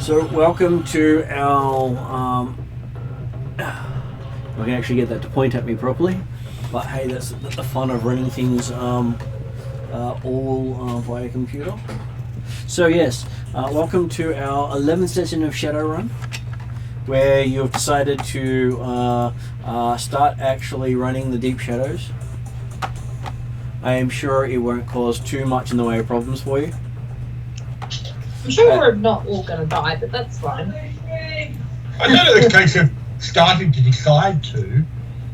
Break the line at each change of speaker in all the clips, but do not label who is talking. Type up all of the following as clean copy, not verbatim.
So welcome to our, I can actually get that to point at me properly, but hey, that's the fun of running things all via computer. So yes, welcome to our 11th session of Shadowrun, where you've decided to start actually running the Deep Shadows. I am sure it won't cause too much in the way of problems for you.
I'm sure we're not all going to die, but that's fine.
I know that the case of starting to decide to,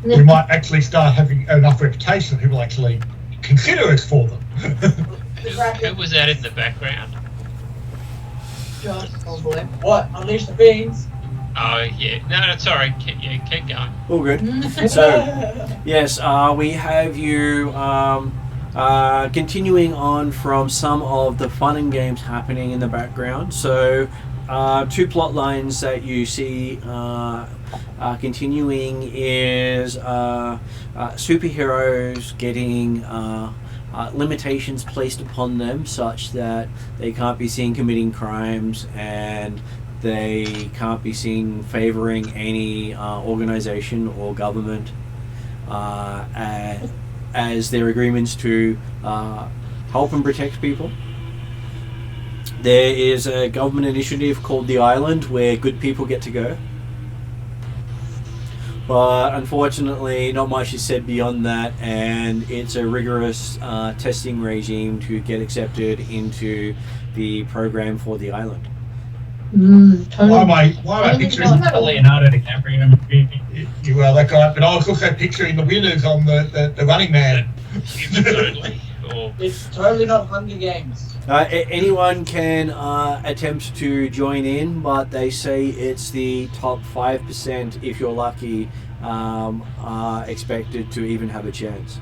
we might actually start having enough reputation that people actually consider us for them.
Who was that in the background?
Josh, oh boy.
What? Unleash the beans?
Oh, yeah. No, sorry. Keep going.
All good. So, yes, we have you continuing on from some of the fun and games happening in the background. So, two plot lines that you see continuing is superheroes getting limitations placed upon them such that they can't be seen committing crimes and they can't be seen favoring any organization or government as their agreements to help and protect people. There is a government initiative called the Island where good people get to go. But unfortunately, not much is said beyond that, and it's a rigorous testing regime to get accepted into the program for the island.
Totally.
Why am I picturing
Leonardo DiCaprio?
you are that guy? But I was also picturing the winners on the Running Man.
Totally.
It's totally not Hunger Games.
Anyone can attempt to join in, but they say it's the top 5%, if you're lucky, are expected to even have a chance.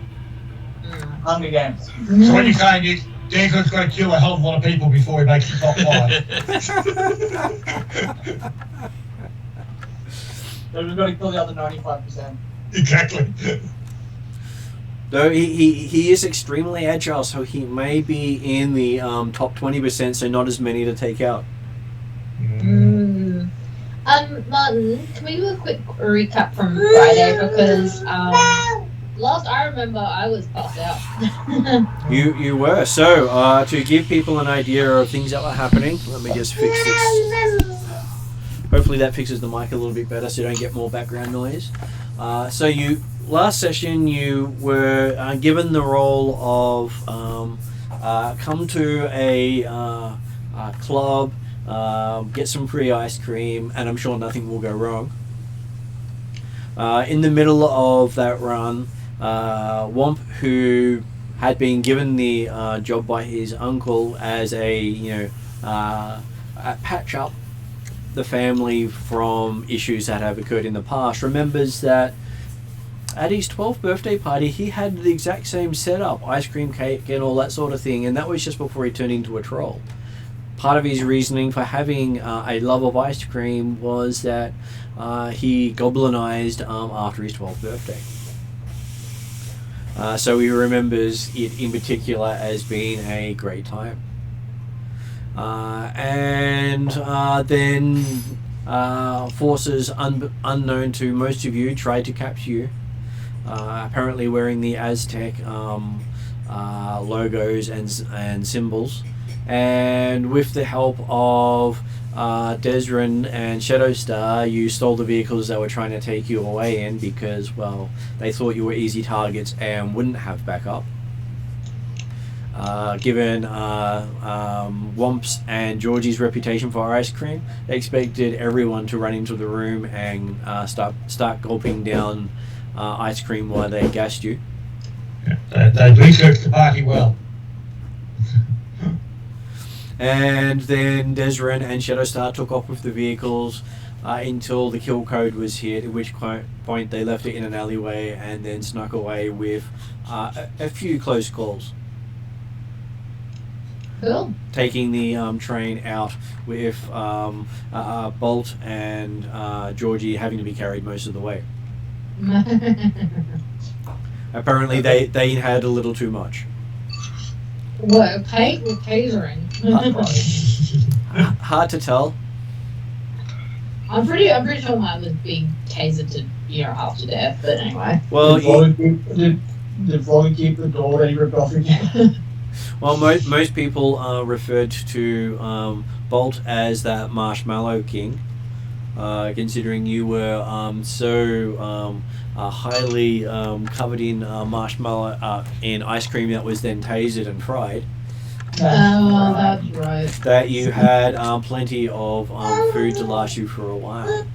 Hunger Games.
So what you're saying is Dan's got to kill a hell of a lot of people before he makes the top 5.
So we've got to kill the other 95%.
Exactly.
Though he is extremely agile, so he may be in the top 20%, so not as many to take out.
Martin, can we do a quick recap from Friday? Because last I remember, I was passed out.
You were. So, to give people an idea of things that were happening, let me just fix this. Hopefully that fixes the mic a little bit better so you don't get more background noise. Last session you were given the role of come to a club, get some free ice cream, and I'm sure nothing will go wrong. In the middle of that run, Womp, who had been given the job by his uncle as a patch up the family from issues that have occurred in the past, remembers that at his 12th birthday party he had the exact same setup, ice cream cake and all that sort of thing, and that was just before he turned into a troll. Part of his reasoning for having a love of ice cream was that he goblinized after his 12th birthday. So he remembers it in particular as being a great time. Then forces unknown to most of you tried to capture you apparently wearing the Aztec logos and symbols, and with the help of Desrin and Shadowstar, you stole the vehicles that were trying to take you away in because, well, they thought you were easy targets and wouldn't have backup. Given Womp's and Georgie's reputation for ice cream, they expected everyone to run into the room and start gulping down ice cream while they gassed you.
They researched the party well.
And then Desrin and Shadowstar took off with the vehicles until the kill code was hit, at which point they left it in an alleyway and then snuck away with a few close calls.
Cool.
Taking the train out with Bolt and Georgie having to be carried most of the way. Apparently they had a little too much.
What, paid or catering?
Hard to tell.
I'm pretty sure mine was being tasered to, half to death, but anyway.
Well,
Did Vlog keep the door that he ripped off again?
well, most people referred to Bolt as that Marshmallow King, considering you were so highly covered in marshmallow in ice cream that was then tasered and fried.
Oh, that's right.
That you had plenty of food to last you for a while.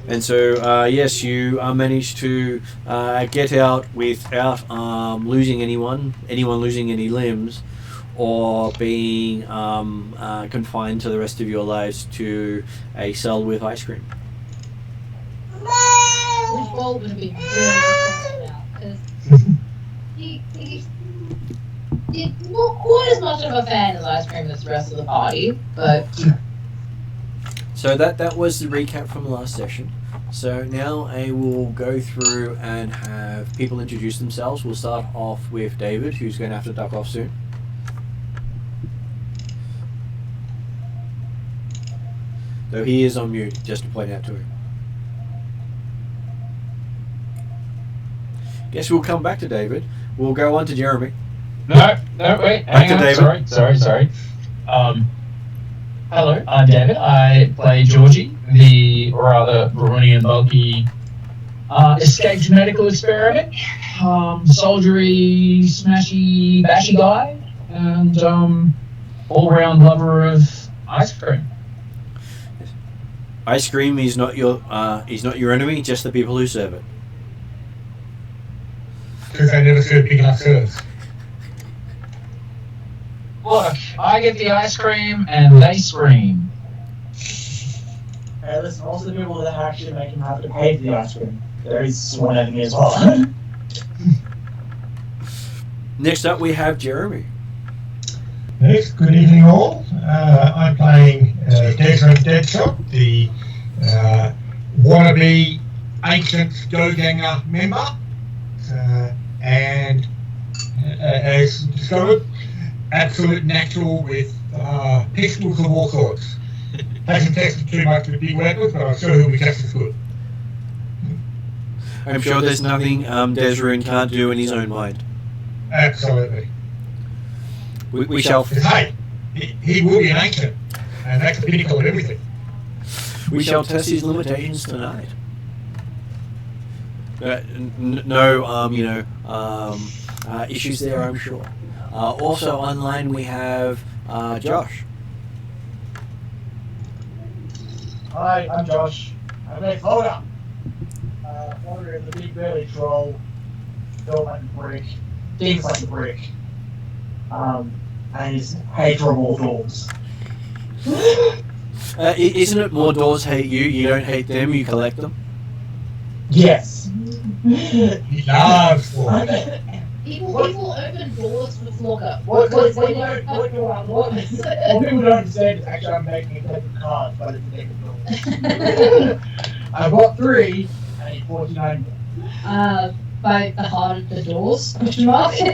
And so, yes, you managed to get out without losing anyone losing any limbs, or being confined to the rest of your lives to a cell with ice cream.
Which Bolt would have been really upset about, because he's not quite as much of a fan of ice cream as the rest of the party, but...
So that was the recap from the last session. So now I will go through and have people introduce themselves. We'll start off with David, who's going to have to duck off soon. Though he is on mute, just to point out to him. Guess we'll come back to David. We'll go on to Jeremy.
No, wait,
Back to
hang on.
David.
Sorry. Hello, I'm David. I play Georgie, the rather brawny and bulky escaped medical experiment, soldiery, smashy, bashy guy, and all-round lover of ice cream.
Ice cream is not your enemy, just the people who serve it.
Because they never serve big enough serves.
Look, I get the ice cream and they scream.
Hey, listen, also the people that actually make him have to pay for the ice cream. There is one enemy as well.
Next up, we have Jeremy.
Yes, good evening all. I'm playing Desmond Deadshot, the wannabe ancient Doganger member, and as discovered, absolute natural with pistols of all sorts. Hasn't tested too much with big weapons, but I'm sure he'll be just as good.
I'm sure there's nothing Desrin can't do in his own mind.
Absolutely.
We shall
Hey, he will be an ancient, and that's the pinnacle of everything.
we shall test his limitations tonight. No, issues there, I'm sure. Also online we have Josh.
Hi, I'm Josh. I play Foda. Foda is the big burly troll, built like a brick, digs like a brick, and his hater of all doors.
Isn't it more doors hate you? You don't hate them. You collect them.
Yes.
He loves war.
People open doors with locker.
What
Because
people
they don't have to run doors.
don't understand is actually I'm making a deck of cards, but it's a deck of doors. I bought 3, I need 49 more.
By the heart of the doors, question mark.
No,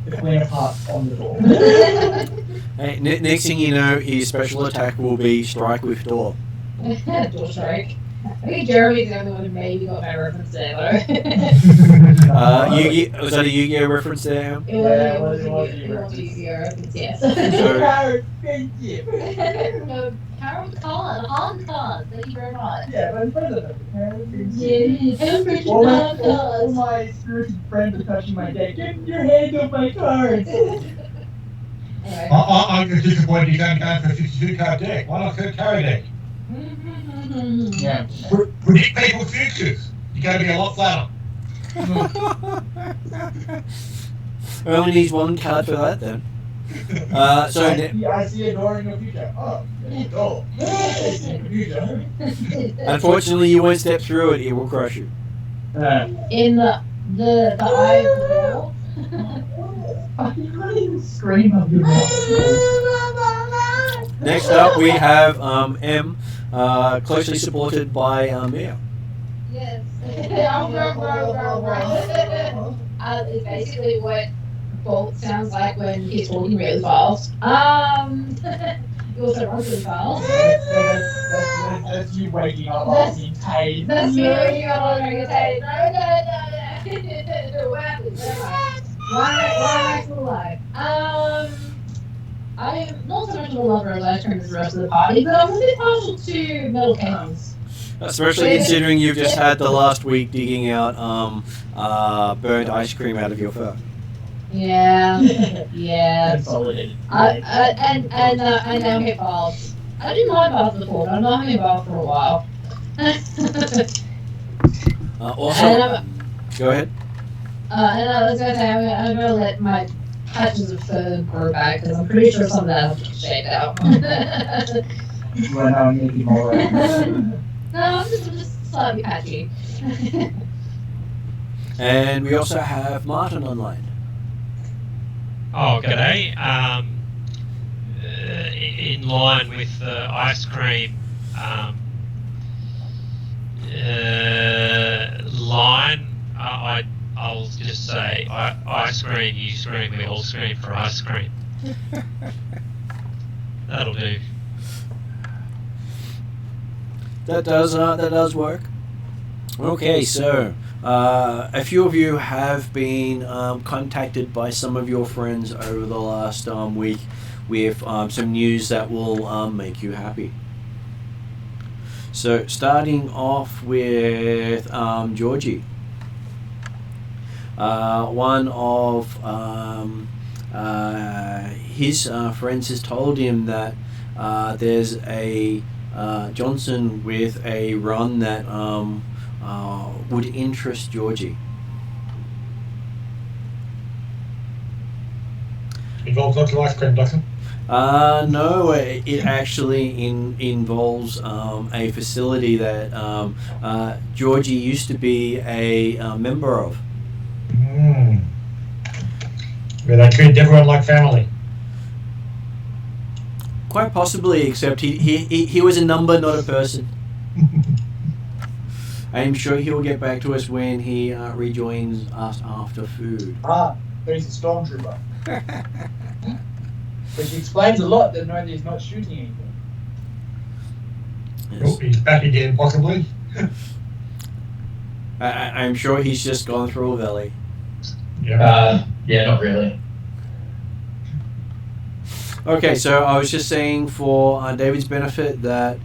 the queen of hearts on the door.
Hey, next thing you know, his special attack will be strike with door.
Door strike. I think Jeremy's the only one who maybe got my reference there, though.
Was that a Yu-Gi-Oh reference there, Em?
It was a Yu-Gi-Oh reference, yes.
Thank you.
No, Harold Khan, Han Khan, thank you very much.
Yeah, but president.
Yeah,
All my spiritual friends are touching my deck. Get your hands off my cards.
Anyway.
I'm just disappointed you can't go for a 52 card deck. Why not for a carry deck?
Yeah.
Predict people's futures. You're going to be a lot flatter.
Only needs one card for that then.
I see a door in your future. Oh, there's a door. I see a future.
Unfortunately, you won't step through it. It will crush you.
In the eye of the
I can't even scream of your
Next up, we have M, closely supported by Mia.
Yes. It's basically what Bolt sounds like when he's talking really fast. He also runs really fast.
That's you waking up asking pain.
That's me waking up asking pain. No. What happened? Why am I still alive? I am not so much of a lover of ice cream as the rest of the party, but I'm a bit partial to metal cans.
Especially considering you've just had the last week digging out burnt ice cream out of your fur.
Yeah. Yeah.
Consolidated.
And now hit baths. I didn't mind baths before, but I'm not having a bath for a while.
Also, go ahead.
And I was going to say, I'm going to let my patches of fur grow back, because I'm pretty sure some of that will just shade out.
Well, now I'm making more.
No, I'm just slightly patchy.
And we also have Martin online.
Oh, g'day. In line with the ice cream line, I'll just say ice cream, you scream, we all scream for ice cream. That'll do.
That does work. Okay, so a few of you have been contacted by some of your friends over the last week with some news that will make you happy. So starting off with Georgie. One of his friends has told him that there's a Johnson with a run that would interest Georgie.
Involves lots of ice cream, doesn't it?
No, it actually involves a facility that Georgie used to be a member of.
Where they treat everyone like family.
Quite possibly, except he was a number, not a person. I'm sure he'll get back to us when he rejoins us after food.
But he's a stormtrooper. Which explains a lot that no, he's not shooting anything.
Yes.
Oh, he's back again, possibly.
I'm sure he's just gone through a valley.
Yeah.
Yeah, not really.
Okay, so I was just saying for David's benefit that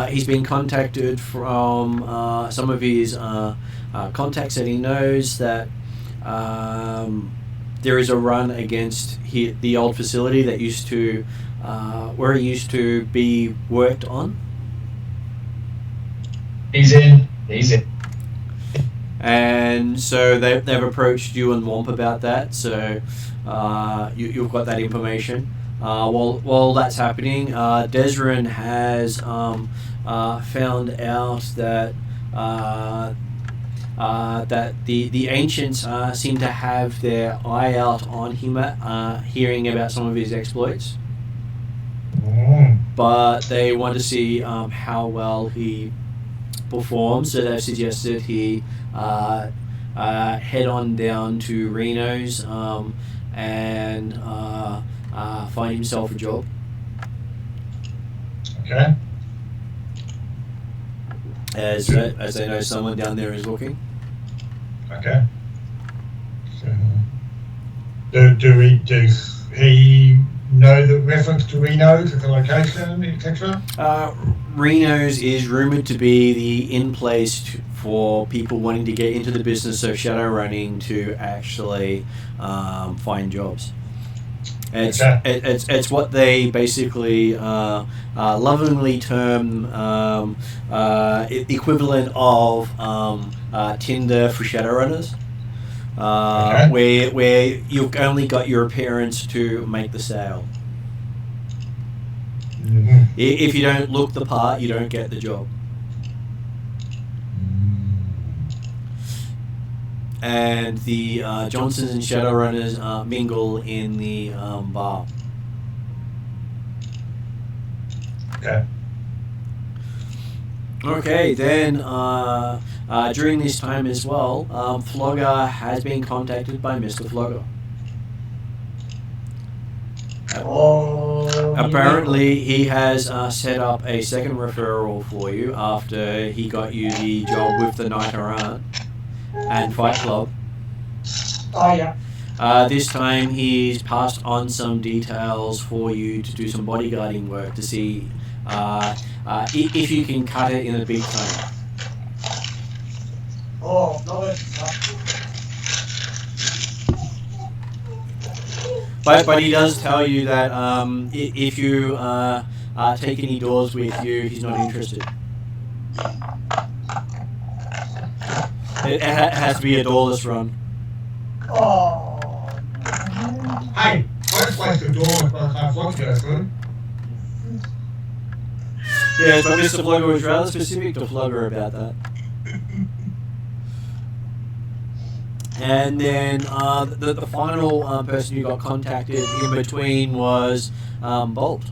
he's been contacted from some of his contacts that he knows that there is a run against the old facility that used to where it used to be worked on.
He's in.
And so they've approached you and Womp about that. So you've got that information. While that's happening, Desrin has found out that that the ancients seem to have their eye out on him, hearing about some of his exploits. But they want to see how well he performs, so they've suggested he head on down to Reno's and find himself a job.
Okay.
As they know someone down there is looking.
Okay. So, does he know the reference to Reno's as a location, etc.?
Reno's is rumored to be the in place for people wanting to get into the business of shadow running to actually find jobs. It's what they basically lovingly term equivalent of Tinder for shadowrunners, where you've only got your appearance to make the sale.
Mm-hmm.
If you don't look the part, you don't get the job. And the Johnsons and Shadowrunners mingle in the bar. Okay, then during this time as well, Flogger has been contacted by Mr. Flogger. Apparently, he has set up a second referral for you after he got you the job with the Knight Errant and Fight Club.
Oh, yeah.
This time he's passed on some details for you to do some bodyguarding work to see if you can cut it in a big time.
Oh, no, it's
But he does tell you that if you take any doors with you, he's not interested. It has to be a doorless run.
Oh.
Hey, I just placed the door by the time Flog goes through.
Yeah, but Mr. Flogger was rather specific to Flogger about that. And then the final person who got contacted in between was Bolt.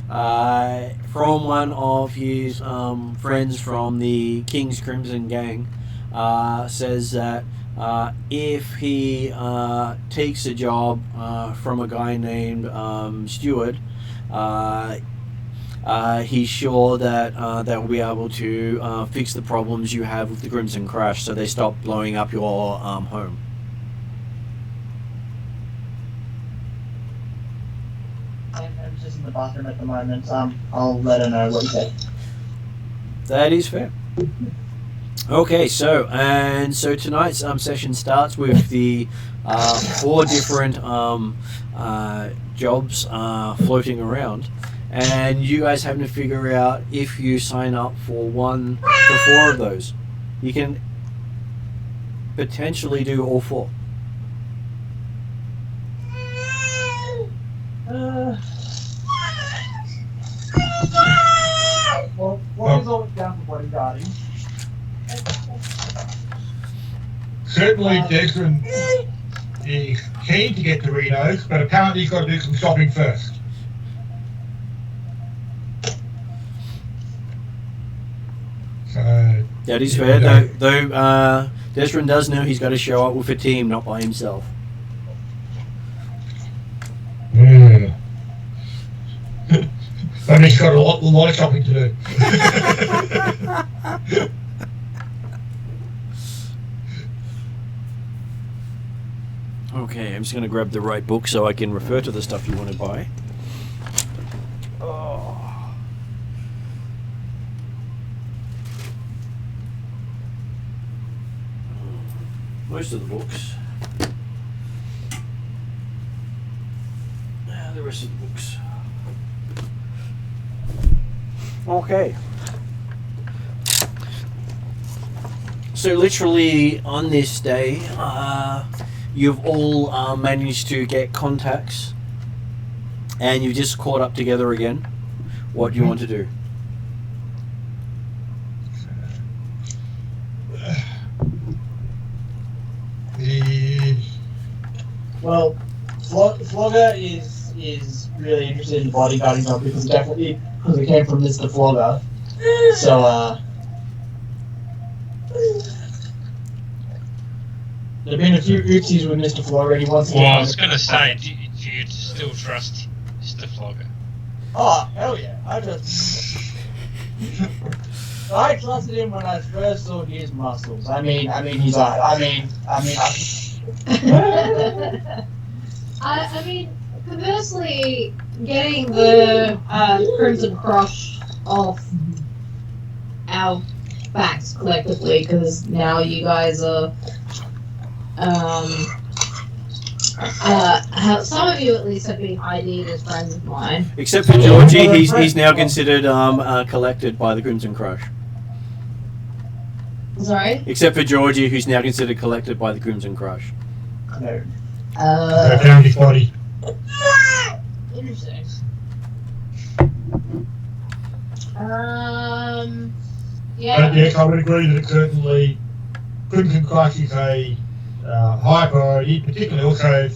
From one of his friends from the King's Crimson Gang, says that if he takes a job from a guy named Stewart, he's sure that they'll be able to fix the problems you have with the Crimson Crash, so they stop blowing up your home.
I'm just in the bathroom at the moment. I'll let her know what you said.
That is fair. Okay, so tonight's session starts with the 4 different jobs floating around, and you guys having to figure out if you sign up for 1 to 4 of those. You can potentially do all 4.
Well, what is always down for bodyguarding?
Certainly, Desmond is keen to get to Reno's, but apparently he's got to do some shopping first. So,
That is fair, though Desmond does know he's got to show up with a team, not by himself.
that means he's got a lot of shopping to do.
Okay, I'm just going to grab the right book so I can refer to the stuff you want to buy. Oh. Most of the books. The rest of the books. Okay. So literally on this day, you've all managed to get contacts, and you've just caught up together again. What do you want to do?
Well, Flogger is really interested in bodyguarding job because it came from Mr. Flogger. So There've been a few oopsies with Mr. Flogger, and he wants to
Well,
get
I was going to say, do you still trust Mr. Flogger?
Oh, hell yeah. I trusted him when I first saw his muscles. I mean his eye.
I mean, conversely, getting the Crimson Cross off our backs collectively, because now you guys are, some of you at least have been ID'd as friends of mine.
Except for Georgie, he's now considered collected by the Crimson Crush.
Sorry?
Except for Georgie, who's now considered collected by the Crimson Crush.
No.
I found his body.
Interesting. Yeah.
But yes, I would agree that it certainly Crimson Crush is a high priority, particularly also if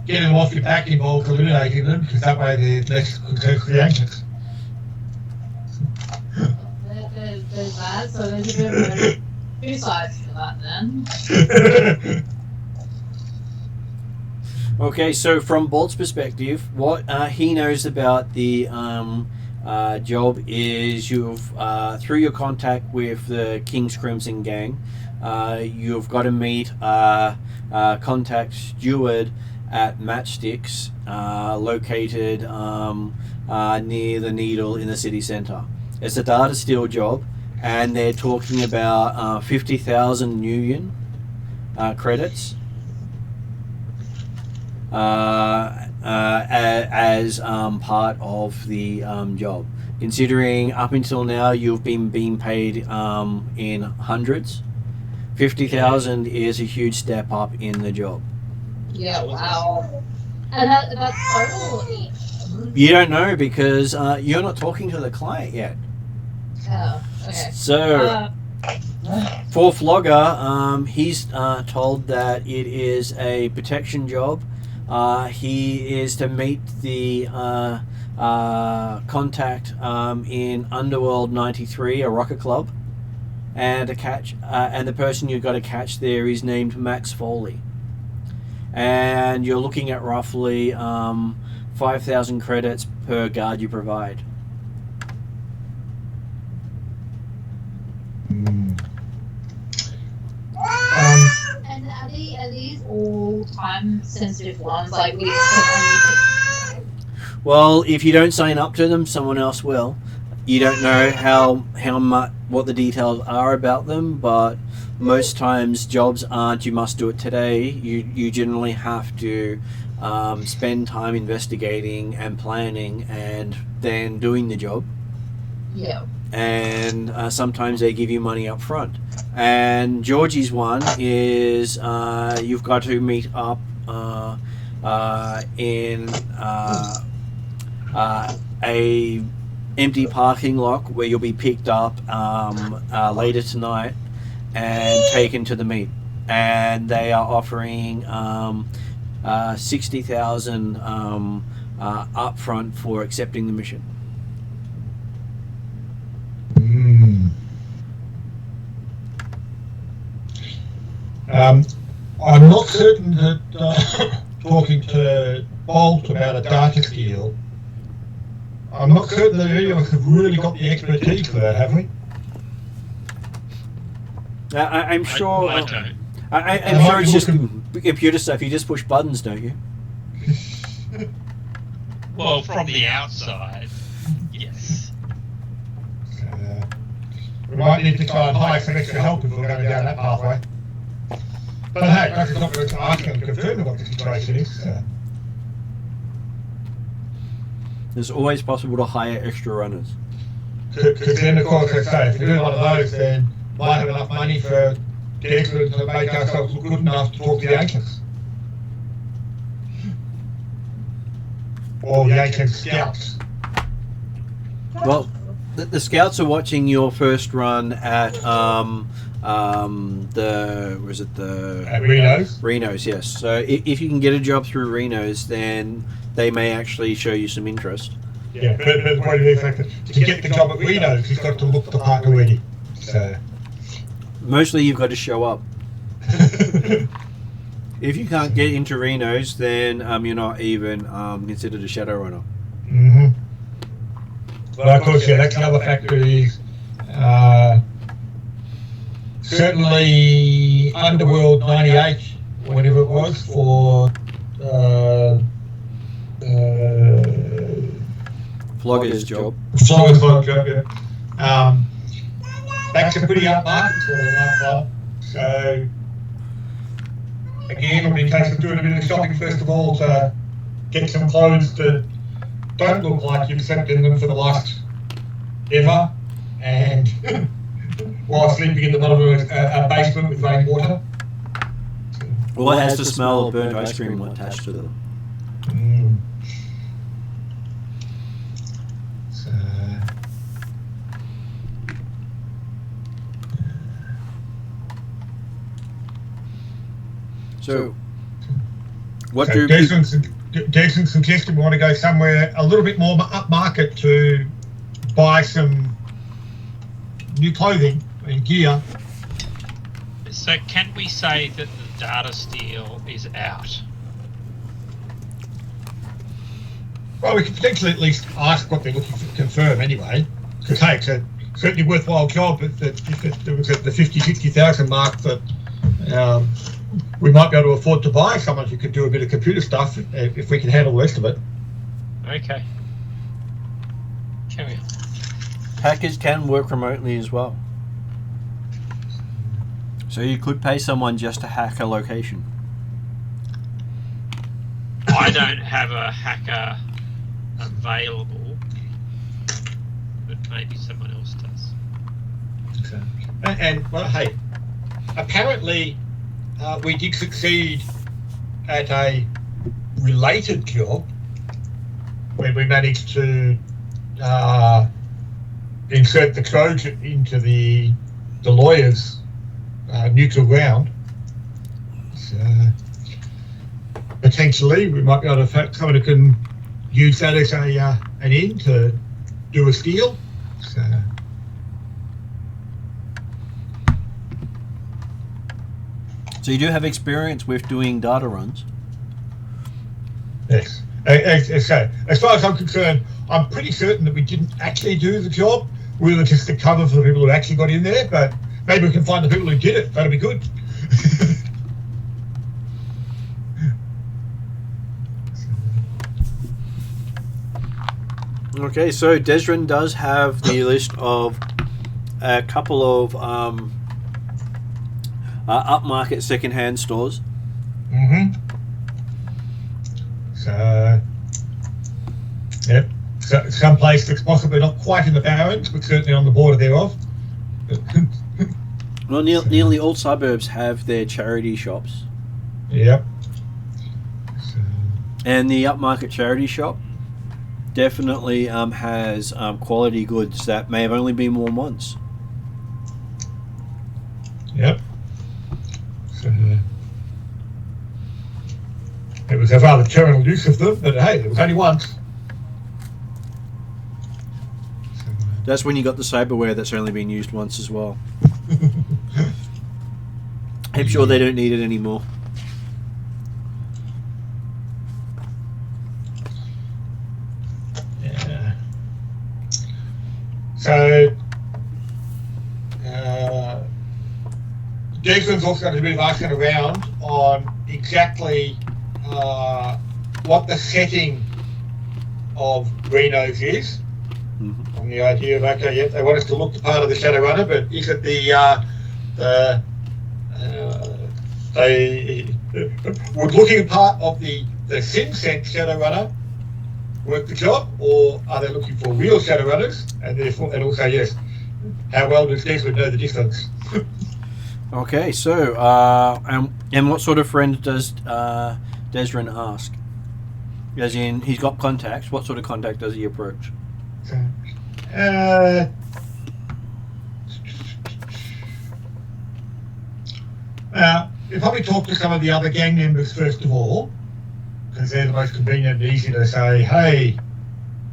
getting them off your back involves eliminating them, because that way there's less concern for the ancients.
There's that, so there's a bit of two sides to that then.
Okay, so from Bolt's perspective, what he knows about the job is you've, through your contact with the King's Crimson Gang, you've got to meet contact Steward at Matchsticks, located near the Needle in the city centre. It's a data steal job, and they're talking about 50,000 Nuyen credits as part of the job. Considering up until now you've been being paid in hundreds, 50,000 is a huge step up in the job.
Yeah, wow. And that's total or each?
You don't know because you're not talking to the client yet.
Oh, okay.
So for Flogger, he's told that it is a protection job. He is to meet the contact in Underworld 93, a rocket club, and to catch. And the person you've got to catch there is named Max Foley. And you're looking at roughly 5,000 credits per guard you provide.
And are these all time-sensitive ones? Like,
Well, if you don't sign up to them, someone else will. You don't know how much, what the details are about them, but most times jobs aren't you must do it today. You generally have to spend time investigating and planning and then doing the job.
Yeah.
And sometimes they give you money up front. And Georgie's one is you've got to meet up in a empty parking lot where you'll be picked up later tonight and taken to the meet. And they are offering 60,000 up front for accepting the mission.
I'm not certain that talking to Bolt about a data steal, I'm not certain that any of us have really got the expertise for that, have we?
I'm sure.
I don't.
I'm sure it's just computer stuff. You just push buttons, don't you?
Well, from the outside, yes.
We might need to try and hire some extra help if we're going down that pathway. But hey, that's not going to ask and confirm what the situation is.
It's always possible to hire extra runners.
Because then, of course, I say, if we do one of those, then we might have enough money for Declan to make ourselves look good enough to talk to the ancients. Or the ancient scouts.
Well, the scouts are watching your first run at Reno's, yes. So if you can get a job through Reno's, then they may actually show you some interest.
Yeah, but the point is that to get the job at Reno's, he's got to look the part already. So
mostly you've got to show up. If you can't get into Reno's, then you're not even considered a Shadowrunner.
Mm-hmm. But of course, yeah, that's another factor is certainly Underworld 98, whatever it was, for
Flogger's job.
Flogger's job, yeah. That's a pretty upmarket sort of club. So, again, it'll be a case of doing a bit of shopping first of all to get some clothes that don't look like you've slept in them for the last ever, and while sleeping in the bottom of a basement with rainwater.
Or it has the smell of burnt ice cream attached to them. So, what do
Jason suggested we want to go somewhere a little bit more upmarket to buy some new clothing and gear.
So can we say that the data steal is out?
Well, we could potentially at least ask what they're looking for, confirm anyway. Because hey, it's a certainly worthwhile job if it was at the 50,000-60,000 mark that we might be able to afford to buy someone who could do a bit of computer stuff if we can handle the rest of it.
Okay. Carry on.
Hackers can work remotely as well. So you could pay someone just to hack a location.
I don't have a hacker available, but maybe someone else does.
Okay. And well, hey, apparently we did succeed at a related job where we managed to insert the Trojan into the lawyer's neutral ground. So potentially we might be able to find someone who can use that as an in to do a steal.
So you do have experience with doing data runs?
Yes. So, as far as I'm concerned, I'm pretty certain that we didn't actually do the job. We were just the cover for the people who actually got in there, but maybe we can find the people who did it. That'll be good.
Okay, so Desrin does have the list of a couple of upmarket second-hand stores.
Mm-hmm. So, yep. So, some place that's possibly not quite in the Barrens, but certainly on the border thereof.
Well, nearly all suburbs have their charity shops.
Yep. So,
And the upmarket charity shop definitely has quality goods that may have only been worn once.
yep. So, it was a rather terrible use of them, but hey, it was only once. So,
That's when you got the cyberware that's only been used once as well. I'm sure they don't need it anymore.
yeah. So, Jason's also got a bit of asking around on exactly what the setting of Reno's is.
Mm-hmm.
On the idea of, okay, yep, they want us to look the part of the Shadowrunner, but is it would looking at part of the SimSense Shadowrunner work the job, or are they looking for real Shadowrunners? And therefore, and also, yes, how well does Desmond know the difference?
Okay, so and what sort of friend does Desrin ask? As in, he's got contacts. What sort of contact does he approach?
You probably talk to some of the other gang members first of all, because they're the most convenient and easy to say, hey,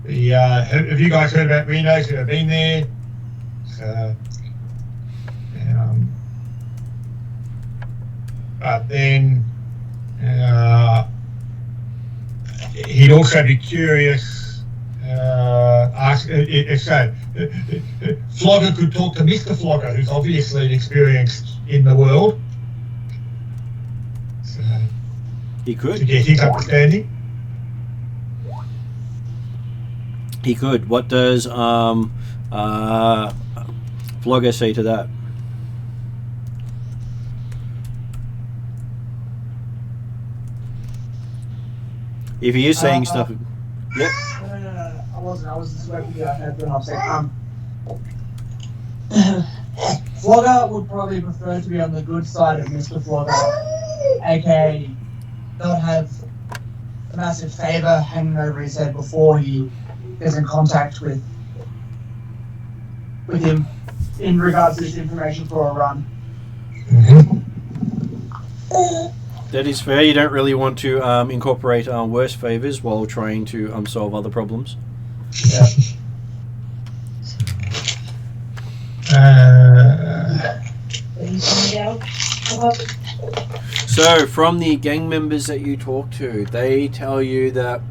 have you guys heard about Reno's? Have you been there? So, but then he'd also be curious. Flogger could talk to Mr. Flogger, who's obviously experienced in the world. So,
He could.
to get his understanding.
He could. What does Flogger say to that? If he is saying stuff, yep.
No. I wasn't. I was just waiting for you guys to have said. Flogger would probably prefer to be on the good side of Mr. Flogger, aka not have a massive favour hanging over his head before he is in contact with him in regards to this information for a run.
That is fair. You don't really want to incorporate worse favors while trying to solve other problems.
Yeah.
So, from the gang members that you talk to, they tell you that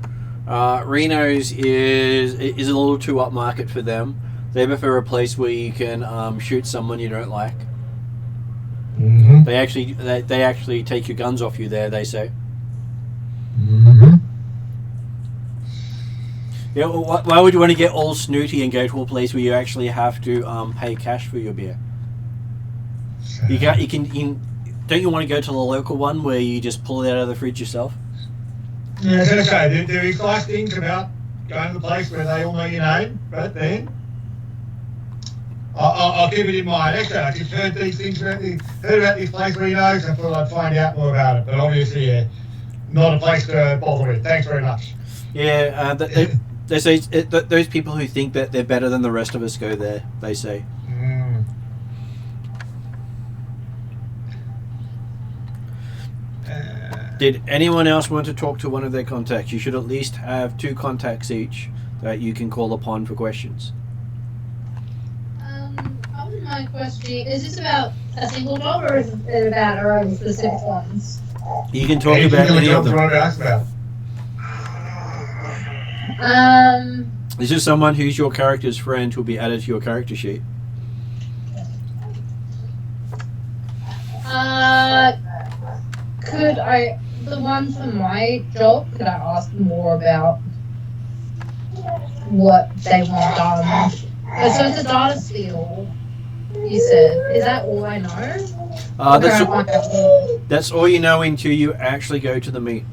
Reno's is a little too upmarket for them. They prefer a place where you can shoot someone you don't like.
Mm-hmm.
They actually take your guns off you there, they say.
Mm-hmm.
Yeah, well, why would you want to get all snooty and go to a place where you actually have to pay cash for your beer? You can. Don't you want to go to the local one where you just pull it out of the fridge yourself?
Yeah, I was going to say, there is nice things about going to the place where they all know your name, but then I'll keep it in mind. Actually, I just heard these things heard about this place where he knows, and thought I'd find out more about it. But obviously, yeah, not a place to bother with. Thanks very much.
Yeah, they say those people who think that they're better than the rest of us go there. They say.
Mm.
Did anyone else want to talk to one of their contacts? You should at least have 2 contacts each that you can call upon for questions.
I wouldn't mind questioning. Is this about a single job or is it about our own specific ones?
You can talk about any of them. This is someone who's your character's friend who will be added to your character sheet.
Could I, the one for my job, could I ask more about what they want done? So it's a data steal, you said. Is that all I know?
That's all you know until you actually go to the meet.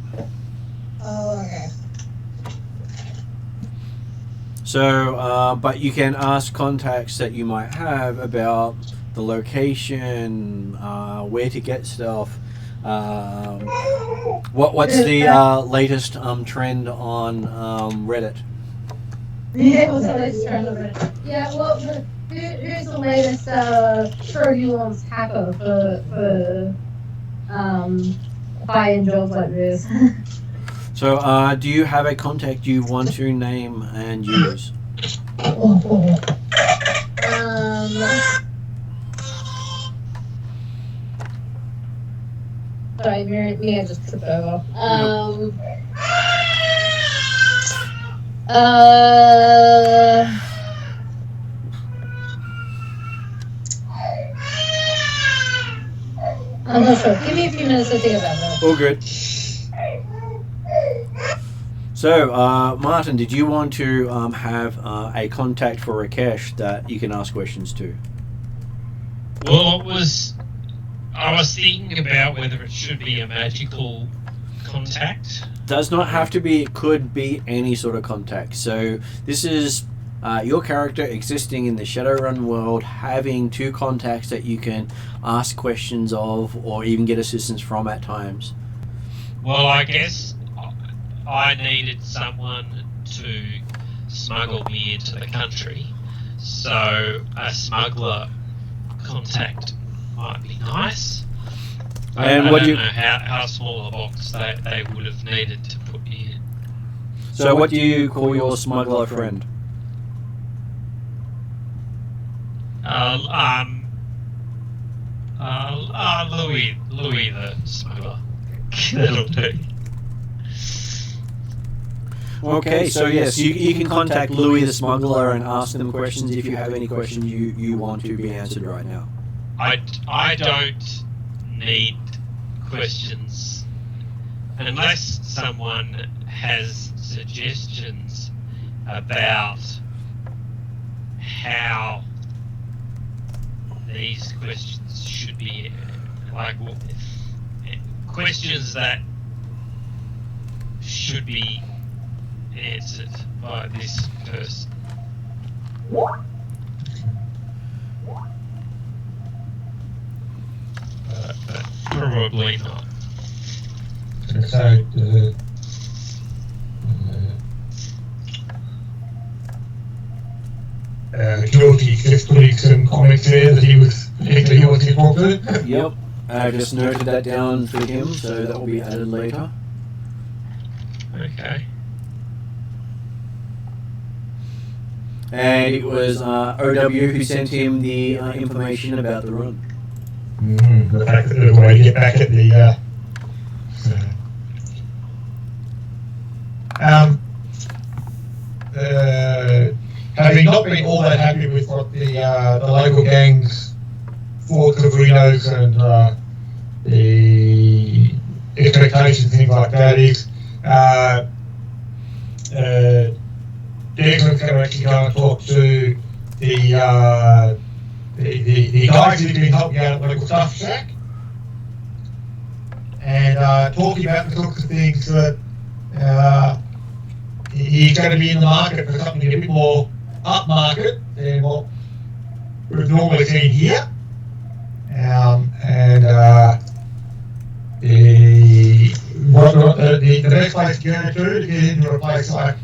Oh, okay.
So, but you can ask contacts that you might have about the location, where to get stuff. What's the latest trend on Reddit?
Yeah, what's the latest trend on Reddit? Yeah, well, who's the latest turbulence hacker for high-end jobs like this?
So, do you have a contact you want to name and use?
Sorry, me, I just tripped over. I'm not sure. Give me a few minutes to think about that.
All good. So, Martin, did you want to have a contact for Rakesh that you can ask questions to?
Well, I was thinking about whether it should be a magical contact.
Does not have to be. It could be any sort of contact. So this is your character existing in the Shadowrun world, having 2 contacts that you can ask questions of or even get assistance from at times.
Well, I guess I needed someone to smuggle me into the country, so a smuggler contact might be nice.
And
I
what
don't
do you
know how small a box they would have needed to put me in.
So what do you call your smuggler friend?
Louis the smuggler. That'll do.
Okay, so yes, you can contact Louis the smuggler and ask them questions if you have any questions you want to be answered right now.
I don't need questions unless someone has suggestions about how these questions should be, like questions that should be answered by this person. But probably not.
So, Georgie just putting some comments there that he was particularly wanting to talk to.
Yep, I just noted that down for him, so that will be added later.
Okay.
And it was OW who sent him the information about the run.
The fact that the way to get back at the having not been all that happy with what the local gangs thought of Renos and the expectations, things like that, is Declan's going to actually go and talk to the guys who've been helping out at the local stuff shack and talking about the sorts of things that he's going to be in the market for something a bit more upmarket than what we've normally seen here. The best place to go to is into a place like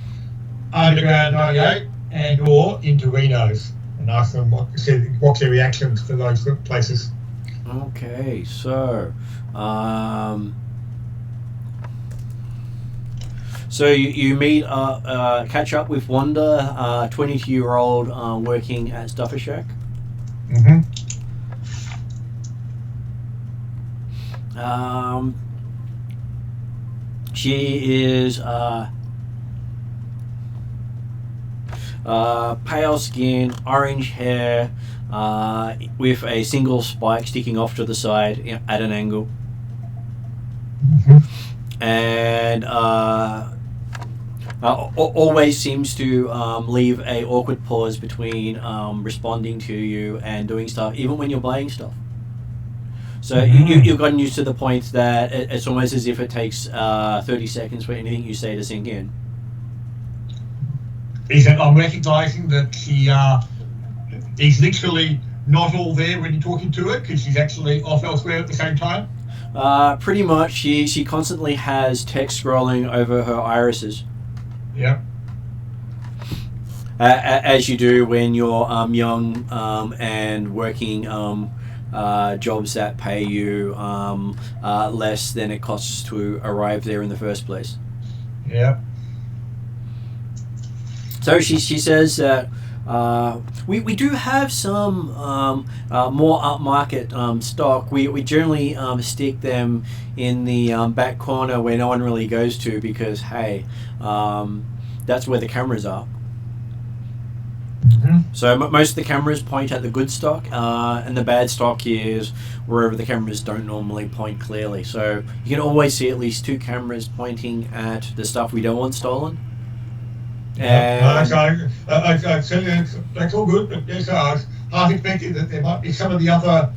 Underground 98 and or into Renos and ask them what's their reactions to those places.
Okay, so so you meet catch up with Wanda, 22-year-old working at Stuffer Shack. She is pale skin, orange hair, with a single spike sticking off to the side at an angle. And always seems to leave a awkward pause between responding to you and doing stuff, even when you're buying stuff. So you've gotten used to the point that it's almost as if it takes 30 seconds for anything you say to sink in.
I'm recognising that he's literally not all there when you're talking to her because she's actually off elsewhere at the same time.
Pretty much, she constantly has text scrolling over her irises.
Yeah.
As you do when you're young and working jobs that pay you less than it costs to arrive there in the first place.
Yeah.
So she says that we do have some more upmarket stock. We generally stick them in the back corner where no one really goes to because, hey, that's where the cameras are. So most of the cameras point at the good stock, and the bad stock is wherever the cameras don't normally point clearly. So you can always see at least 2 cameras pointing at the stuff we don't want stolen.
That's all good, but yes, I was half expecting that there might be some of the other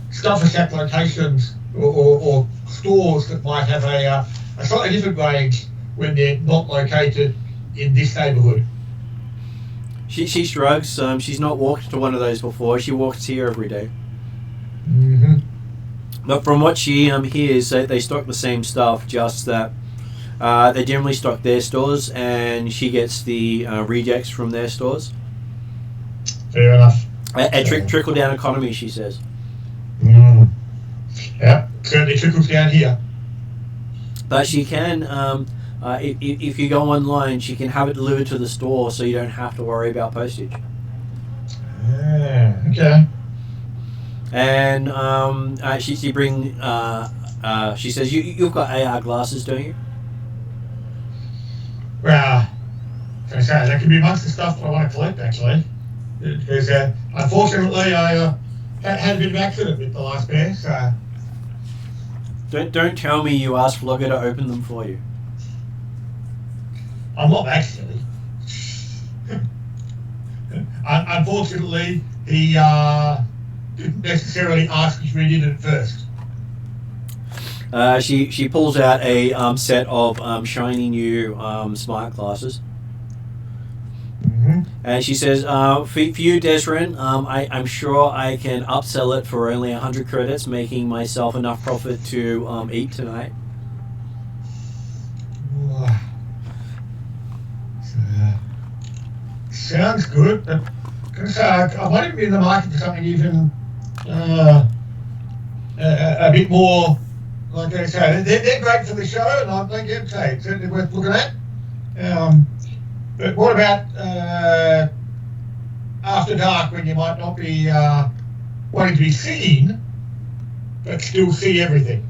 Stuffer Shack locations or stores that might have a slightly different range when they're not located in this neighbourhood.
She shrugs. She's not walked to one of those before. She walks here every day. But from what she hears, they stock the same stuff, just that they generally stock their stores, and she gets the rejects from their stores.
Fair enough.
A trickle-down economy, she says.
Yeah, certainly trickles down here.
But she can if you go online, she can have it delivered to the store, so you don't have to worry about postage.
Okay.
And she bring. She says you've got AR glasses, don't you?
Well, so that could be amongst the stuff that I want to collect, actually. Because unfortunately, I had a bit of accident with the last pair, so...
Don't tell me you asked Flogger to open them for you.
I'm not that silly. Unfortunately, he didn't necessarily ask if we did it first.
She pulls out a set of shiny new smart glasses.
Mm-hmm.
And she says, for you, Desrin, I'm sure I can upsell it for only 100 credits, making myself enough profit to eat tonight.
Sounds good, but I might be in the market for something even a bit more, like I say, they're great for the show, and I think it's certainly worth looking at. But what about after dark, when you might not be wanting to be seen, but still see everything?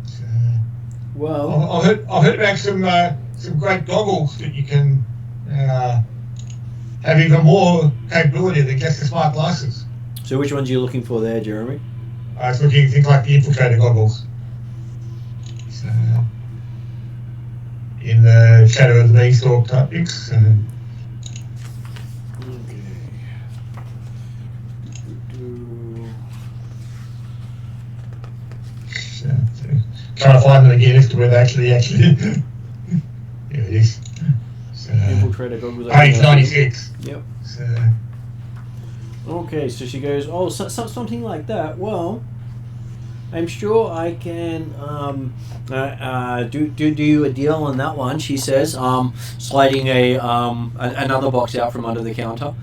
So,
Well,
I've heard about some great goggles that you can have even more capability than just the smart glasses.
so which ones are you looking for there, Jeremy?
I was looking at things like the infiltrator goggles. So, in the Shadow of the Beanstalk type things. Trying to find them again as to where they actually. Here it is. So,
Infiltrator goggles.
page 96.
Yep.
So,
Okay, so she goes, oh, something like that. Well, I'm sure I can do you a deal on that one. She says, sliding another box out from under the counter.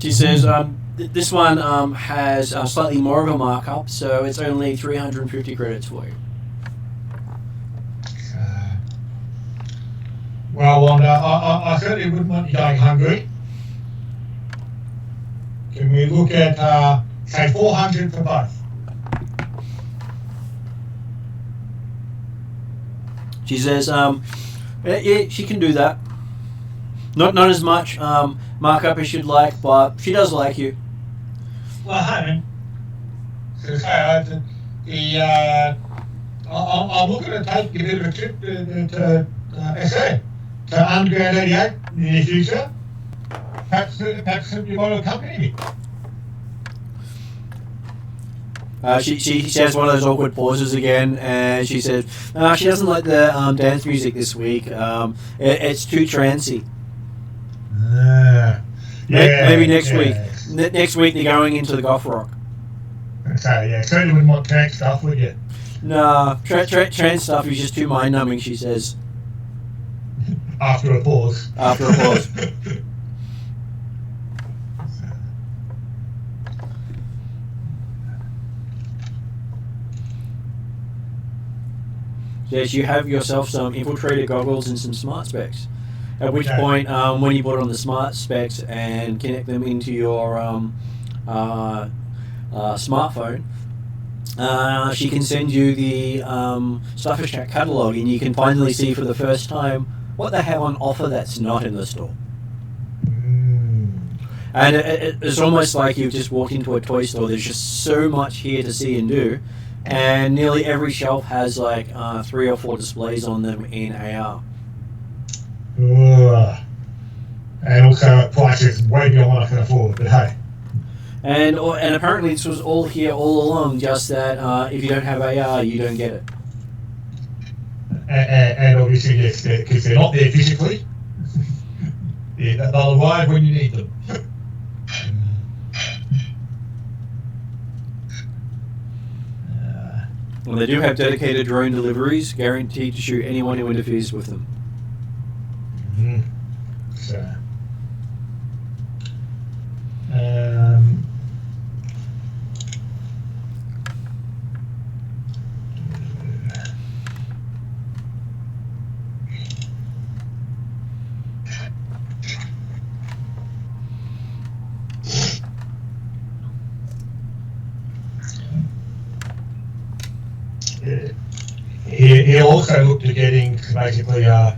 She says, this one has slightly more of a markup, so it's only 350 credits for you.
well, Wanda, I certainly wouldn't want you going hungry. Can we look at, say, 400 for both?
She says, yeah, she can do that. Not as much markup as she'd like, but she does like you.
Well, I mean, so I'm looking to take a bit of a trip to SA, to Underground 88 in the near future. Perhaps you want to accompany me.
She has one of those awkward pauses again, and she says she doesn't like the dance music this week. It's too trancy. Maybe next week. Next week they're going into the goth rock.
Okay, yeah, certainly wouldn't want trance stuff, would you?
Nah, trance stuff is just too mind numbing. She says
After a pause.
after a pause. Yes, you have yourself some infiltrator goggles and some smart specs. At which point, when you put on the smart specs and connect them into your smartphone, she can send you the Stuffish Chat catalogue, and you can finally see for the first time what they have on offer that's not in the store. And it's almost like you've just walked into a toy store. There's just so much here to see and do. And nearly every shelf has like 3 or 4 displays on them in AR.
And also at prices way beyond what I can afford, but hey.
And apparently this was all here all along, just that if you don't have AR, you don't get it.
And obviously, yes, because they're not there physically. Yeah, they'll arrive when you need them.
Well, they do have dedicated drone deliveries, guaranteed to shoot anyone who interferes with them.
So, He'll also look to getting basically a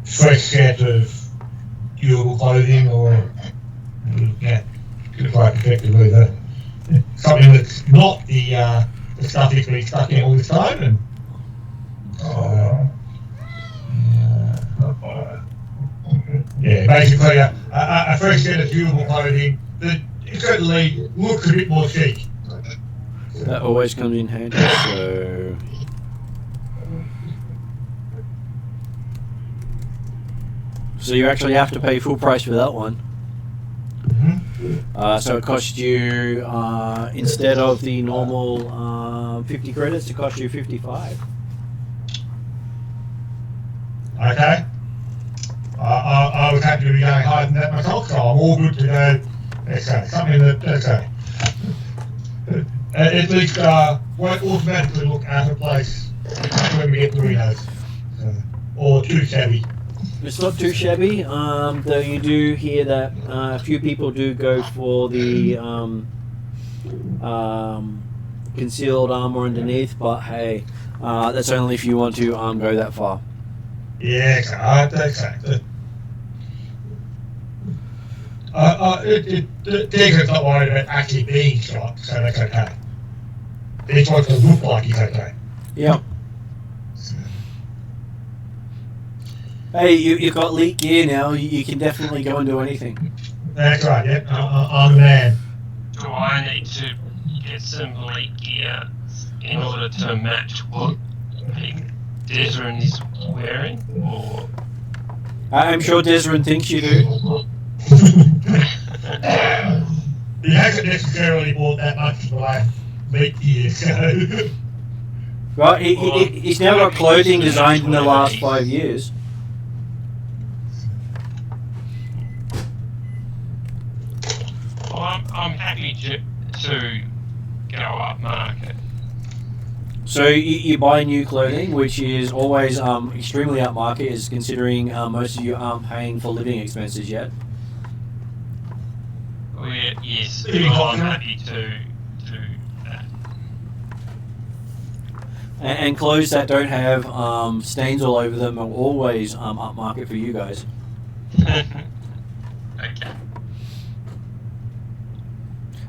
fresh set of durable clothing, or quite effectively something that's not the stuff he's been stuck in all the time. And basically a fresh set of durable clothing that certainly looks a bit more chic.
That always comes in handy, so... So you actually have to pay full price for that one. So it costs you, instead of the normal 50 credits, it costs you 55.
Okay. I was happy to be going higher than that myself, so I'm all good to go. Okay, something that, okay. At least won't automatically look out of place when we get the Renos. Or too shabby.
It's not too shabby, though you do hear that a few people do go for the concealed armor underneath, but hey, that's only if you want to go that far.
Yeah, exactly. Digger's not worried about actually being shot, so that's okay. It's what to look like he's okay.
Yeah. Hey, you've got elite gear now, you can definitely go and do anything.
That's right, yeah, I'm the man.
Do I need to get some elite gear in order to match what Desrin is wearing? Or
I'm sure Desrin thinks you do.
He hasn't necessarily bought that much for the last 8 years, so...
Right, he's now got clothing designed in the last 5 years.
Well, I'm happy to go up market.
So you buy new clothing, which is always extremely upmarket, is considering most of you aren't paying for living expenses yet.
Oh, yeah, yes, well, I'm happy to do that.
And clothes that don't have stains all over them are always upmarket for you guys.
Okay.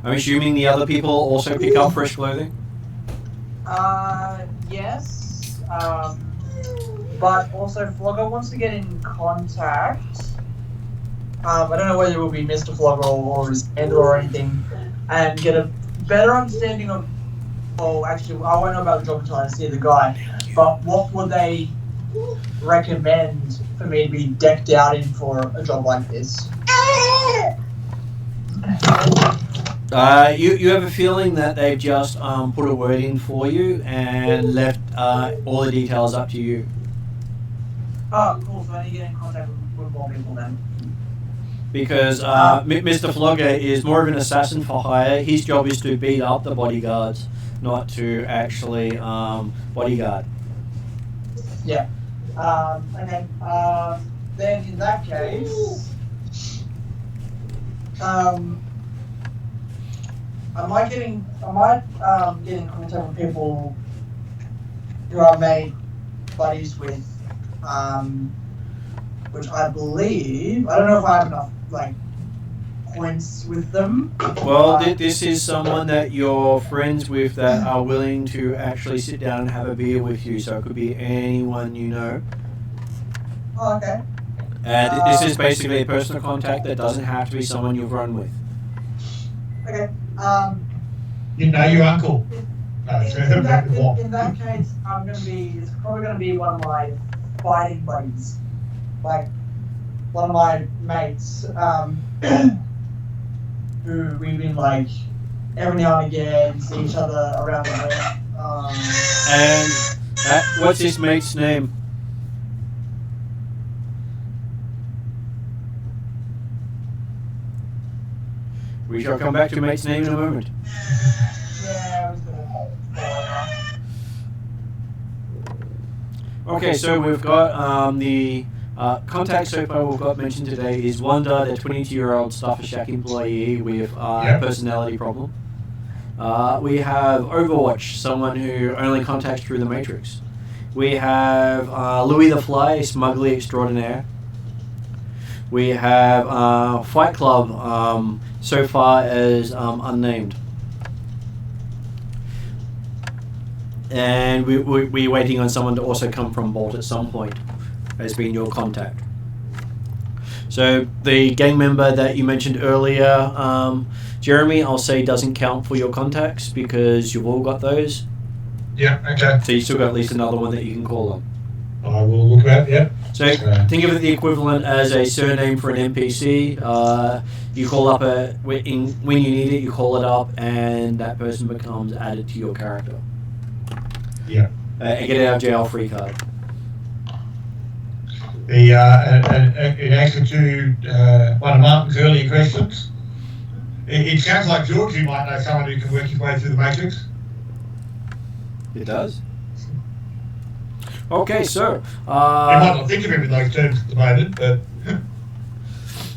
I'm assuming the other people also pick up fresh clothing?
Yes. But also Flogger wants to get in contact. I don't know whether it will be Mr. Flogger or his handler or anything, and get a better understanding of. Oh, actually, I won't know about the job until I see the guy. But what would they recommend for me to be decked out in for a job like this?
You have a feeling that they've just put a word in for you and left all the details up to you.
Oh, cool. So I need to get in contact with more people then.
Because Mr. Flogger is more of an assassin for hire. His job is to beat up the bodyguards, not to actually bodyguard.
Yeah. Okay. Then in that case, I might get in contact with people who I've made buddies with, which I believe, I don't know if I have enough points with them.
Well, this is someone that you're friends with that are willing to actually sit down and have a beer with you, so it could be anyone you know.
Oh, okay.
And this is basically a personal contact that doesn't have to be someone you've run with.
Okay.
You know your uncle.
In that case, it's probably gonna be one of my fighting buddies, like one of my mates, who we've been every now and again see each other around the world.
And what's his mate's name? We shall come back to mate's name in a moment.
Yeah, I was gonna.
Okay, so we've got the contact so far we've got mentioned today is Wanda, the 22-year-old Stuffer Shack employee with a personality problem. We have Overwatch, someone who only contacts through the Matrix. We have Louis the Fly, smuggler extraordinaire. We have Fight Club, so far as unnamed. And we're waiting on someone to also come from Bolt at some point as being your contact. So the gang member that you mentioned earlier, Jeremy, I'll say doesn't count for your contacts because you've all got those.
Yeah, okay.
So you still got at least another one that you can call on.
I will look at yeah.
So think of it the equivalent as a surname for an NPC. You call up when you need it, you call it up, and that person becomes added to your character.
Yeah.
And get out of jail free card.
The in answer to one of Martin's earlier questions, it sounds like George, you might know someone who can work his way through the Matrix.
It does. Okay, so
You might not think of him in those terms at the moment, but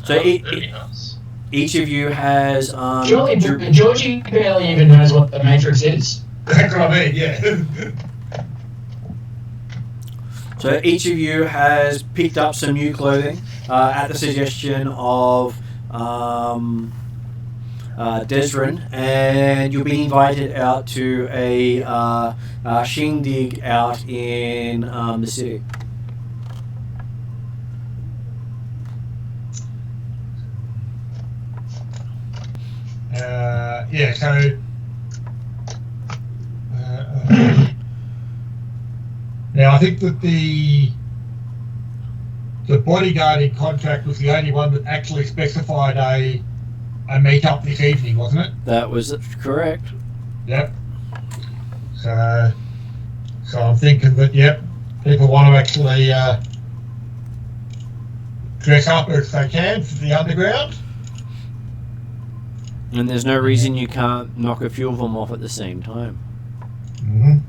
so
Very nice.
each of you has
Georgie barely even knows what the Matrix is.
that's what I mean. Yeah.
So each of you has picked up some new clothing at the suggestion of Desrin, and you'll be invited out to a shindig out in the city.
Yeah. So. Now, I think that the bodyguarding contract was the only one that actually specified a meet-up this evening, wasn't it?
That was correct.
Yep. So I'm thinking that, yep, people want to actually dress up if they can for the underground.
And there's no reason you can't knock a few of them off at the same time.
Mm-hmm.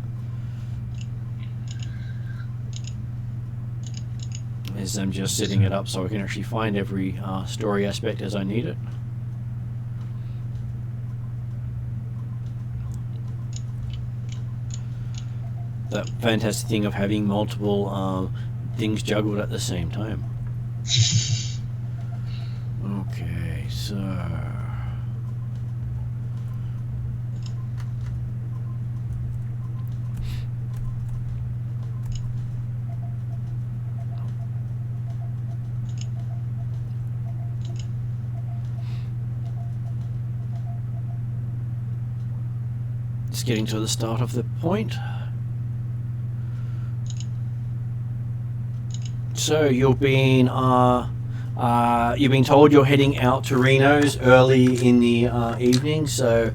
As I'm just setting it up so I can actually find every story aspect as I need it. That fantastic thing of having multiple things juggled at the same time. Okay, so... Just getting to the start of the point. So you've been told you're heading out to Reno's early in the evening. So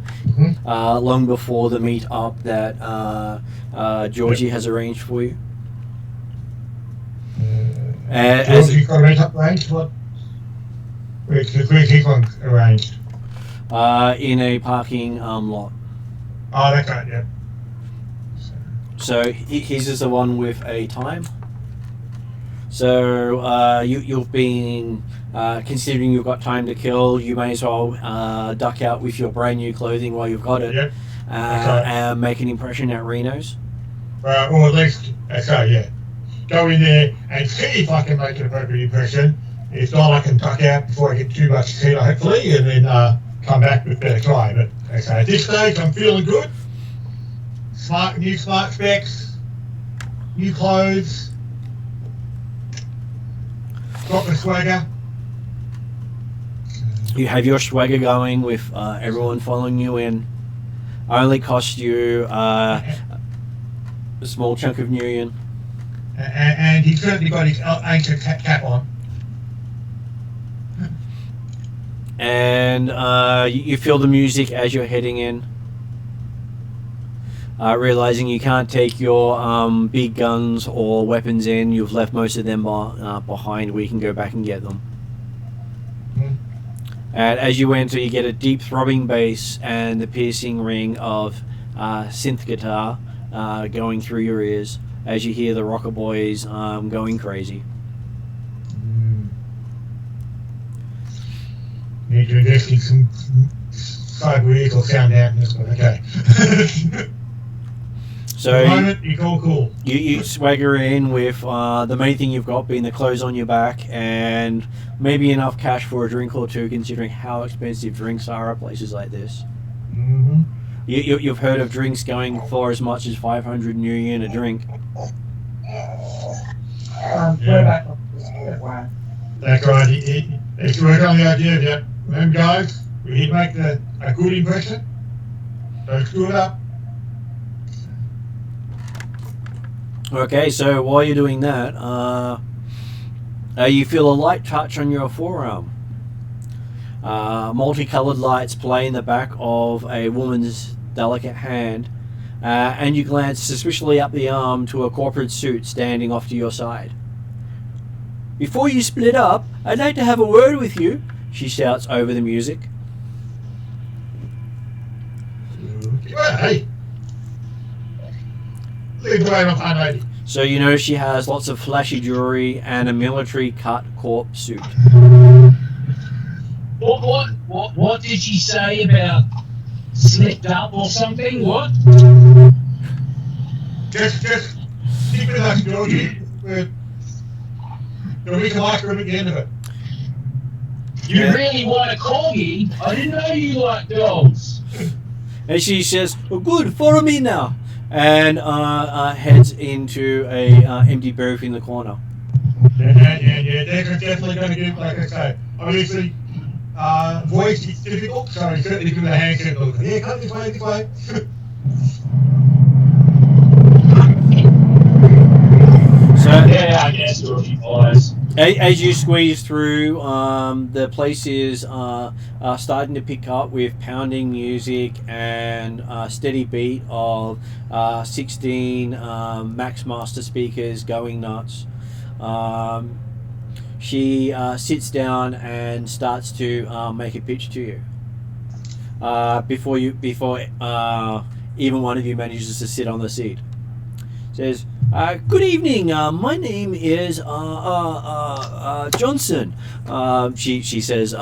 long before the meet up that Georgie has arranged for you.
Georgie's got a meet-up arranged? What? Where's his one arranged?
In a parking lot.
Oh, that's right, yeah.
So his is the one with a time. So you've been considering you've got time to kill. You may as well duck out with your brand new clothing while you've got it,
Yep.
and make an impression at Reno's.
Or at least, yeah. Go in there and see if I can make an appropriate impression. If not, I can duck out before I get too much heat, hopefully, and then come back with better time. But at this stage, I'm feeling good. New smart specs, new clothes. Got the swagger.
You have your swagger going with everyone following you in. Only cost you a small chunk of new yen.
And he's certainly got his ancient cap on.
And you feel the music as you're heading in. Realizing you can't take your big guns or weapons in, you've left most of them behind where you can go back and get them. And as you enter, you get a deep throbbing bass and the piercing ring of synth guitar going through your ears as you hear the rocker boys going crazy.
Need to invest in side weird or sound dampness, but okay.
So
At the moment, you're all cool.
you swagger in with the main thing you've got being the clothes on your back and maybe enough cash for a drink or two, considering how expensive drinks are at places like this.
Mm-hmm.
You've heard of drinks going for as much as 500 New Yen a drink.
We're back on this wine.
That's right. Let's work on the idea that, remember guys, we need to make a good impression. Don't screw it up.
Okay, so while you're doing that, you feel a light touch on your forearm. Multicolored lights play in the back of a woman's delicate hand, and you glance suspiciously up the arm to a corporate suit standing off to your side. "Before you split up, I'd like to have a word with you," she shouts over the music.
Well, hey. Leave the way on fine lady.
So you know she has lots of flashy jewelry and a military cut corp suit.
What did she say about slipped up or something? What?
Just keep it us, Georgie. You'll meet the locker room at the end of it.
You really want a corgi? I didn't know you like dogs.
And she says, "Oh, good, follow me now," and heads into a empty booth in the corner.
Yeah. They're definitely going to get, like I say, obviously, voice is difficult, so you certainly give it a handshake. Yeah, come this way.
So
Yeah, I guess Georgie follows.
as you squeeze through, the place is starting to pick up with pounding music and steady beat of 16 Max Master speakers going nuts. She sits down and starts to make a pitch to you. Before even one of you manages to sit on the seat. Says, "Good evening. My name is Johnson." She says,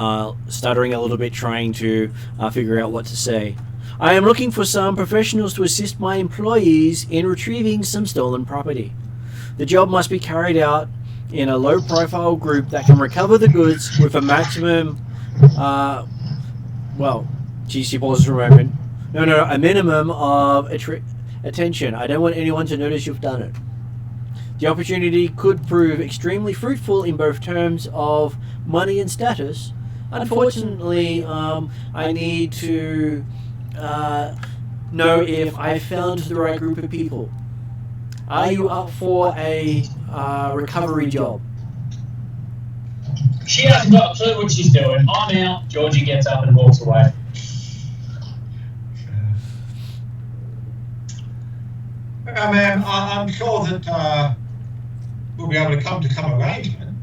stuttering a little bit, trying to figure out what to say. "I am looking for some professionals to assist my employees in retrieving some stolen property. The job must be carried out in a low-profile group that can recover the goods with a maximum, she pauses for a moment. A minimum of attention. I don't want anyone to notice you've done it. The opportunity could prove extremely fruitful in both terms of money and status. Unfortunately, I need to know if I found the right group of people. Are you up for a recovery job?"
She hasn't got a clue what she's doing. I'm out. Georgie gets up and walks away.
Man, I'm sure that we'll be able to come to some arrangement.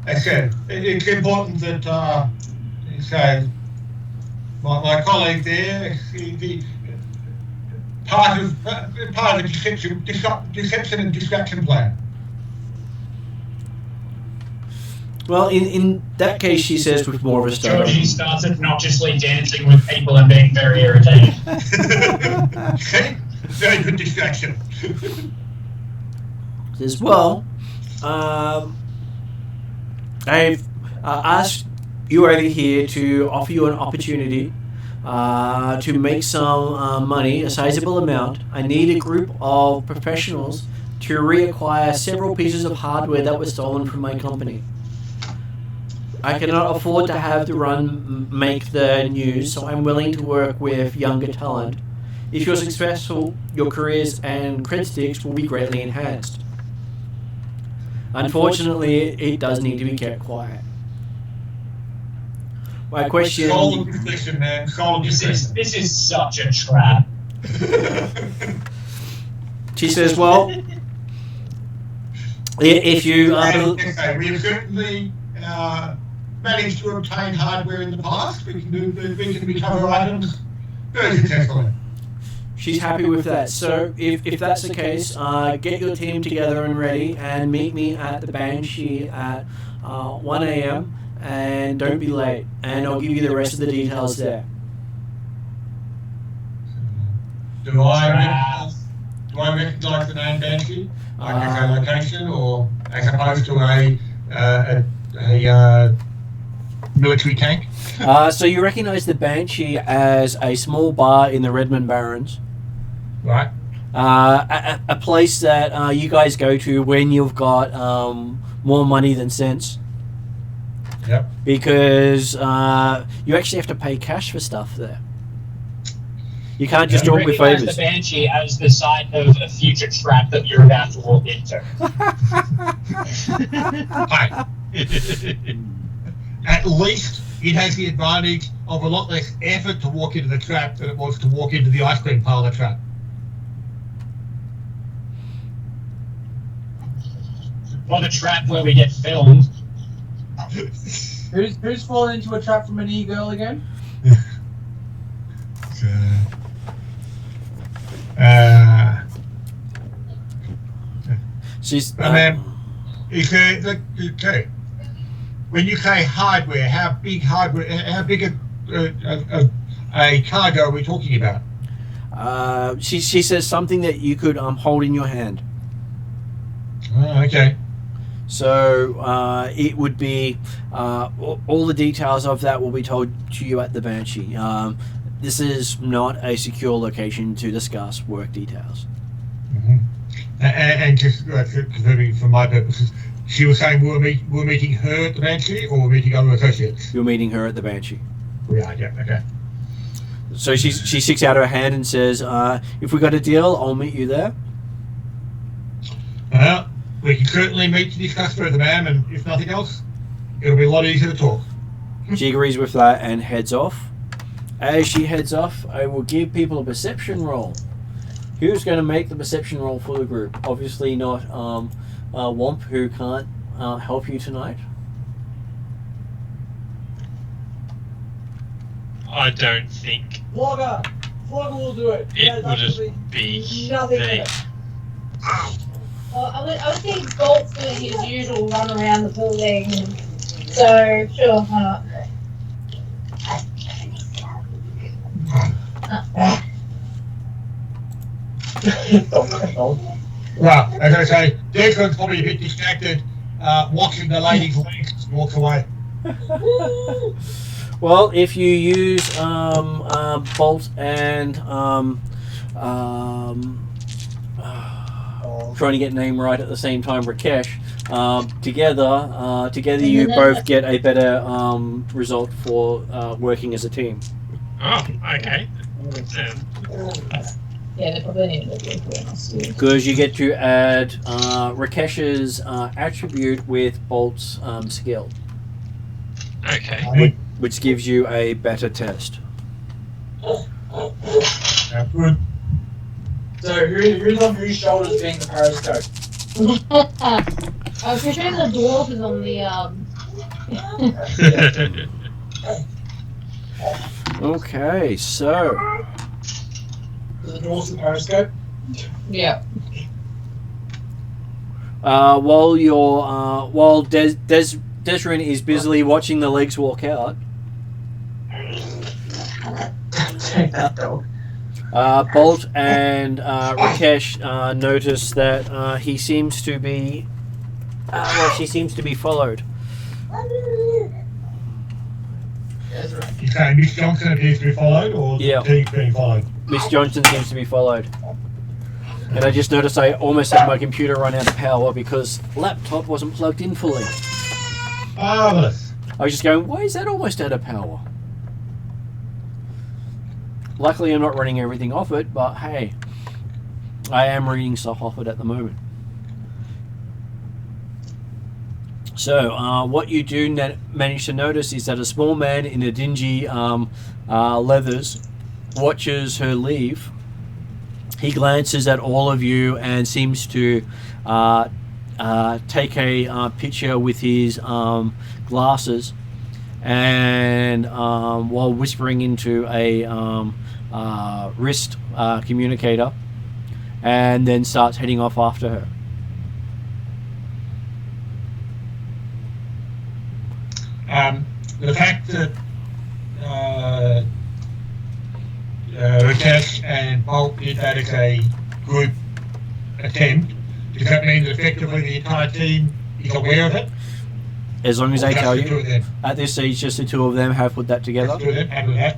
Like I said, it's important that my colleague there, part of the deception and distraction plan.
Well, in that case, she says with more of a stutter.
Georgie starts obnoxiously dancing with people and being very irritating.
See? Very good distraction.
Says, "Well, I've asked you over here to offer you an opportunity to make some money, a sizable amount. I need a group of professionals to reacquire several pieces of hardware that were stolen from my company. I cannot afford to have the run make the news, so I'm willing to work with younger talent. If you're successful, your careers and cred sticks will be greatly enhanced. Unfortunately, it does need to be kept quiet." My question...
Soul discretion, man. Soul discretion.
This is such a trap.
She says, "Well, if you...
We have certainly managed to obtain hardware in the past. We can recover items very successfully."
She's happy with that. So if that's the case, get your team together and ready and meet me at the Banshee at 1 a.m. and don't be late. And I'll give you the rest of the details there.
Do I recognise the name Banshee? Like as a location, or as opposed to a military tank?
So you recognise the Banshee as a small bar in the Redmond Barrens.
Right.
A place that you guys go to when you've got more money than sense.
Yep.
Because you actually have to pay cash for stuff there. You can't just do it with
Recognize
favours.
the Banshee as the sign of a future trap that you're about to walk into.
Hi. At least it has the advantage of a lot less effort to walk into the trap than it was to walk into the ice cream parlour trap.
Or the trap where we get filmed.
Who's fallen into a trap from an e-girl again?
She's.
Is there, okay. When you say hardware, how big a cargo are we talking about?
She says something that you could hold in your hand.
Oh, okay.
So it would be all the details of that will be told to you at the Banshee. This is not a secure location to discuss work details.
Mm-hmm. And just confirming for my purposes, she was saying we're meeting her at the Banshee, or we're meeting other associates?
You're meeting her at the Banshee.
Right, yeah, okay.
So she sticks out her hand and says, if we got a deal, I'll meet you there.
Well, we can certainly meet to discuss further, ma'am, and if nothing else, it'll be a lot easier to talk.
She agrees with that and heads off. As she heads off, I will give people a perception roll. Who's going to make the perception roll for the group? Obviously not Womp, who can't help you tonight.
I don't think
Flogger will do it.
it would just be
nothing in
me.
it.
Well, I would think Bolt's doing his usual run around the building. So, sure, why not?
Well, as I say, Declan's probably a bit distracted watching the lady's legs walk away.
Well, if you use Bolt and trying to get name right at the same time, Rakesh, together you both get a better result for working as a team.
Oh, okay.
Yeah, they probably need to do it.
Because you get to add Rakesh's attribute with Bolt's skill,
Okay.
which gives you a better test.
Good.
So who's on whose shoulders being the periscope?
I'm pretty sure the dwarf is on the
Okay, so
The dwarf's the periscope?
yeah.
while Desrin is busily watching the legs walk out,
Take that dog.
Bolt and Rakesh notice that he seems to be she seems to be followed.
You say Miss Johnson appears to be followed, or
Yeah.
the team's being followed?
Miss Johnson seems to be followed. And I just noticed I almost had my computer run out of power because laptop wasn't plugged in fully.
Marvellous.
I was just going, why is that almost out of power? Luckily I'm not running everything off it, but hey, I am reading stuff off it at the moment. So what you do manage to notice is that a small man in a dingy leathers watches her leave. He glances at all of you and seems to take a picture with his glasses, and while whispering into a wrist communicator, and then starts heading off after her.
The fact that Rakesh and Bolt did that as a group attempt, does that mean that effectively the entire team is aware of it?
As long as they
Just
tell
the two
you.
of them?
At this stage, just the two of them have put that together.
Just the two of them, happy with that?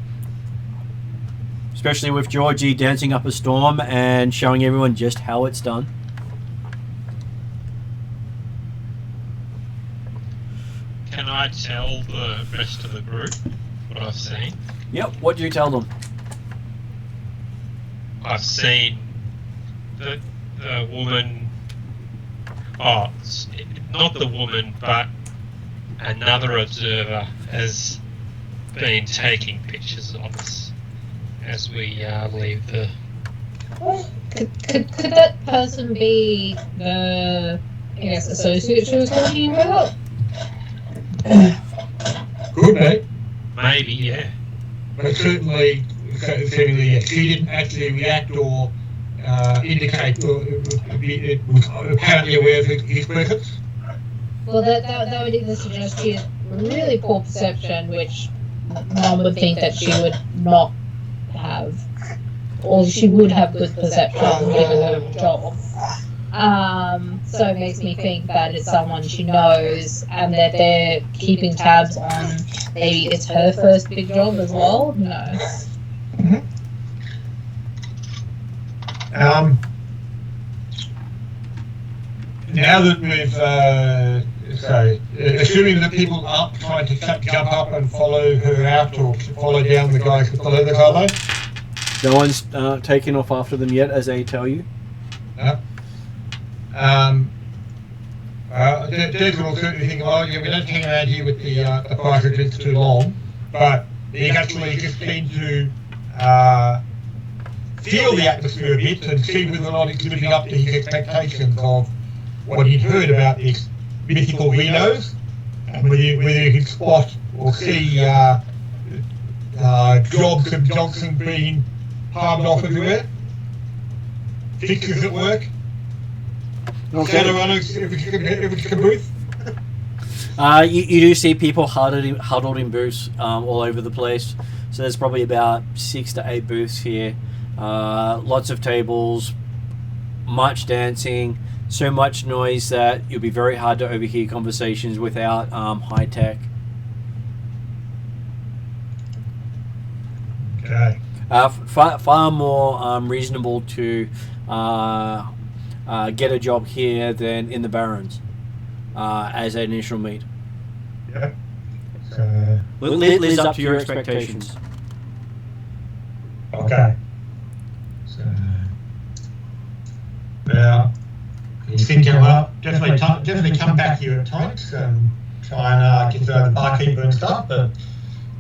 Especially with Georgie dancing up a storm and showing everyone just how it's done.
Can I tell the rest of the group what I've seen?
Yep, what do you tell them?
I've seen the woman. Oh, not the woman, but another observer has been taking pictures of us as we leave the.
Could that person be the, I guess, associate she was talking about?
Could be,
Maybe, yeah.
but certainly, yes. She didn't actually react or indicate it was apparently aware of his presence.
Well, that would either suggest she has really poor perception, which one would think that she would not have, or she would have good perception given her job. So it makes me think that it's someone she knows and that they're keeping tabs on. Maybe it's her first big job as well. Who knows?
Now that we've, assuming that people aren't trying to jump up and follow her out or follow down the guys who follow the carlo.
No one's taken off after them yet, as they tell you.
No. Des will certainly think, oh, yeah, we don't hang around here with the private drinks too long, but he's actually just keen to feel the atmosphere a bit and see whether or not it's living up to his expectations of what he'd heard about these mythical Renos, and whether he could spot or see Jobs and Johnson being palmed off everywhere, fixers at work, Shadowrunners every booth.
You do see people huddled in booths all over the place. So there's probably about 6 to 8 booths here. Lots of tables, much dancing, so much noise that it'll be very hard to overhear conversations without high tech.
Okay.
Far more reasonable to get a job here than in the Barrens as an initial meet.
Yeah.
Lives up to your expectations.
Okay. So, now, you think, well, definitely come back here at times and try and get the barkeeper and stuff, but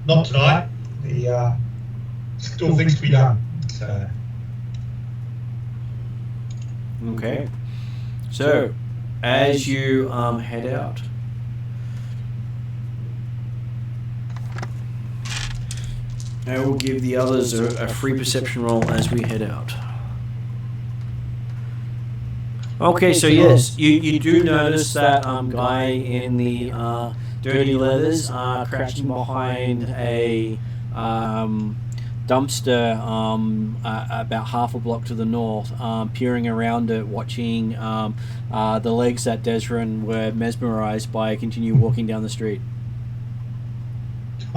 not tonight. The still things to be done. So.
Okay. So, as you head out, I will give the others a free perception roll as we head out. Okay, so yes, you do notice that guy in the dirty leathers crouching behind a dumpster about half a block to the north, peering around it, watching the legs that Desrin were mesmerized by continue walking down the street.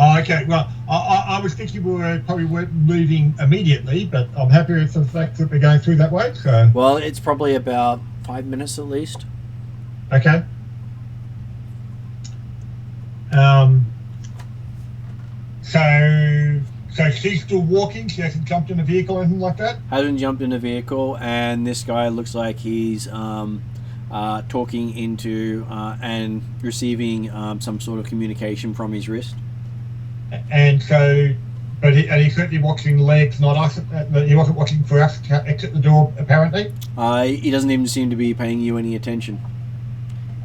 Oh, okay. Well, I was thinking we weren't moving immediately, but I'm happy with the fact that we're going through that way. So.
Well, it's probably about 5 minutes at least.
Okay. So she's still walking? She hasn't jumped in a vehicle or anything like that?
Hasn't jumped in a vehicle, and this guy looks like he's talking into and receiving some sort of communication from his wrist.
And so, but he's certainly watching legs, not us. He wasn't watching for us to exit the door, apparently.
He doesn't even seem to be paying you any attention.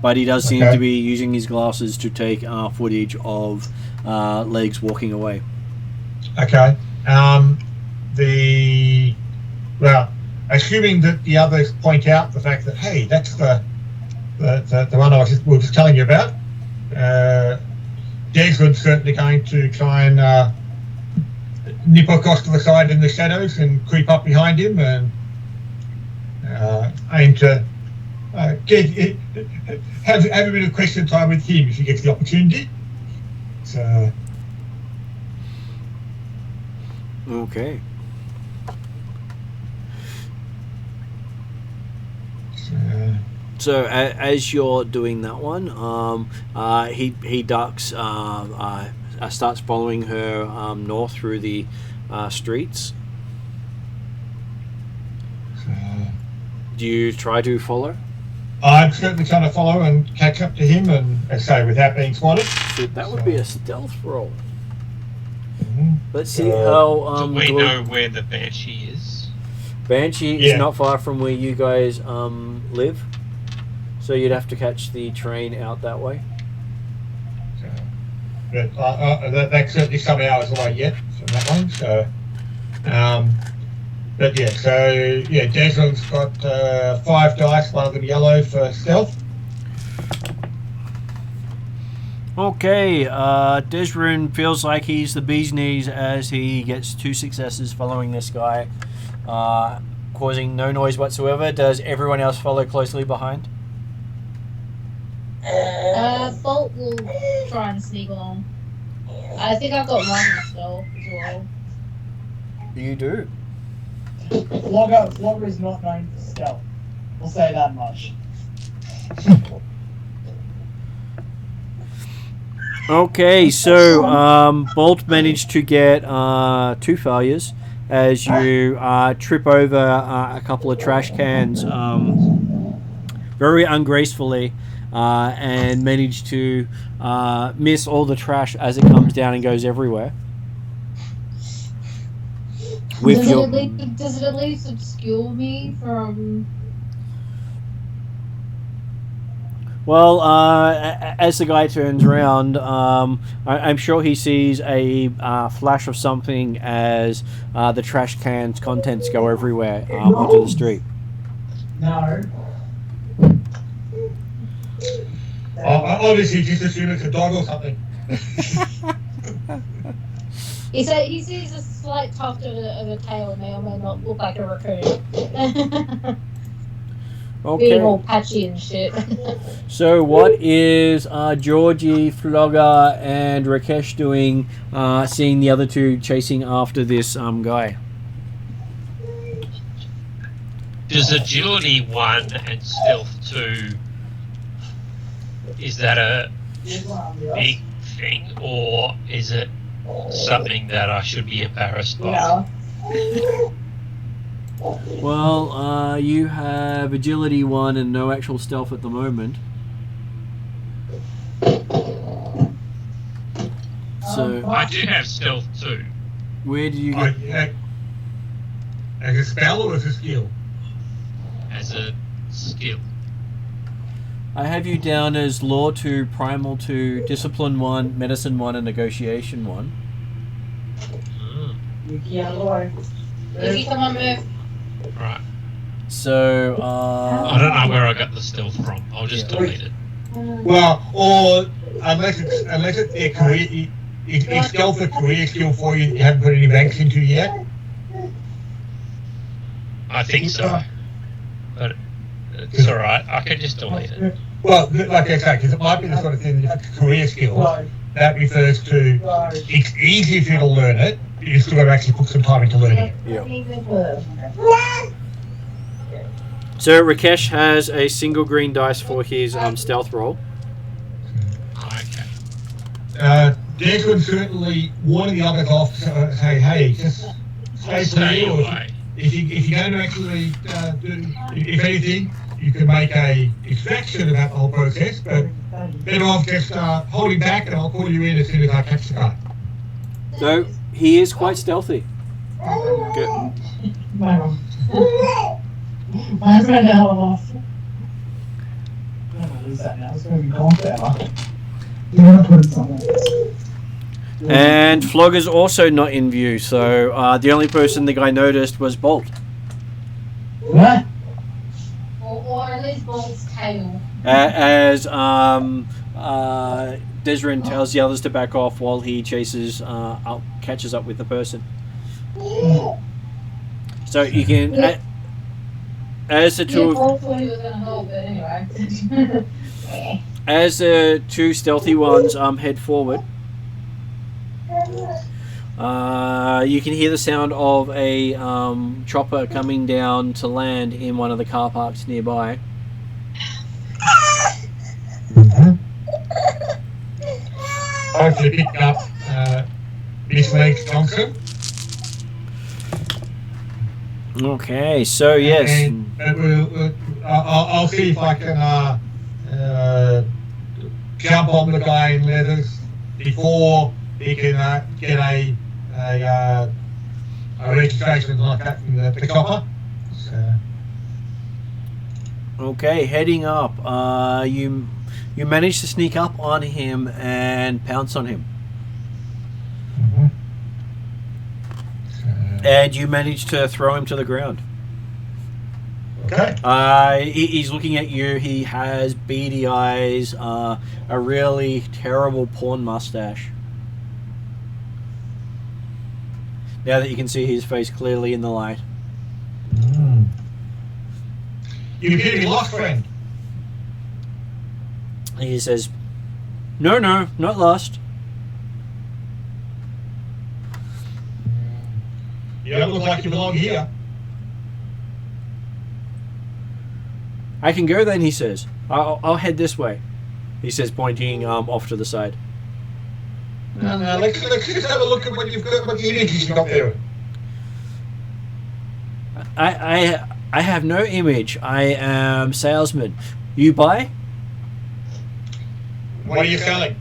But he does seem to be using his glasses to take footage of legs walking away. Okay.
Assuming that the others point out the fact that, hey, that's the one we were just telling you about. Desmond's certainly going to try and nip across to the side in the shadows and creep up behind him and aim to have a bit of question time with him if he gets the opportunity. So.
Okay. So as you're doing that one, he ducks, starts following her north through the streets. Do you try to follow?
I'm certainly trying to follow and catch up to him, and as I say, without being spotted.
So that would be a stealth roll.
Mm-hmm.
Let's see how.
Do we know where the Banshee is?
Banshee is not far from where you guys live, so you'd have to catch the train out that way.
But that's certainly some hours away yet from that one. So, but yeah, so yeah, Desmond's got 5 dice, one of them yellow for stealth.
Okay, Desrun feels like he's the bee's knees as he gets 2 successes following this guy, causing no noise whatsoever. Does everyone else follow closely behind?
Bolt will try and sneak along. I think I've got one stealth as well.
You do.
Flogger is not known for stealth. We'll say that much.
Okay, so Bolt managed to get 2 failures as you trip over a couple of trash cans very ungracefully and manage to miss all the trash as it comes down and goes everywhere.
Does it at least obscure me from...
Well, as the guy turns around, I'm sure he sees a flash of something as the trash can's contents go everywhere onto the street.
No.
Obviously, just assume it's a dog or something.
He sees a slight tuft of a tail and may or may not look like a raccoon.
Okay.
Being all patchy and shit.
So what is Georgie, Flogger, and Rakesh doing seeing the other 2 chasing after this guy?
Does agility 1 and stealth 2, is that a big thing, or is it something that I should be embarrassed by?
Yeah.
Well, you have agility 1 and no actual stealth at the moment. So
I do have stealth 2.
where did you get?
As a spell or as a skill?
As a skill.
I have you down as Law 2, Primal 2, Discipline 1, Medicine 1, and Negotiation 1.
Izzy, come on, move.
Right.
So,
I don't know where I got the stealth from. I'll just delete it.
Well, or unless it's a career, it's stealth a career skill for you. You haven't put any ranks into yet.
I think so. But it's alright. I can just delete it.
Well, like I say, because it might be the sort of thing that if it's a career skill, that refers to it's easy for you to learn it. You still got to actually put some time into learning it.
yeah. So Rakesh has a single green dice for his stealth roll.
Okay.
Desmond certainly warning the others off to say, hey, just stay
Stay
clear.
away.
If you're going to actually do, if anything, you can make a distraction about the whole process, but better off just holding back, and I'll call you in as soon as I catch the guy.
So he is quite stealthy. Good.
Why is that now off? I'm gonna lose that now. It's gonna be gone forever. You're gonna put it somewhere.
And Flogger's also not in view, so the only person the guy noticed was Bolt.
What?
Or at least Bolt's tail.
As Desrin tells the others to back off while he catches up with the person. So you can, as the two,
hopefully we're gonna help, but anyway.
as the two stealthy ones head forward, you can hear the sound of a chopper coming down to land in one of the car parks nearby.
Hopefully picking up Miss Legs Johnson.
Okay, so yes.
And I'll see if I can jump on the guy in leathers before he can get a registration like that from the chopper. So.
Okay, heading up. You manage to sneak up on him and pounce on him. And you manage to throw him to the ground.
Okay.
He's looking at you. He has beady eyes, a really terrible porn mustache. Now that you can see his face clearly in the light.
You appear to be lost, friend.
And he says, No, not lost.
You don't look like you belong here.
I can go then, he says. I'll head this way. He says, pointing off to the side.
Now, let's just have a look at what you've got, what the images you've got there.
I have no image. I am salesman. You buy?
What are you selling?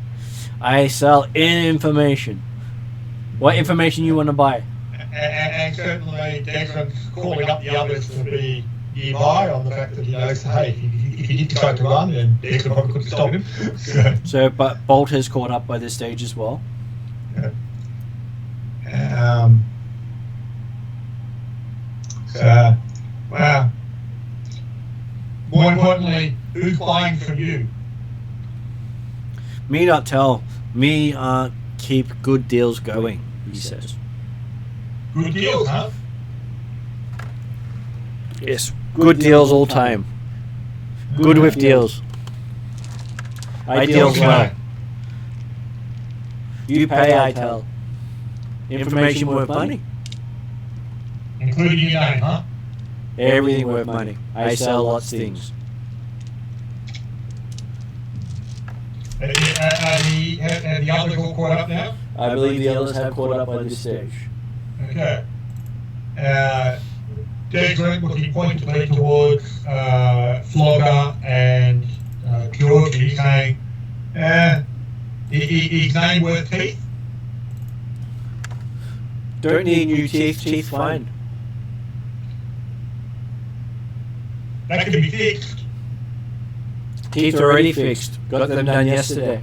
I sell information. What information you want to buy?
And certainly Declan's calling up the others to be nearby on the fact that he knows, hey, if he did decide to run, then Declan probably couldn't stop him.
So, but Bolt has caught up by this stage as well.
Well, more importantly, who's buying from you?
Me not tell. Me keep good deals going, he says.
Good deals, huh?
Yes, good deals all time. Good with deals. I deals well. You pay, I tell. Information worth money.
Including your name, huh?
Everything worth money. I sell lots of things.
Have the others all caught up now?
I believe the others have caught up by this stage.
Okay. Declan looking pointedly towards Flogger and Georgie, saying, his name worth teeth?
Don't need new teeth. Teeth fine.
That can be fixed.
Teeth already fixed. Got them done yesterday.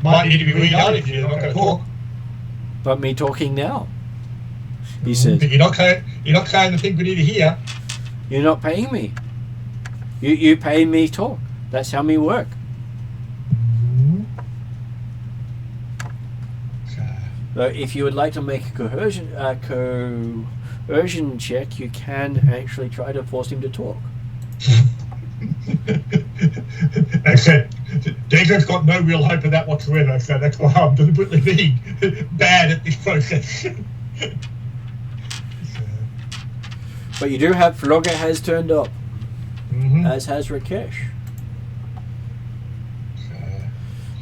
Might need to be redone if you're not going to talk.
But me talking now, he says.
You're not saying the thing we need to hear.
You're not paying me. You pay me talk. That's how me work. So if you would like to make a coercion check, you can actually try to force him to talk.
Except Declan's got no real hope of that whatsoever, so that's why I'm deliberately being bad at this process.
But you do have Flogger has turned up, as has Rakesh.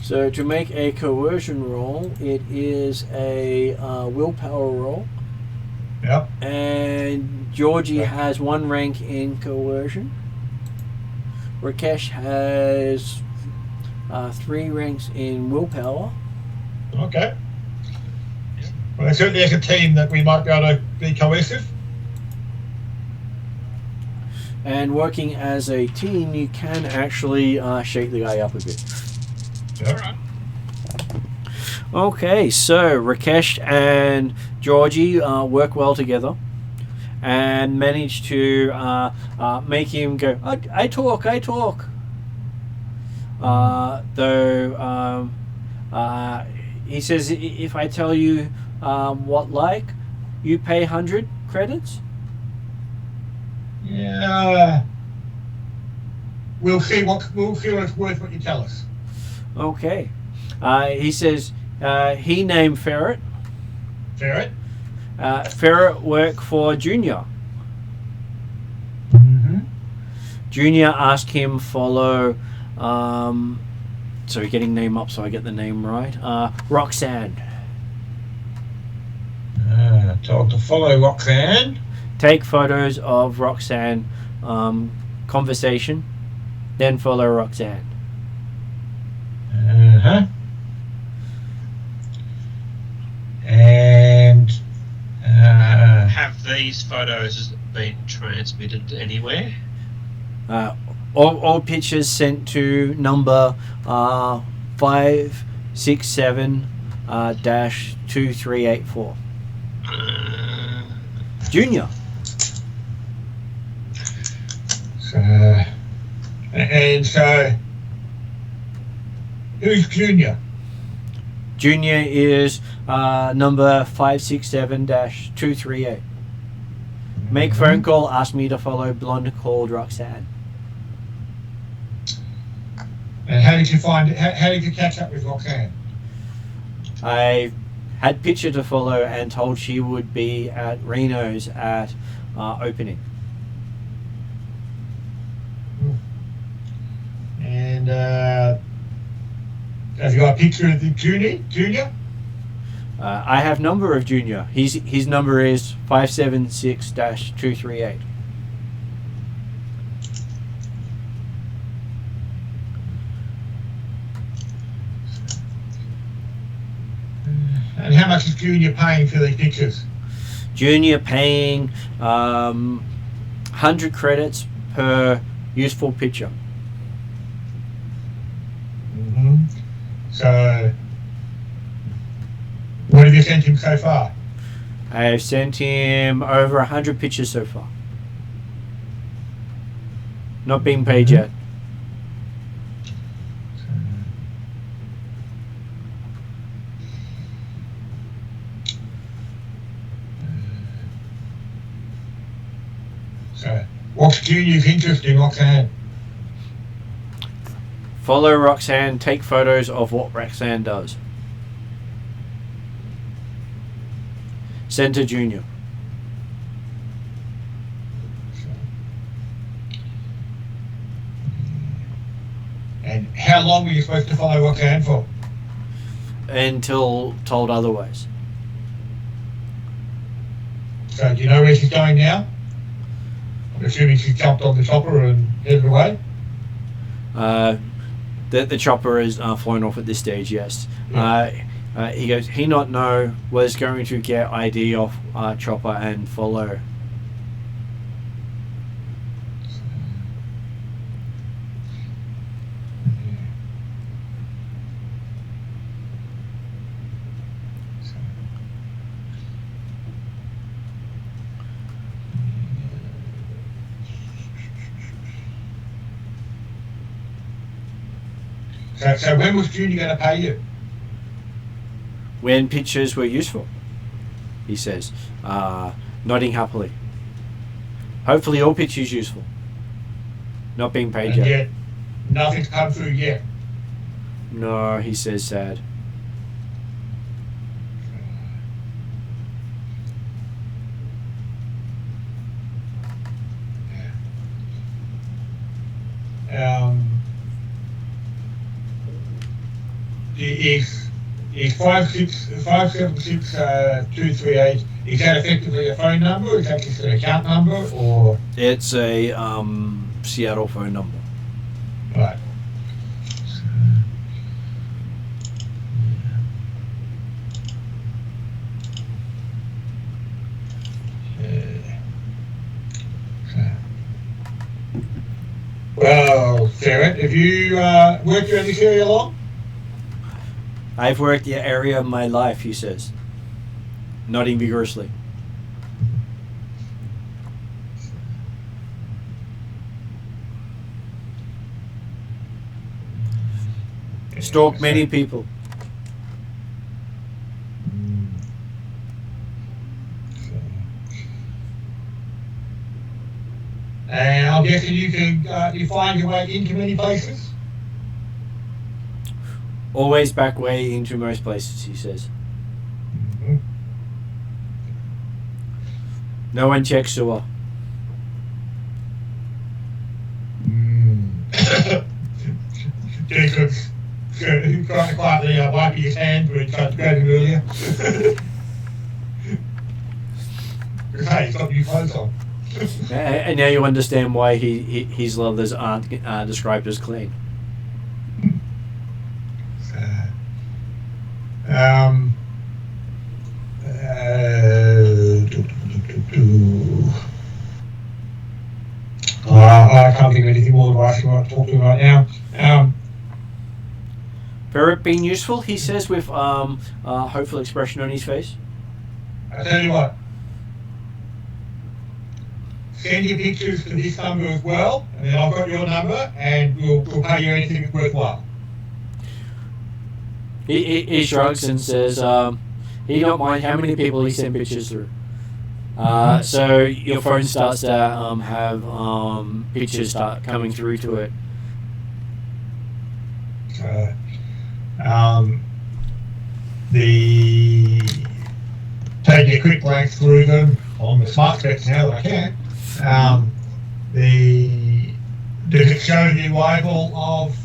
So to make a coercion roll, it is a willpower roll.
Yep.
And Georgie has 1 rank in coercion. Rakesh has 3 ranks in willpower.
Okay. Well, certainly as a team that we might be able to be cohesive.
And working as a team, you can actually shake the guy up a bit.
Yep.
Okay, so Rakesh and Georgie work well together and manage to make him go, I talk. Though he says if I tell you what like, you pay 100 credits.
Yeah. We'll see what it's worth what you tell us.
Okay. He says he named Ferret.
Ferret?
Ferret work for Junior.
Mm-hmm.
Junior asked him follow. Sorry, getting name up so I get the name right. Roxanne.
Told to follow Roxanne.
Take photos of Roxanne conversation, then follow Roxanne.
Uh-huh. And
Have these photos been transmitted anywhere?
All pictures sent to number 567 -2384. Junior.
so who's Junior?
Junior is number 567-238. Make phone call, ask me to follow blonde called Roxanne.
And how did you find it? How did you catch up with Roxanne?
I had picture to follow and told she would be at Reno's at opening.
And have you got a picture of the Junior?
I have number of Junior. His number is 576-238.
And how much is Junior paying for these pictures?
Junior paying 100 credits per useful picture.
Mm-hmm. So, what have you sent him so far?
I have sent him over 100 pictures so far. Not being paid yet.
So, what's Junior's interest in Roxanne?
Follow Roxanne, take photos of what Roxanne does. Send to Junior.
And how long were you supposed to follow Roxanne for?
Until told otherwise.
So, do you know where she's going now? I'm assuming she jumped on the chopper and headed away?
The chopper is flown off at this stage, yes.
Yeah.
He goes, he not know, was going to get ID off chopper and follow.
So when was Junior going to pay you?
When pictures were useful, he says, nodding happily. Hopefully all pictures useful. Not being paid
And
yet.
yet, nothing's come through yet.
No, he says sad.
Is 576-238, is that effectively a phone number? Is that just an account number, or?
It's a Seattle phone number.
Right. Well, Ferret, have you worked around this area long?
I've worked the area of my life, he says, nodding vigorously. Stalked many people.
And I'm guessing you can you find your way into many places.
Always back way into most places, he says.
Mm-hmm.
No one checks sewer.
Jacob's trying to quietly wipe his hand when he tried to grab him earlier. Because hey, he's got new clothes on.
And now you understand why his leathers aren't described as clean.
I can't think of anything more that I want to talk to him right now.
Ferret being useful, he says with a hopeful expression on his face.
I tell you what, send your pictures to this number as well, and then I've got your number, and we'll pay you anything that's worthwhile.
He shrugs and says he don't mind how many people he sent pictures through. So your phone starts to have pictures start coming through to it.
Taking a quick glance through them on the smart specs now that I can. Does it show the arrival of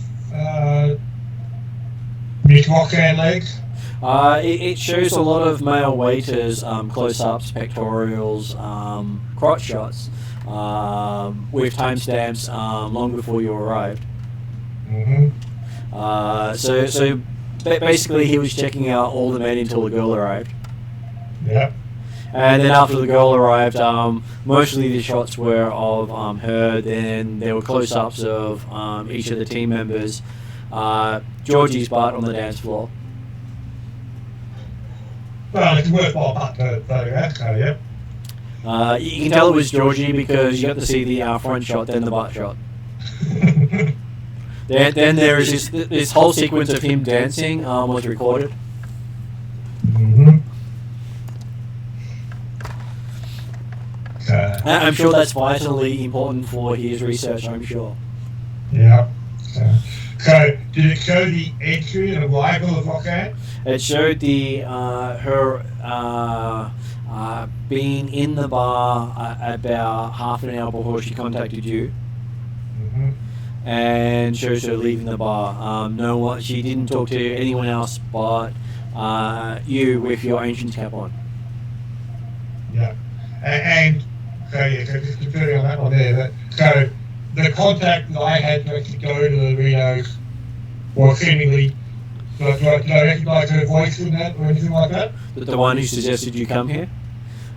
Miss Roxanne Legs?
It shows a lot of male waiters, close-ups, pectorials, crotch shots, with timestamps long before you arrived.
Mm-hmm.
So basically he was checking out all the men until the girl arrived.
Yep.
And then after the girl arrived, mostly the shots were of her. Then there were close-ups of each of the team members. Georgie's butt on the dance floor.
Well, it's a worthwhile part to photograph, so yeah.
You can tell it was Georgie because you got to see the front shot, then the butt shot. Then there is this whole sequence of him dancing was recorded.
Mm-hmm.
I'm sure that's vitally important for his research, I'm sure.
Yeah. So did it show the entry and arrival of Roxanne?
It showed the her being in the bar about half an hour before she contacted you.
Mm-hmm.
And shows her leaving the bar. No one. She didn't talk to anyone else but you with your ancient cap on.
Yeah, and so yeah, so just confirming on that one there. So the contact that I had to actually go to the Rinos was seemingly. Do I recognise her voice in that or anything like that?
The one who suggested you come here.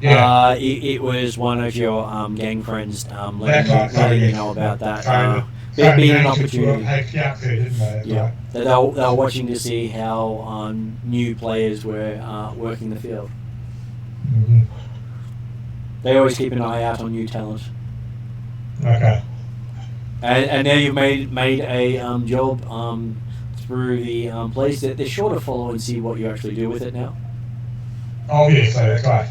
Yeah.
It was one of your gang friends
letting
you know about that.
So
being an opportunity.
Didn't they?
Yeah, they were watching to see how new players were working the field.
Mm-hmm.
They always keep an eye out on new talent.
Okay.
And now you've made a job through the place that they're sure to follow and see what you actually do with it now.
Oh yes, so that's right.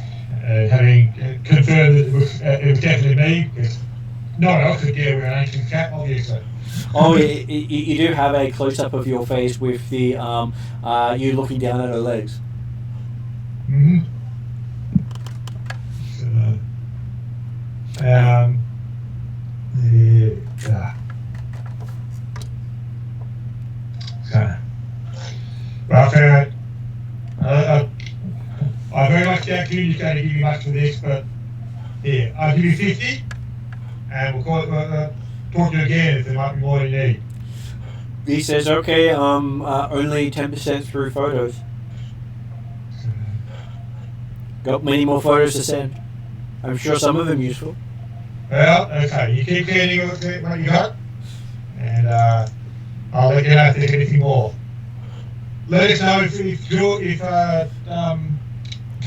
Having confirmed that it was definitely me, because no one else could wear an ancient cap, obviously.
Oh, you do have a close-up of your face with the you looking down at her legs.
Mm-hmm. Well, I very much doubt Cooney's going to give you much for this, but here, I'll give you 50, and we'll talk to you again if there might be more you need.
He says, okay, only 10% through photos. Got many more photos to send. I'm sure some of them useful.
Well, okay, you keep getting what you got, and I'll let you know if there's anything more. Let us know if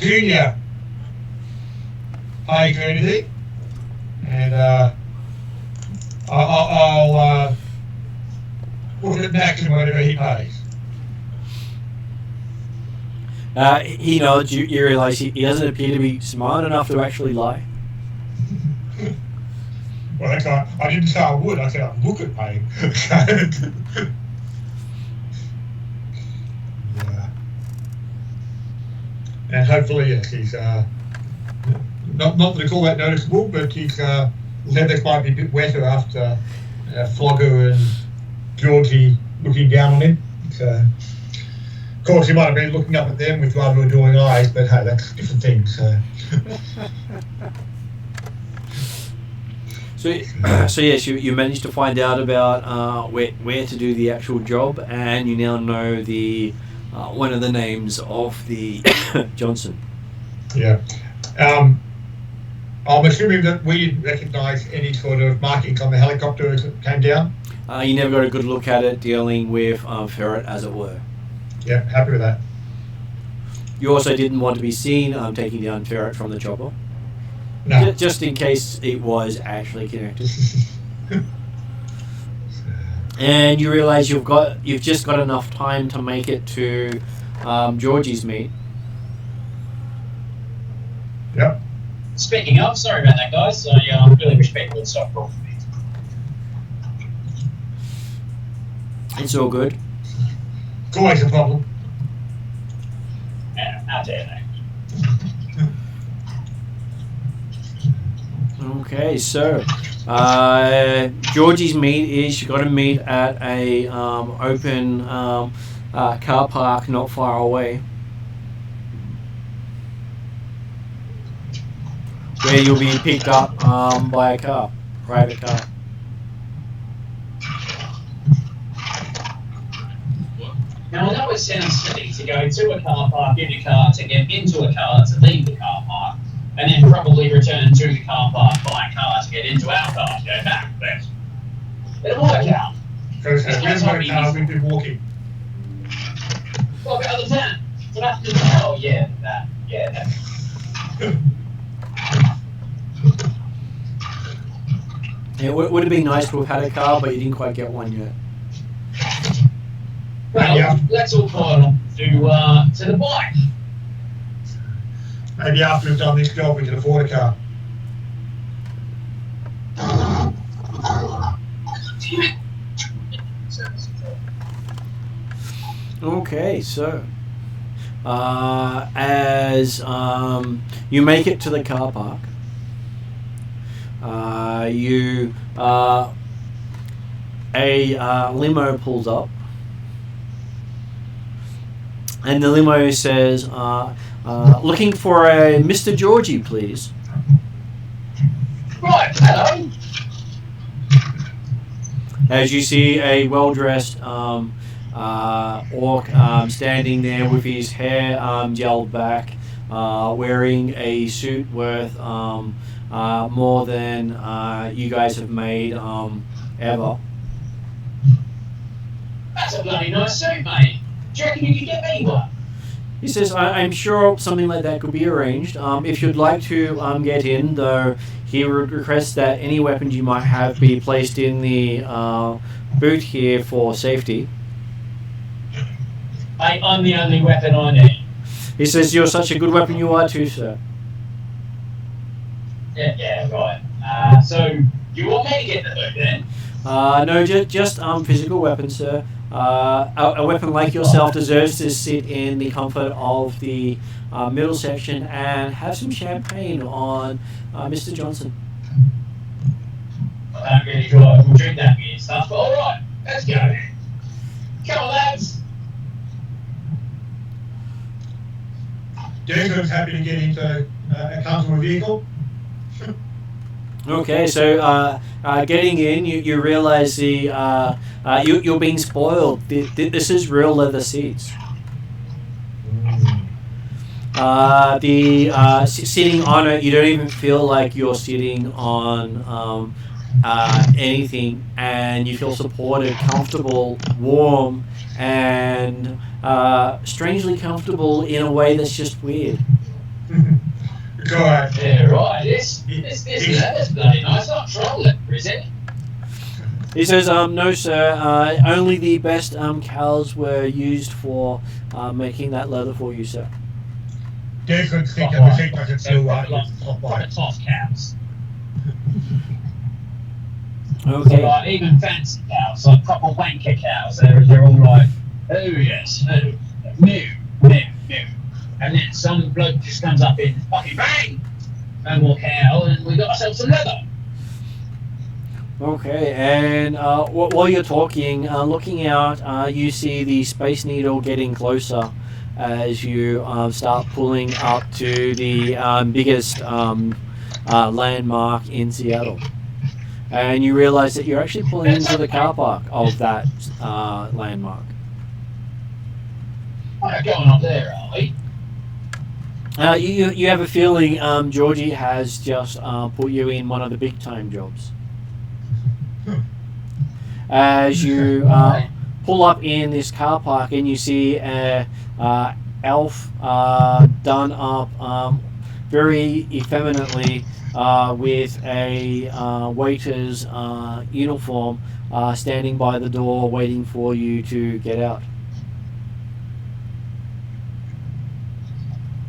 Junior pays or anything, and I'll put it back to whatever he pays.
He nods. You realise he doesn't appear to be smart enough to actually lie.
Well, I didn't say I would. I said I'd look at paying. Yeah. And hopefully, yes, he's not that I call that noticeable, but his leather might be a bit wetter after Flogger and Georgie looking down on him. So, of course, he might have been looking up at them with rather adoring eyes, but hey, that's a different thing.
So yes, you managed to find out about where to do the actual job, and you now know the one of the names of the Johnson.
Yeah. I'm assuming that we didn't recognise any sort of markings on the helicopter as it came down.
You never got a good look at it, dealing with Ferret, as it were.
Yeah, happy with that.
You also didn't want to be seen taking down Ferret from the chopper.
No.
Just in case it was actually connected. And you realise you've just got enough time to make it to Georgie's meet.
Yep.
Speaking of, sorry about that, guys. So, yeah, I'm really respectful of stuff for me.
It's all good.
It's always a problem.
Yeah, how dare they?
Okay, so Georgie's meet is you've got to meet at a open car park not far away, where you'll be picked up by a car, private car.
Now, I know it sounds silly to go to a car park in a car, to get into a car, to leave the car park, and then probably return to the car park by car to get into our car to go back, but it'll work out.
So there's no car, we've been walking.
Well, the other time, so that's just, oh yeah, that.
It would have been nice to have had a car, but you didn't quite get one yet.
Well,
Yeah.
let's all pile on to the bike.
Maybe after we've done this job, we can afford a car.
Okay, so as you make it to the car park, a limo pulls up, and the limo says, looking for a Mr. Georgie, please.
Right, hello.
As you see a well-dressed orc standing there with his hair gelled back, wearing a suit worth more than you guys have made ever.
That's a bloody nice suit, mate. Do you reckon you could get me one?
He says, I'm sure something like that could be arranged. If you'd like to get in, though, he would request that any weapons you might have be placed in the boot here for safety.
I'm the only weapon I need.
He says, you're such a good weapon you are too, sir.
Yeah, right. So, you want me to get the boot then?
No, just physical weapons, sir. A weapon like yourself deserves to sit in the comfort of the middle section and have some champagne on Mr. Johnson.
I don't really drive. We'll drink that weird stuff, but alright, let's go. Come on, lads.
Jason's happy to get into a comfortable vehicle.
Okay, so getting in, you realise you're being spoiled. This is real leather seats. Sitting on it, you don't even feel like you're sitting on anything, and you feel supported, comfortable, warm, and strangely comfortable in a way that's just weird.
Go ahead.
Yeah, right. This leather's bloody nice. Not troll leather, is it?
He says, no sir, only the best cows were used for making that leather for you, sir.
Declan think that the seat doesn't feel right.
Proper cloth cows. So
Okay.
like even fancy cows, like proper wanker cows, they're all like, oh yes, oh, moo, moo, moo. And then some bloke just comes up in fucking bang! No more cow, and we got ourselves some leather.
Okay, and while you're talking, looking out, you see the Space Needle getting closer as you start pulling up to the biggest landmark in Seattle. And you realize that you're actually pulling into the car park of that landmark.
We're going up there, are we?
You have a feeling Georgie has just put you in one of the big time jobs. As you pull up in this car park and you see a elf done up very effeminately with a waiter's uniform standing by the door waiting for you to get out.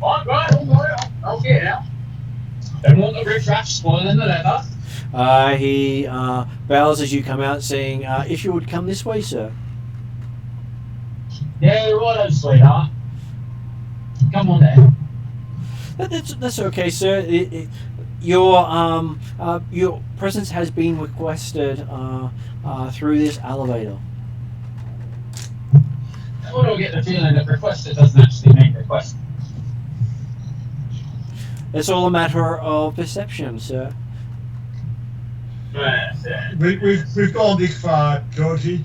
All right, I'll get out. Don't want the riffraff spoiling the leather.
He bows as you come out, saying, if you would come this way, sir.
Yeah, righto, sweetheart. Come on then.
That's okay, sir. Your presence has been requested through this elevator.
I don't get the feeling that requested doesn't actually mean requested.
It's all a matter of perception, sir.
We've gone this far, Georgie.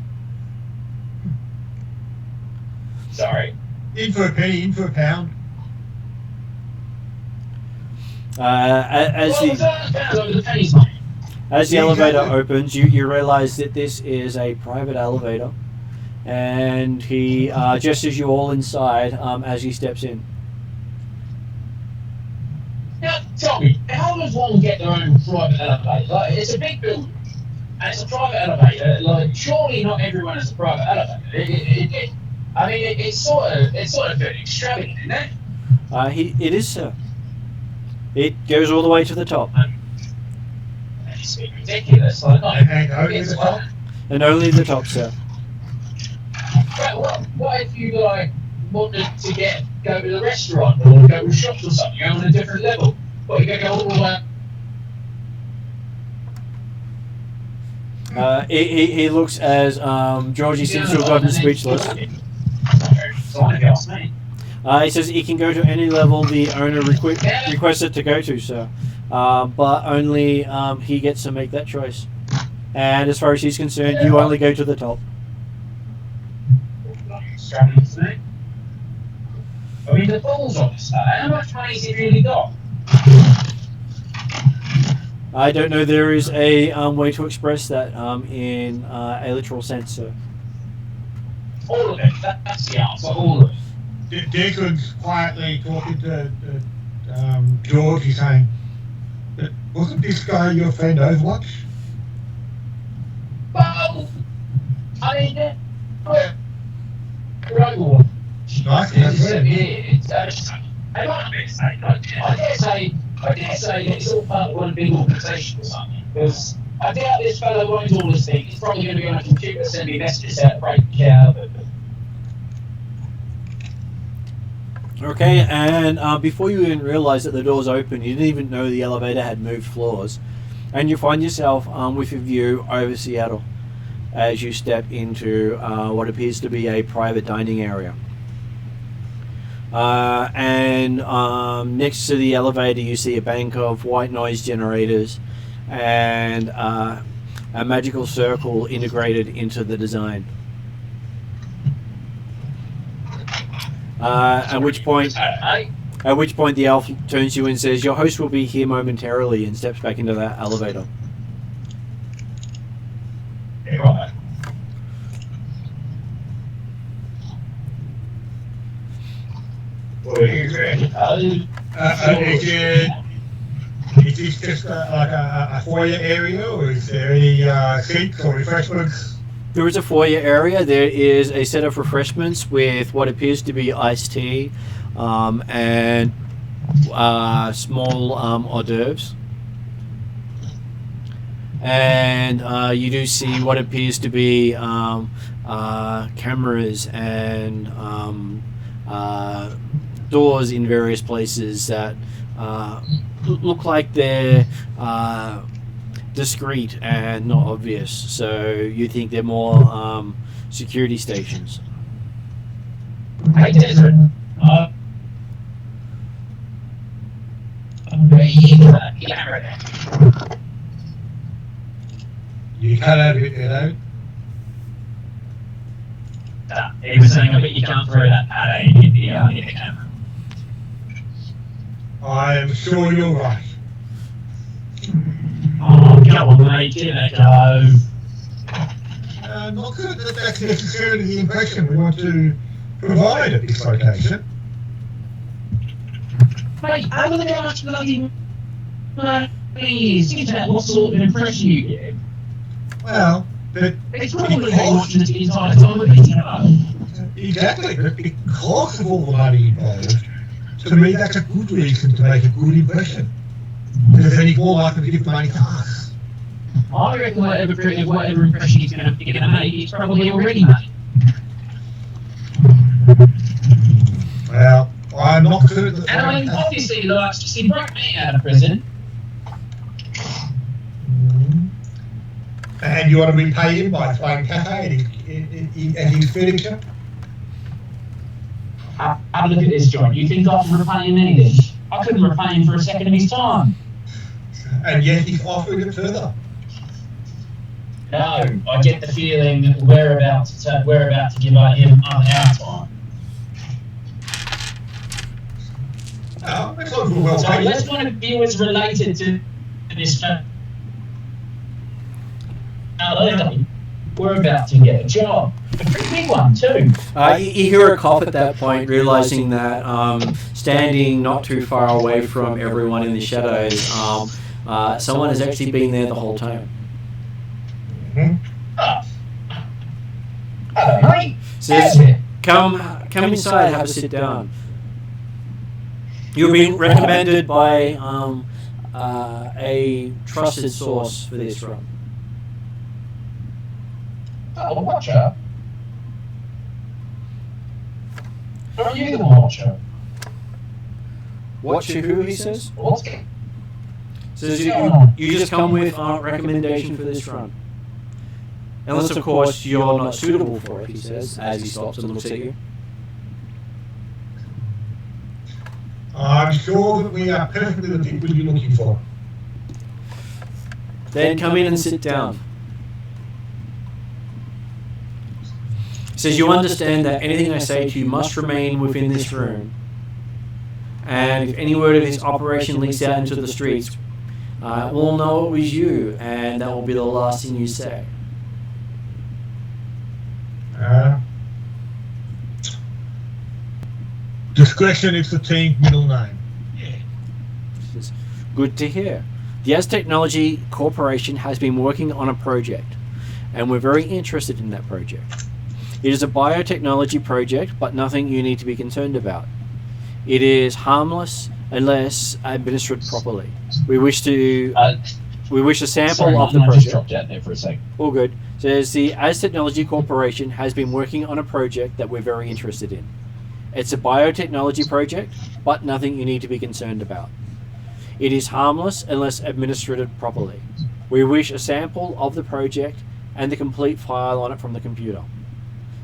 Sorry.
In for a penny, in for a pound.
As the elevator opens, you realize that this is a private elevator, and he gestures you all inside as he steps in.
Now, tell me, how does one get their own private elevator? Like, it's a big building, and it's a private elevator. Like, surely not everyone has a private elevator. It's sort of very extravagant, isn't it?
It is, sir. It goes all the way to the top.
It's ridiculous. Like,
And only the top.
And only the top, sir.
What if you wanted to go to the restaurant or go to shops or something? You're on a different level. What, you go all the way?
He looks as Georgie seems to have gotten speechless. He says he can go to any level the owner requested to go to, sir. But only he gets to make that choice. And as far as he's concerned, you only go to the top.
I mean, the balls on this guy. How much money has he really got?
I don't know. There is a way to express that in a literal sense, sir.
All of it. That's the answer. All of it.
Declan's quietly talking to George. He's saying, wasn't this guy your friend Overwatch?
Well, I mean, Overwatch.
Nice, that's
I dare say it's all part of one big organisation or something. Because I doubt this fellow runs all this thing. He's probably going to be on a computer sending messages out, break out.
Okay, and before you even realize that the doors open, you didn't even know the elevator had moved floors, and you find yourself with a view over Seattle as you step into what appears to be a private dining area. And next to the elevator you see a bank of white noise generators and a magical circle integrated into the design. At which point the elf turns to you and says, "Your host will be here momentarily," and steps back into that elevator.
Right.
Is this just like a foyer area, or is there any seats or refreshments?
There is a foyer area. There is a set of refreshments with what appears to be iced tea and small hors d'oeuvres. And you do see what appears to be cameras and doors in various places that look like they're discreet and not obvious. So you think they're more security stations.
Hey, Desert.
You cut out a bit there,
He was saying, I bet you can't throw that at in the camera.
I am sure you're right.
Oh, go on, mate, give it a go.
Not that that's necessarily the impression we want to provide at this location.
Mate, other than how much bloody money is, think about what sort of impression you get.
Well, but
It's probably been watching this the entire time we've been together.
exactly, but because of all the money involved, to me that's a good reason to make a good impression. Because then he's more likely to give the money to us.
I reckon whatever impression he's going to make, he's probably already made.
Well, I'm not certain that.
And I mean, obviously he likes to see broke me out of prison.
And you want to repay him by throwing cafe at his furniture?
Have a look at this, John. You think I can repay him anything? I couldn't repay him for a second of his time.
And yet he's offering it further.
No, I get the feeling we're about to give him our time.
That's not well
So
paid.
let's one of viewers related to this family. We're about to get a job. A pretty big one, too.
You hear a cough at that point, realizing that standing not too far away from everyone in the shadows, someone has actually been there the whole time.
Hello, mate.
Says, come inside, have a sit down. You've been recommended by a trusted source for this run.
Oh, Watcher. Are you the Watcher?
Watcher who, he says?
What's
Says you just come with recommendation for this run. Unless, of course, you're not suitable for it, he says, as he stops and looks at you.
I'm sure that we are perfectly the people you're looking for.
Then come in and sit down. He says, you understand that anything I say to you must remain within this room. And if any word of this operation leaks out into the streets, we'll know it was you, and that will be the last thing you say.
Discretion is the team's middle name.
Says, good to hear. The Az Technology Corporation has been working on a project, and we're very interested in that project. It is a biotechnology project, but nothing you need to be concerned about. It is harmless unless administered properly. We wish a sample of the project.
Just dropped out there for a second.
All good. Says the Az Technology Corporation has been working on a project that we're very interested in. It's a biotechnology project, but nothing you need to be concerned about. It is harmless unless administered properly. We wish a sample of the project and the complete file on it from the computer.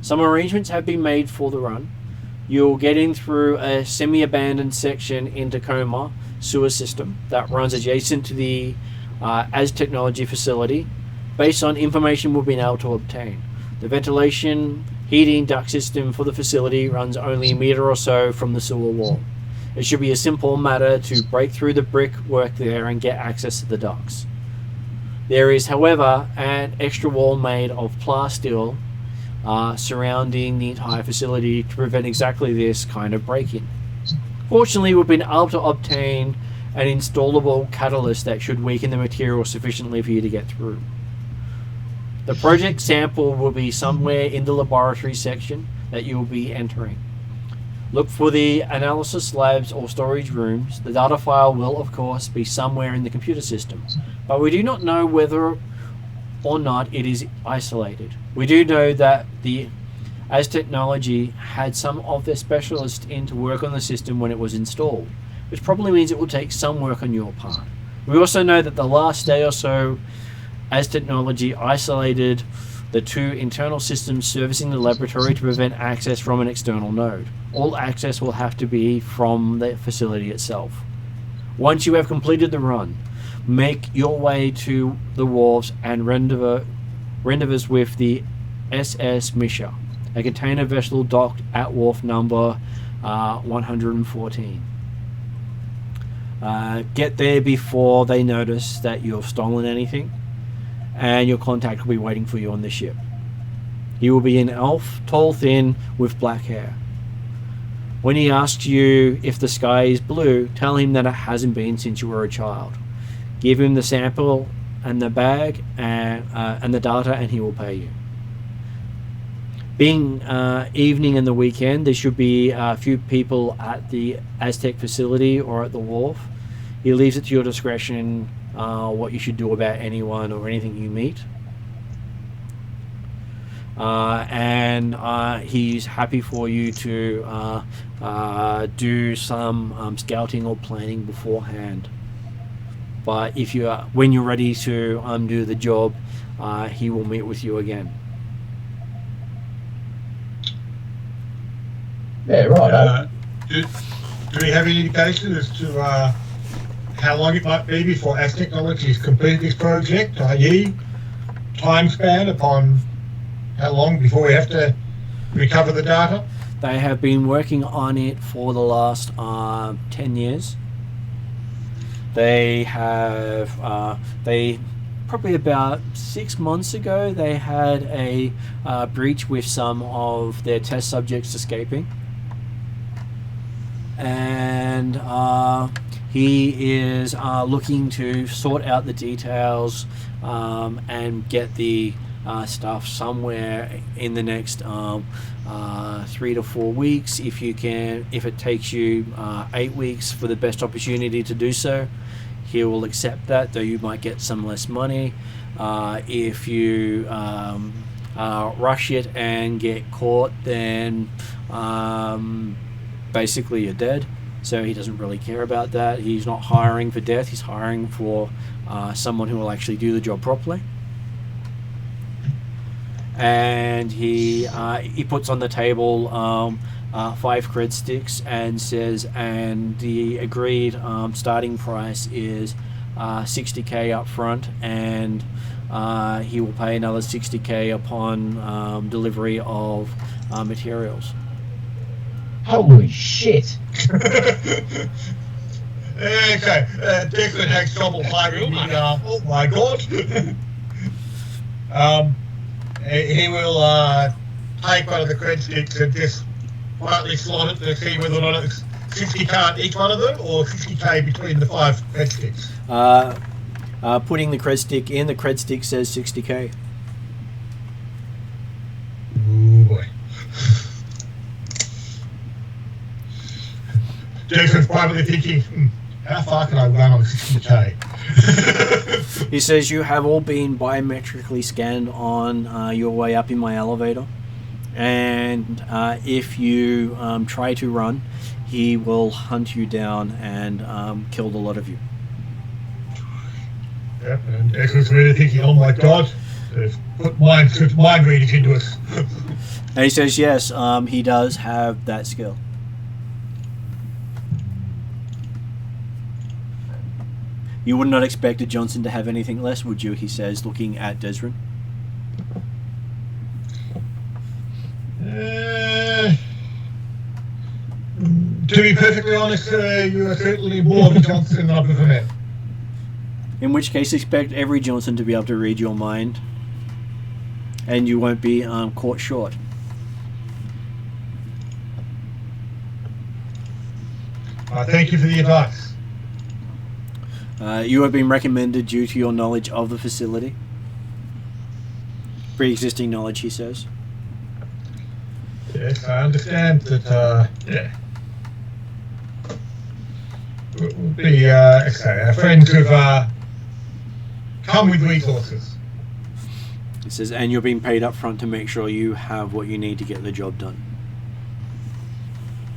Some arrangements have been made for the run. You'll get in through a semi-abandoned section in Tacoma sewer system that runs adjacent to the Az Technology facility, based on information we've been able to obtain. The ventilation heating duct system for the facility runs only a meter or so from the sewer wall. It should be a simple matter to break through the brickwork there and get access to the ducts. There is, however, an extra wall made of plasteel surrounding the entire facility to prevent exactly this kind of break-in. Fortunately, we've been able to obtain an installable catalyst that should weaken the material sufficiently for you to get through. The project sample will be somewhere in the laboratory section that you will be entering. Look for the analysis labs or storage rooms. The data file will, of course, be somewhere in the computer system, but we do not know whether or not it is isolated. We do know that the As Technology had some of their specialists in to work on the system when it was installed, which probably means it will take some work on your part. We also know that the last day or so, As Technology isolated the 2 internal systems servicing the laboratory to prevent access from an external node. All access will have to be from the facility itself. Once you have completed the run, make your way to the wharves and rendezvous with the SS Misha, a container vessel docked at wharf number 114. Get there before they notice that you have stolen anything, and your contact will be waiting for you on the ship. He will be an elf, tall, thin, with black hair. When he asks you if the sky is blue, tell him that it hasn't been since you were a child. Give him the sample and the bag and the data, and he will pay you. Being evening and the weekend, there should be a few people at the Aztec facility or at the wharf. He leaves it to your discretion what you should do about anyone or anything you meet. And he's happy for you to do some scouting or planning beforehand. But if you when you're ready to do the job, he will meet with you again.
Yeah, right.
Do we have any indication as to how long it might be before As Technology has completed this project, i.e. time span upon how long before we have to recover the data?
They have been working on it for the last 10 years. They have, probably about 6 months ago, they had a breach with some of their test subjects escaping. And he is looking to sort out the details and get the stuff somewhere in the next 3 to 4 weeks. If it takes you 8 weeks for the best opportunity to do so, he will accept that, though you might get some less money. If you rush it and get caught, then basically you're dead. So he doesn't really care about that. He's not hiring for death. He's hiring for someone who will actually do the job properly. And he puts on the table 5 cred sticks and says, and the agreed starting price is 60k up front, and he will pay another 60k upon delivery of materials.
Holy shit!
Okay, Declan has trouble hiding the, oh my god. He will take one of the cred sticks and just quietly slot it to see whether or not it's 60k each one of them, or 60k between the 5 cred sticks.
Putting the cred stick in, the cred stick says 60k.
Oh boy. Jason's privately thinking, how far can I run on 60k?
He says you have all been biometrically scanned on your way up in my elevator, and if you try to run, he will hunt you down and kill a lot of you.
Yep, and Jason's really thinking, oh my god, they've put mind reading into us.
And he says yes, he does have that skill. You would not expect a Johnson to have anything less, would you? He says, looking at Desrin.
To be perfectly honest, you are certainly more of a Johnson than I've ever met.
In which case, expect every Johnson to be able to read your mind, and you won't be caught short.
Thank you for the advice.
You have been recommended due to your knowledge of the facility. Pre-existing knowledge, he says.
Yes, I understand that, yeah. We'll be, friends who've, come with resources.
He says, and you're being paid up front to make sure you have what you need to get the job done.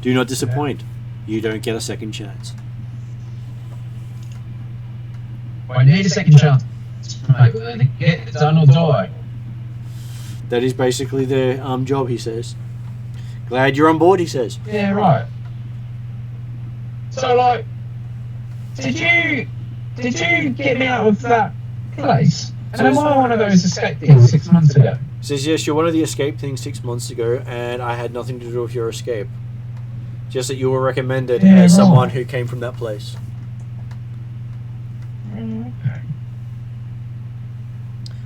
Do not disappoint. You don't get a second chance.
I need a second chance. Mate, we'll either get it done or die.
That is basically their job, he says. Glad you're on board, he says.
Yeah, right. So, like, did you get me out of that place? And am I one of those escape things 6 months ago?
He says, yes, you're one of the escape things 6 months ago, and I had nothing to do with your escape. Just that you were recommended as someone who came from that place.
Okay.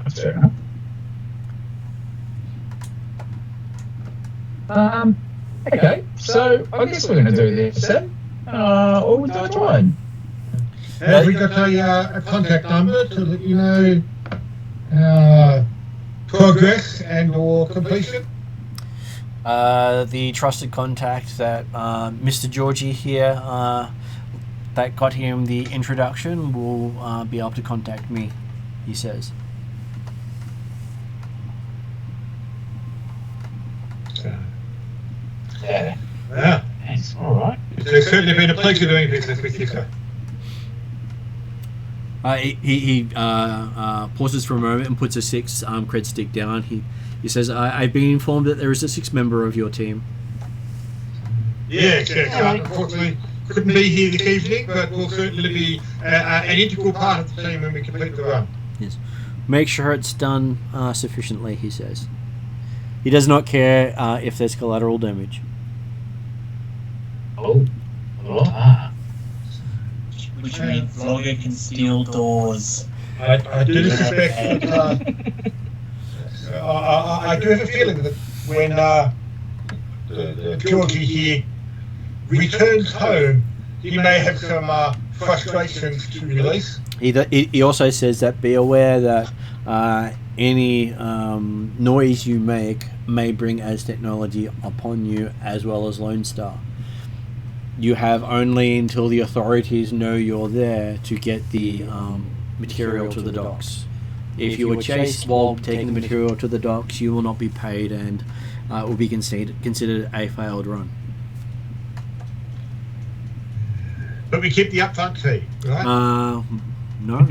That's fair enough. Okay, so I guess we're going to do this then. Or we'll do it one.
Have we got a contact number to let you know progress and or completion?
The trusted contact that Mr. Georgie here that got him the introduction will be able to contact me, he says.
Yeah.
Yeah.
That's alright.
It's certainly been a pleasure doing business with you, sir.
He pauses for a moment and puts a 6 cred stick down. He says, I've been informed that there is a 6th member of your team.
Yes. Unfortunately, couldn't be here this evening, but will certainly be an integral part of the team when we complete the run.
Yes. Make sure it's done sufficiently, he says. He does not care if there's collateral damage.
Which means Flogger can steal doors.
I do suspect that, I do have a feeling that when Georgie here returns home, he may have some frustrations to release.
He also says that be aware that any noise you make may bring as technology upon you, as well as Lone Star. You have only until the authorities know you're there to get the material to the docks. If you were chased while taking the material to the docks, you will not be paid, and it will be considered a failed run.
But we keep the upfront fee, right?
No.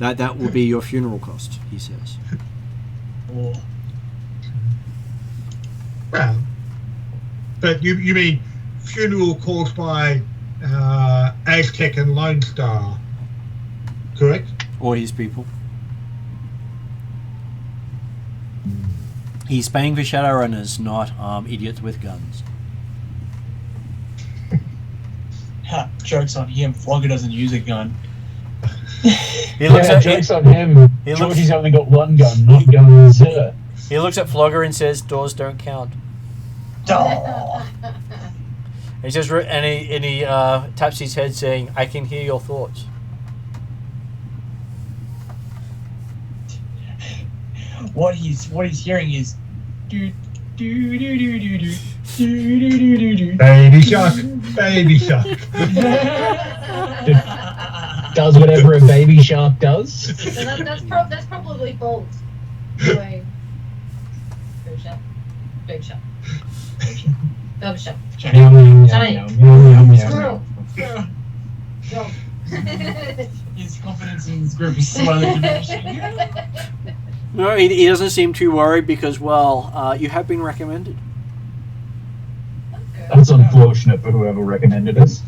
That will be your funeral cost, he says.
Well, but you mean funeral caused by Aztec and Lone Star, correct?
Or his people. He's paying for Shadowrunners, not idiots with guns.
Ha, joke's on him. Flogger doesn't use a gun.
He looks at
joke's on him. Georgie's only got one gun, not guns.
He looks at Flogger and says, "Doors don't count." He says, and he taps his head, saying, "I can hear your thoughts."
What he's hearing is
Baby shark, baby shark.
Does whatever a baby shark does.
So that's probably bold. Anyway. Big shot. Big shot. Big shot. Squirrel. Go.
his confidence in his group is slowly diminishing.
No, he doesn't seem too worried because, well, you have been recommended.
That's unfortunate for whoever recommended us.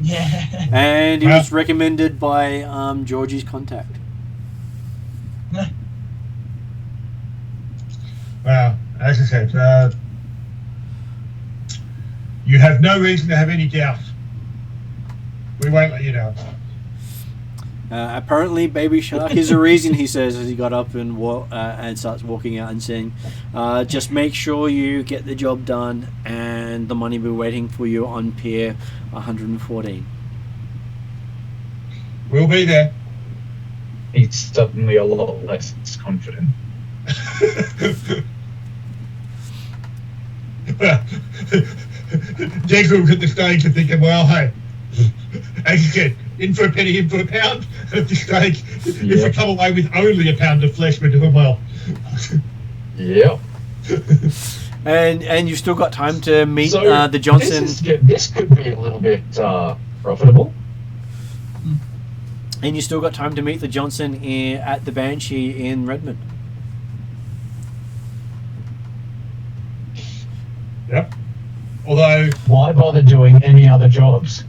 Yeah.
And he was recommended by Georgie's contact.
Well, as I said, you have no reason to have any doubt. We won't let you down.
Apparently, Baby Shark is a reason, he says as he got up and starts walking out and saying, just make sure you get the job done and the money will be waiting for you on Pier 114.
We'll be there.
He's suddenly a lot less confident.
Degru was at the stage of thinking, well, hey, as you said, in for a penny, in for a pound. At this stage, if we come away with only a pound of flesh, we're doing well.
Yep.
And you've still got time to meet
So
the Johnson.
This could be a little bit profitable.
And you still got time to meet the Johnson at the Banshee in Redmond.
Yep. Although
Why bother doing any other jobs?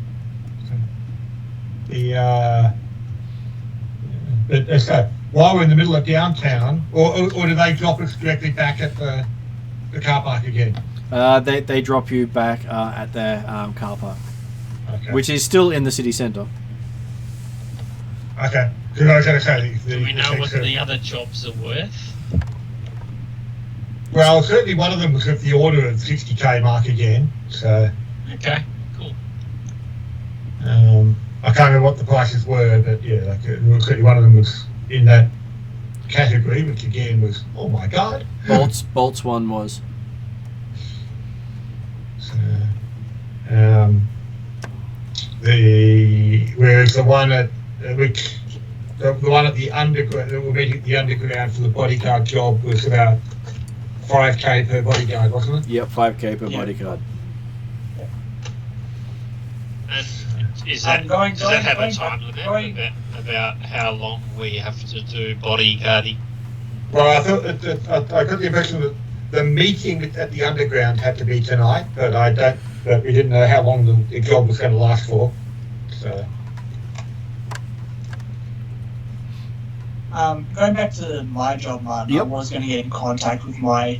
but so while we're in the middle of downtown, or do they drop us directly back at the car park again?
They drop you back at their car park,
Okay.
which is still in the city centre.
Okay. Because I was going to say
Do we know what the other jobs are worth?
Well, certainly one of them was at the order of 60k mark again. So
Okay, cool.
I can't remember what the prices were, but yeah, like certainly one of them was in that category, which again was, oh my god.
Bolt's one was.
So, whereas the one at the one at the underground, that we're meeting at the underground for the bodyguard job was about 5k per bodyguard, wasn't it?
Yep, 5k per
Yeah.
bodyguard.
And does that have a time limit about how long we have to do bodyguarding?
Well, I thought I got the impression that the meeting at the underground had to be tonight, but we didn't know how long the job was going to last for. So.
Going back to my job, Martin, I
Yep.
was going to get in contact with my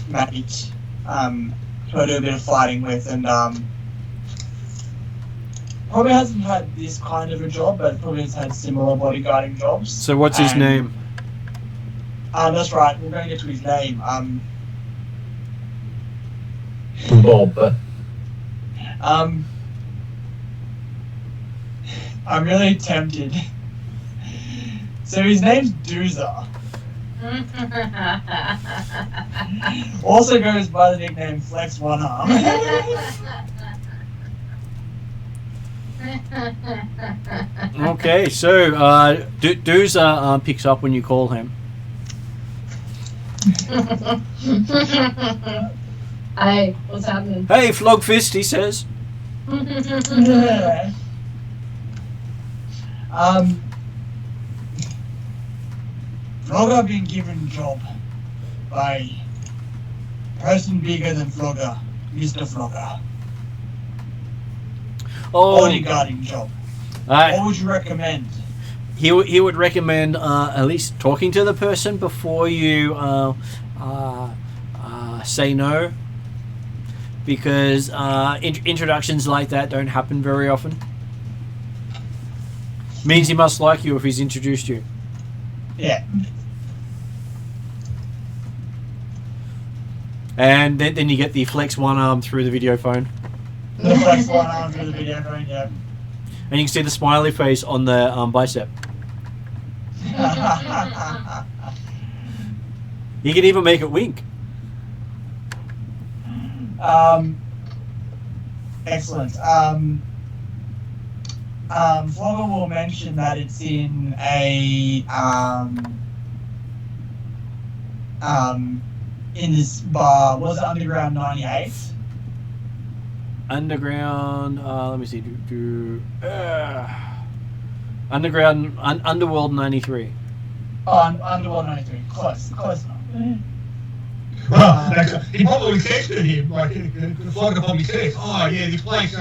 mate, who I do a bit of fighting with, and probably hasn't had this kind of a job, but probably has had similar bodyguarding jobs.
So what's his
And-
name?
That's right. We're going to get to his name.
Bob.
I'm really tempted. So his name's Doozer. Also goes by the nickname Flex One Arm.
Okay, so Dooza picks up when you call him.
Hey, what's happening?
Hey, Flogfist, he says.
Flogger been given job by person bigger than Flogger, Mr. Flogger.
Oh,
Bodyguarding job. What would you recommend?
he would recommend at least talking to the person before you say no, because introductions like that don't happen very often. Means he must like you if he's introduced you.
Yeah.
And then you get the flex one arm through the video phone.
The Flex One Arm through the video phone, yeah.
And you can see the smiley face on the bicep. You can even make it wink.
Excellent. Flogger will mention that it's in a in this bar. Was it Underground 98?
Underground. Let me see. Underground. Underworld 93.
Underworld 93. Close enough.
Well, he probably texted him, like the Flogger probably says, oh yeah, this place,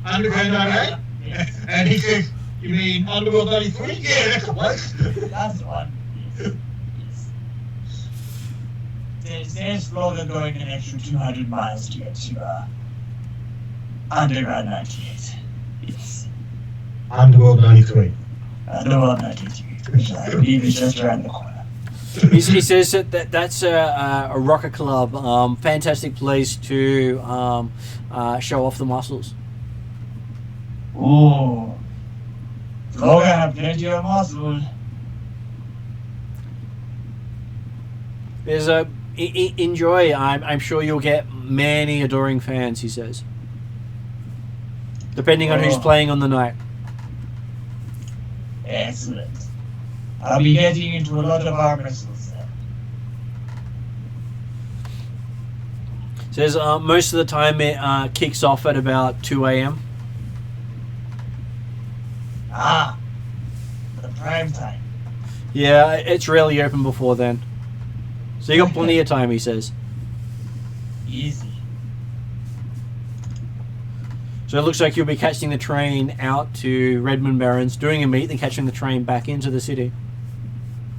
Underground 98?
Yes.
And he says, you mean Underworld 93? Yeah, that's the place.
That's the one. Yes. There's Flogger going an extra 200 miles to get to Underground 98. Yes.
Underworld 93.
Underworld 93, which I believe is just around the corner.
He says that's a rocker club. Fantastic place to show off the muscles.
Ooh. Flogger have plenty of muscle.
There's enjoy. I'm sure you'll get many adoring fans, he says. Depending on who's playing on the night.
Excellent. I'll be getting into a lot of arm wrestles then.
Says most of the time it kicks off at about 2 a.m.
Ah, the prime time.
Yeah, it's rarely open before then. So you got plenty of time, he says.
Easy.
So it looks like you'll be catching the train out to Redmond Barrens, doing a meet, then catching the train back into the city.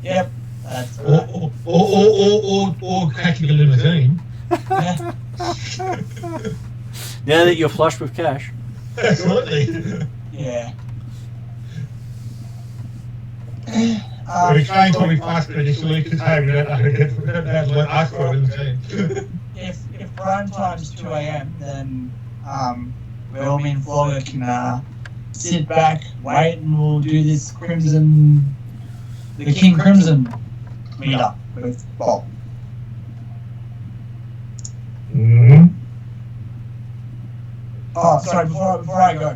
Yep, that's right.
Or catching a limousine.
Now that you're flush with cash.
Absolutely.
Yeah.
The train's probably faster initially because hey, we don't have to ask for a limousine.
If prime time's 2 a.m., then well, me and Flogger can sit back, wait, and we'll do this the King Crimson meetup with Bob.
Mm-hmm.
Oh, sorry, before I go,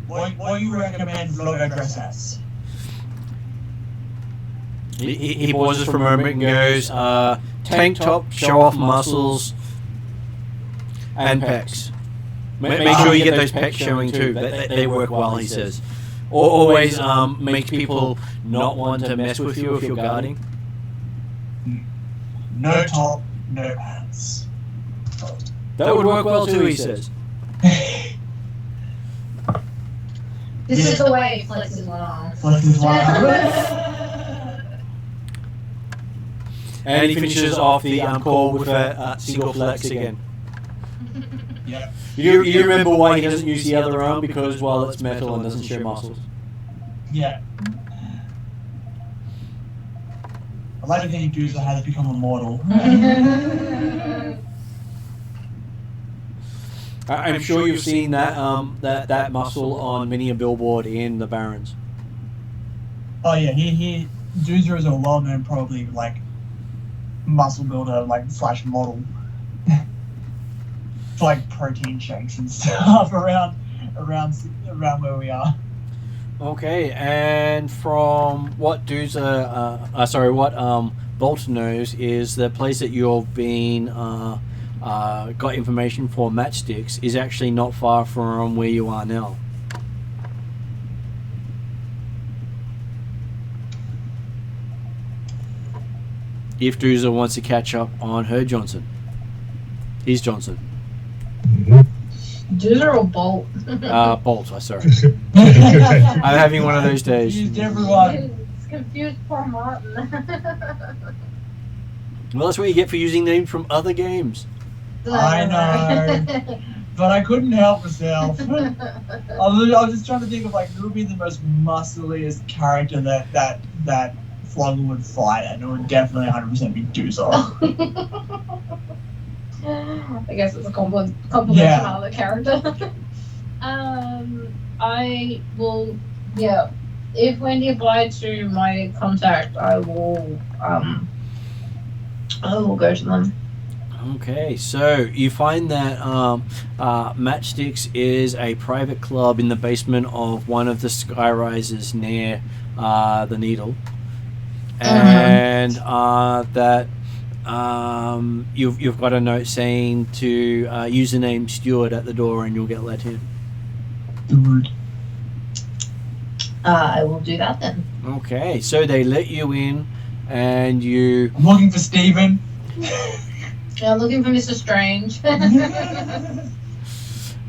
what do you recommend Flogger dress as?
He pauses for a moment and goes, tank top, show off muscles, and pecs. Make sure you get those pecs showing too. They work well, he says. Always makes people not want to mess with you if you're guarding.
No top, no pants.
That would work well too, he says.
This is the way he flexes one arm.
Flexes one arm.
And he finishes off the call with a single flex again.
Yep.
You remember why he doesn't use the other arm? Because, well, it's metal and doesn't show muscles.
Yeah. I like to think Doozer has become immortal.
I'm sure you've seen that that muscle on many a billboard in the Barrens.
Oh yeah, Doozer is a well-known, probably like muscle builder, like slash model. For like protein shakes and stuff around where we are.
Okay, and from what Bolt knows is the place that you've been got information for matchsticks is actually not far from where you are now. If Doozer wants to catch up on her Johnson. His Johnson.
Doozer or Bolt?
Bolt, sorry. I'm having one of those days.
Confused everyone.
It's confused poor Martin.
Well, that's what you get for using names from other games.
I know. But I couldn't help myself. I was just trying to think of like who would be the most muscliest character that Flogger would fight, and it would definitely 100% be Doozer.
I guess it's a compliment from another character. I will, if Wendy applied to my contact, I will go to them.
Okay, so you find that Matchsticks is a private club in the basement of one of the sky rises near the Needle, and that you've got a note saying to username Stewart at the door, and you'll get let in.
I will do that then.
Okay, so they let you in, and you.
I'm looking for Steven.
Yeah, I'm looking for Mr. Strange.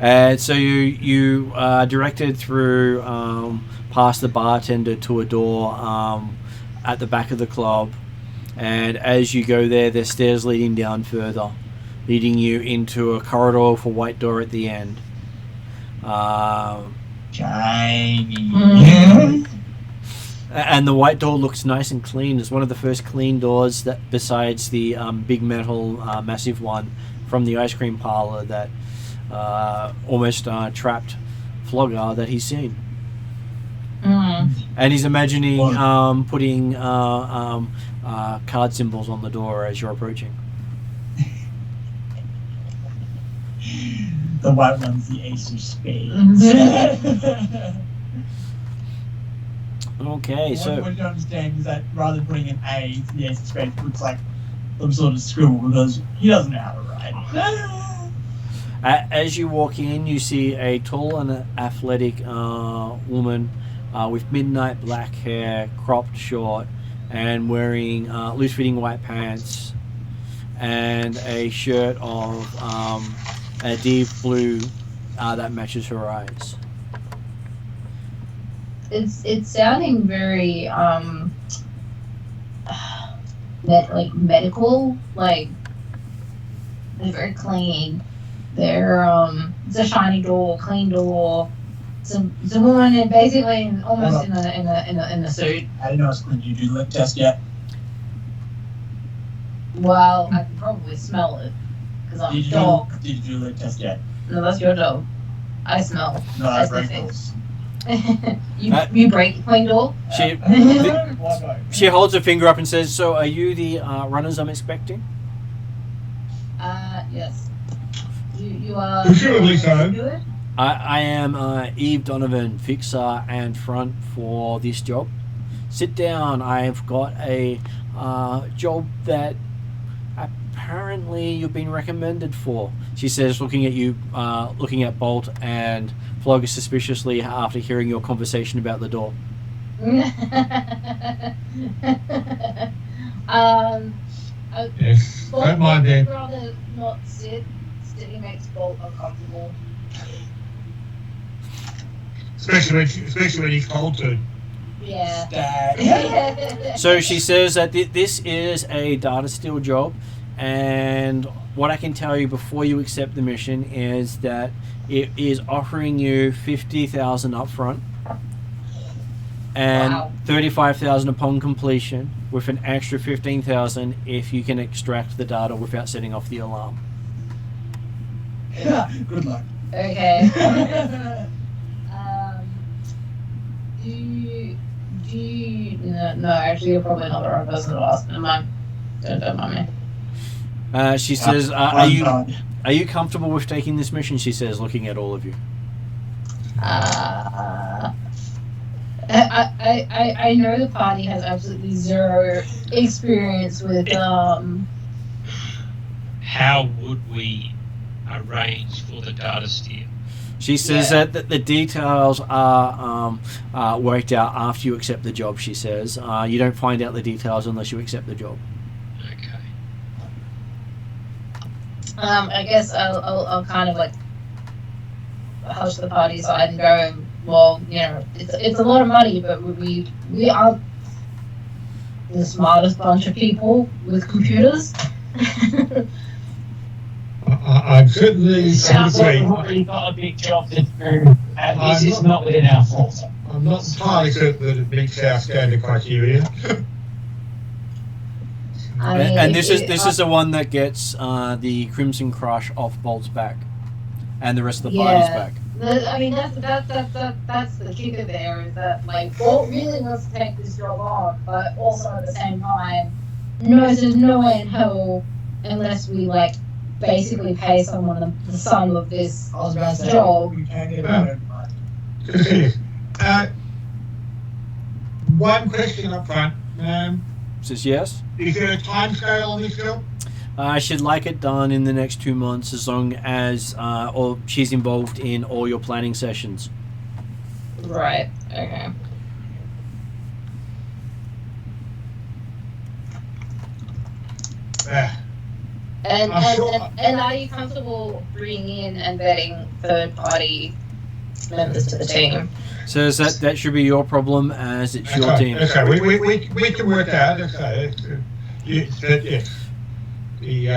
And so you are directed through past the bartender to a door at the back of the club, and as you go there's stairs leading down further, leading you into a corridor with a white door at the end.
Shiny.
And the white door looks nice and clean. It's one of the first clean doors that, besides the big metal massive one from the ice cream parlor that almost trapped Flogger that he's seen. And he's imagining putting card symbols on the door as you're approaching.
The white one's the ace of spades.
Okay, so
What you don't understand is that rather than putting an A, the ace of spades looks like some sort of scribble because he doesn't know how to write.
as you walk in, you see a tall and athletic woman with midnight black hair, cropped short, and wearing loose-fitting white pants and a shirt of a deep blue that matches her eyes.
It's sounding very like medical, like they're very clean. They're it's a shiny door, clean door. It's a woman basically almost in a suit.
I didn't know it's clean. Did you do the lip test yet?
Well, I can probably smell it because I'm a dog.
Did you do the lip test yet?
No, that's your dog. I smell.
No, I
That's the
break
thing.
those.
You break the clean door?
She holds her finger up and says, "So, are you the runners I'm expecting?"
Yes. You are.
Presumably so.
Do it?
I am Eve Donovan, fixer and front for this job. Sit down. I've got a job that apparently you've been recommended for. She says, looking at you, looking at Bolt and Flogger suspiciously after hearing your conversation about the door.
Yes.
Bolt
Don't mind
would
them.
rather not sit. Sitting makes Bolt uncomfortable.
Especially when he's cold to.
Yeah.
So she says that this is a data steal job, and what I can tell you before you accept the mission is that it is offering you 50,000 up front and
Wow.
35,000 upon completion, with an extra 15,000 if you can extract the data without setting off the alarm.
Good luck.
Okay. Do you? No, actually, you're probably not the right person to ask. Never mind. Don't mind me.
She says, are
I'm
you
done.
are you comfortable with taking this mission? She says, looking at all of you.
I know the party has absolutely zero experience with
How would we arrange for the data steal?
She says that the details are worked out after you accept the job. She says you don't find out the details unless you accept the job.
Okay.
I guess I'll kind of like hush the party side and go, well, you know, it's a lot of money, but we aren't the smartest bunch of people with computers.
I'm certainly
Sounds like
agree.
we've already got a big job to do. At least it's not within our fault.
I'm not entirely certain that it meets our standard criteria.
I mean,
And this is the one that gets the Crimson Crush off Bolt's back, and the rest of the party's back.
I mean, that's the kicker there, is that like Bolt really wants to take this job on, but also at the same time knows there's no way in hell unless we like basically pay someone the sum of this
I was about to say,
job.
you can't get better.
Continue. One question up front.
Says yes.
Is there a time scale on this job?
She'd like it done in the next 2 months, as long as or she's involved in all your planning sessions.
Right. Okay. And
I'm sure-
and are you comfortable bringing in and vetting third party members to the team?
Says that should be your problem, as it's your team.
Okay, we can work out. Okay, yes. We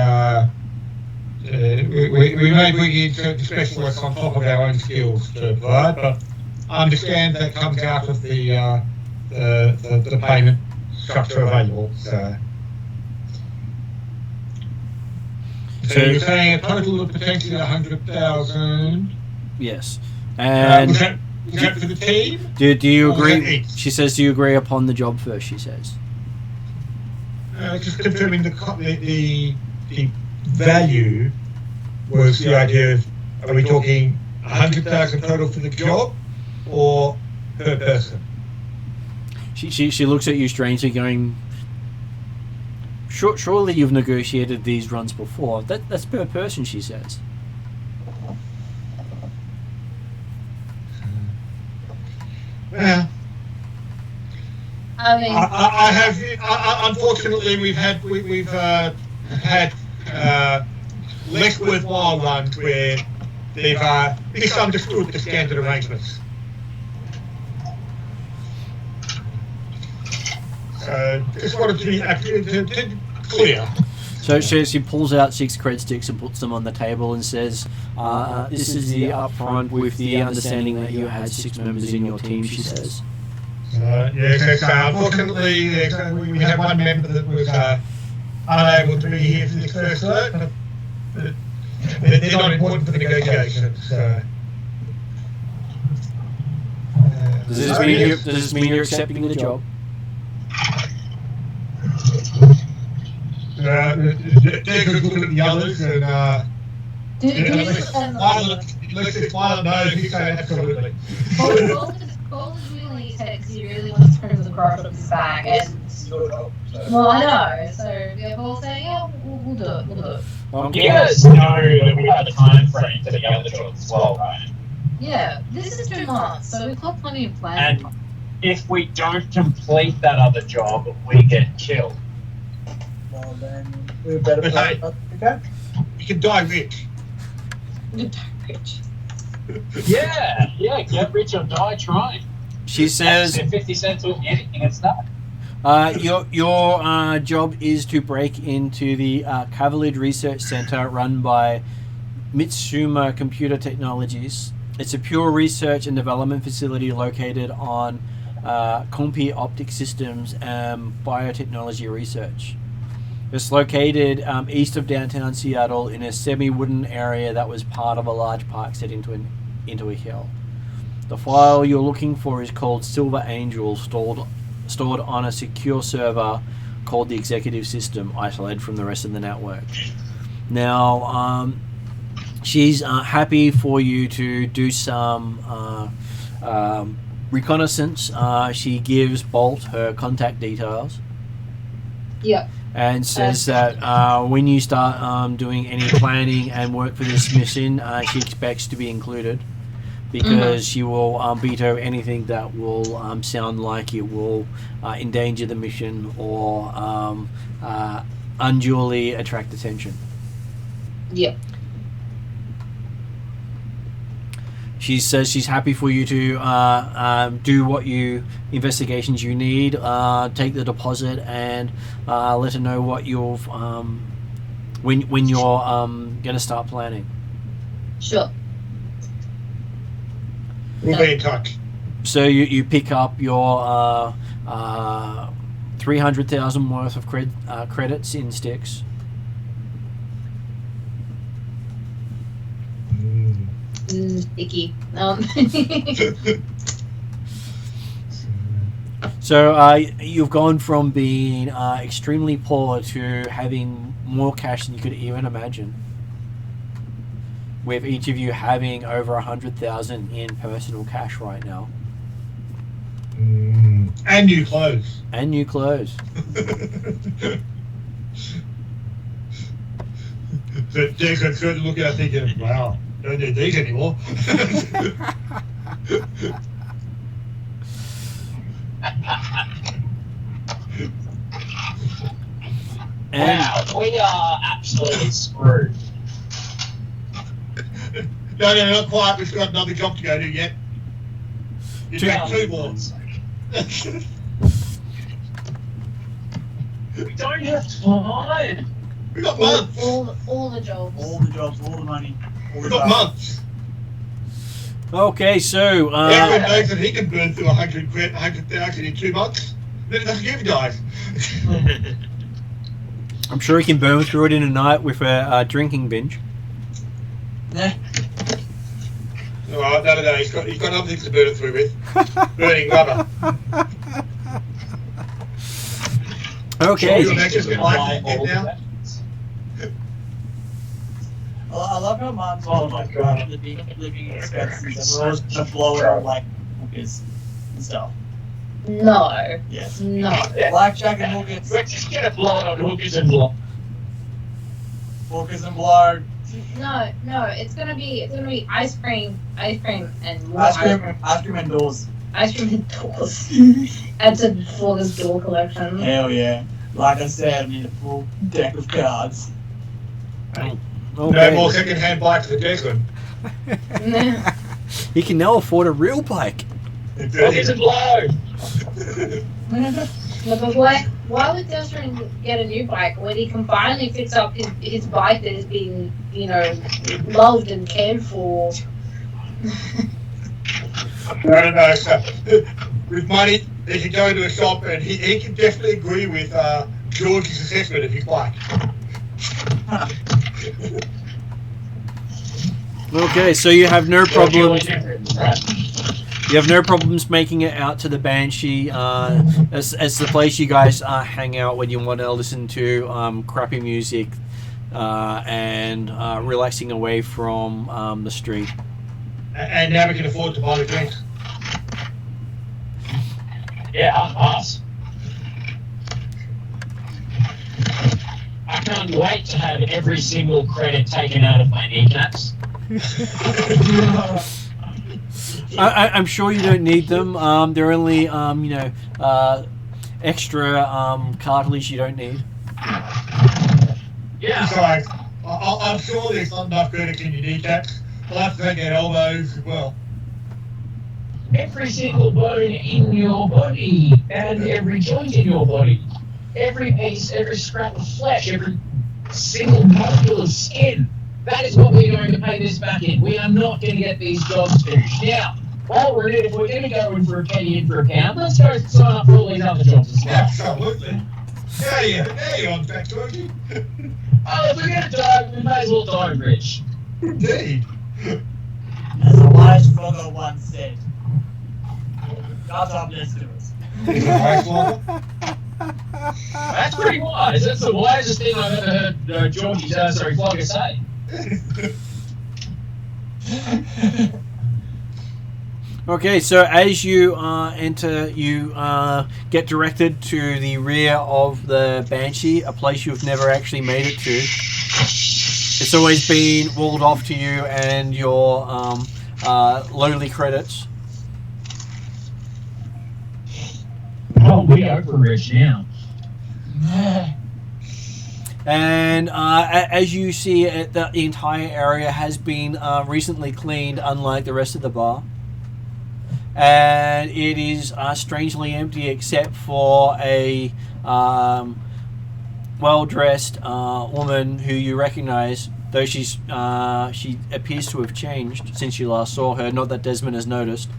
may bring in certain specialists on top of our own skills to provide, but I understand that comes out of the payment structure available. So you're saying a total of potentially 100,000.
Yes. And
Was that for the team?
do you
Or was that
agree?
each?
She says, do you agree upon the job first? She says.
Just confirming the value was the idea of, are we talking 100,000 total for the job, or per person?
She looks at you strangely, going, surely you've negotiated these runs before. That's per person, she says.
Yeah.
I mean,
I have. Unfortunately, we've had less worthwhile runs where they've misunderstood the standard arrangements. So just wanted to be clear.
So she pulls out 6 cred sticks and puts them on the table and says, this is the upfront with the understanding that you had 6 members in your team, she says.
Yes, unfortunately, we had one member that was unable to be here for this first alert, but they're not important for the negotiations.
Does this mean you're accepting the job?
They're looking at the others and unless it's Violet knows, he said absolutely.
Paul is really because he really wants to prove the growth of his bag, and well, I know. So yeah, Paul's saying, yeah, we'll do it.
You guys know that we have a time frame for the other jobs as well, right?
Yeah, this is 2 months, so we've got plenty of planning.
And if we don't complete that other job, we get killed.
Well, then we better
But hey,
okay?
you can die rich.
Yeah, get rich or die trying.
She says,
50 cents with anything, it's not.
your job is to break into the Cavalid Research Center run by Mitsuma Computer Technologies. It's a pure research and development facility located on Compi Optic Systems and Biotechnology Research. It's located east of downtown Seattle in a semi-wooden area that was part of a large park set into a hill. The file you're looking for is called Silver Angel, stored on a secure server called the Executive System, isolated from the rest of the network. Now, she's happy for you to do some reconnaissance. She gives Bolt her contact details.
Yep.
And says that when you start doing any planning and work for this mission, she expects to be included, because she will veto anything that will sound like it will endanger the mission or unduly attract attention.
Yep.
She says she's happy for you to do what investigations you need, take the deposit, and let her know what you've when you're gonna start planning.
Sure.
We'll be in touch.
So you pick up your 300,000 worth of credits in sticks.
Sticky.
So you've gone from being extremely poor to having more cash than you could even imagine, with each of you having over 100,000 in personal cash right now.
And new clothes.
And new clothes.
So Jake's going to look at it thinking, wow, don't need these anymore.
Wow, we are absolutely screwed.
No, not quite. We've got another job to go to yet. You've got 2 more.
We don't have time.
We've got months.
all the jobs.
All the jobs, all the money, all the
We've got
stuff.
months.
Okay, so
Everyone knows that he can burn through 100,000 in 2 months. Then it doesn't give you guys.
I'm sure he can burn through it in a night with a drinking binge.
Yeah.
Alright, no. He's got other things to burn it through with. Burning rubber.
Okay.
Can you imagine the life
Buy
you get
all
now?
the weapons.
I love
love how Mum's all like living expenses and we're always gonna blow it on like hookers and stuff.
No.
Yes.
No.
Blackjack and hookers.
Let's just get a blow on hookers and blow.
Hookers and blow.
No, it's gonna be ice cream and more
Ice cream and doors.
Ice cream and doors. Add to Flogger's door collection.
Hell yeah. Like I said, I need a full deck of cards.
Okay.
No more second-hand bikes for Declan.
He can now afford a real bike.
Hookers and blow.
No, but why would Desmond get a new bike when he can finally fix up his bike that has been, loved and cared for?
No. So, with money, he can go into a shop and he can definitely agree with George's assessment of his bike.
Okay, so you have no problem. You have no problems making it out to the Banshee as the place you guys hang out when you want to listen to crappy music and relaxing away from the street.
And now we can afford to buy the drinks.
Yeah, I'll pass. I can't wait to have every single credit taken out of my kneecaps.
I'm sure you don't need them. They're only, extra cartilage you don't need.
Yeah.
Besides, I'm sure there's not enough credit in your kneecaps. I'll have to take out elbows as well.
Every single bone in your body and every joint in your body. Every piece, every scrap of flesh, every single molecule of skin. That is what we're going to pay this back in. We are not going to get these jobs finished. Now, while we're in it, if we're going to go in for a penny in for a pound, let's go sign up for all these other jobs as well.
Absolutely. Now you're on track, Georgie.
Oh, if we're going to die, we may as well die rich.
Indeed.
As a wise brother once said, God's up, let's do it.
That's pretty wise. That's the wisest thing I've ever heard Flogger say.
Okay, so as you enter, you get directed to the rear of the Banshee, a place you've never actually made it to. It's always been walled off to you and your lowly credits.
Oh, we over rich now.
And as you see it, the entire area has been recently cleaned, unlike the rest of the bar. And it is strangely empty except for a well-dressed woman who you recognize, though she appears to have changed since you last saw her. Not that Desmond has noticed.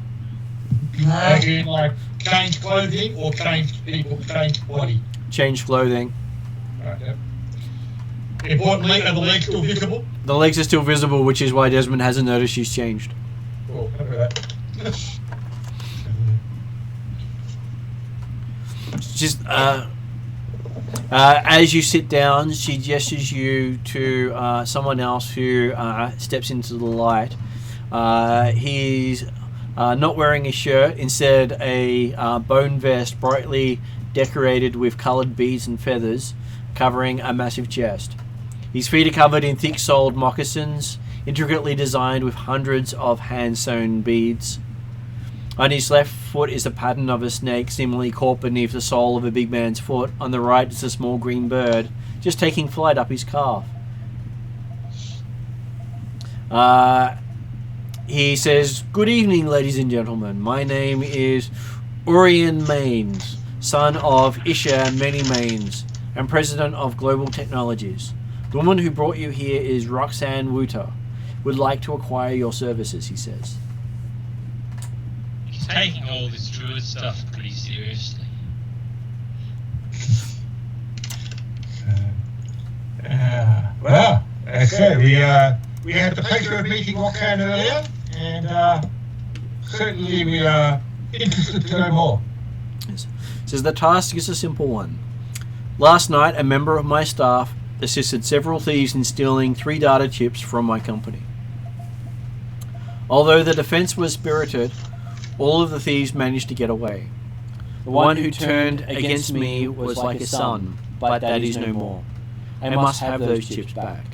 As in, like, change clothing or change people, change body?
Changed clothing.
Right, yep. Importantly, are the legs still visible?
The legs are still visible, which is why Desmond hasn't noticed she's changed.
Cool, look at that.
Just as you sit down, she gestures you to someone else who steps into the light. He's not wearing a shirt, instead a bone vest brightly decorated with coloured beads and feathers, covering a massive chest. His feet are covered in thick-soled moccasins, intricately designed with hundreds of hand-sewn beads. On his left foot is the pattern of a snake, seemingly caught beneath the sole of a big man's foot. On the right is a small green bird, just taking flight up his calf. He says, "Good evening, ladies and gentlemen. My name is Urian Maines, son of Isha Many Maines, and president of Global Technologies. The woman who brought you here is Roxanne Wooter. Would like to acquire your services," he says.
He's taking all this druid stuff pretty seriously.
Well, as I said, we had the pleasure of meeting Roxanne earlier, and certainly we are interested to know more.
Yes. Says the task is a simple one. Last night, a member of my staff assisted several thieves in stealing 3 data chips from my company. Although the defense was spirited, all of the thieves managed to get away. The one who turned against me was like a son, but that is no more. I must have those chips back.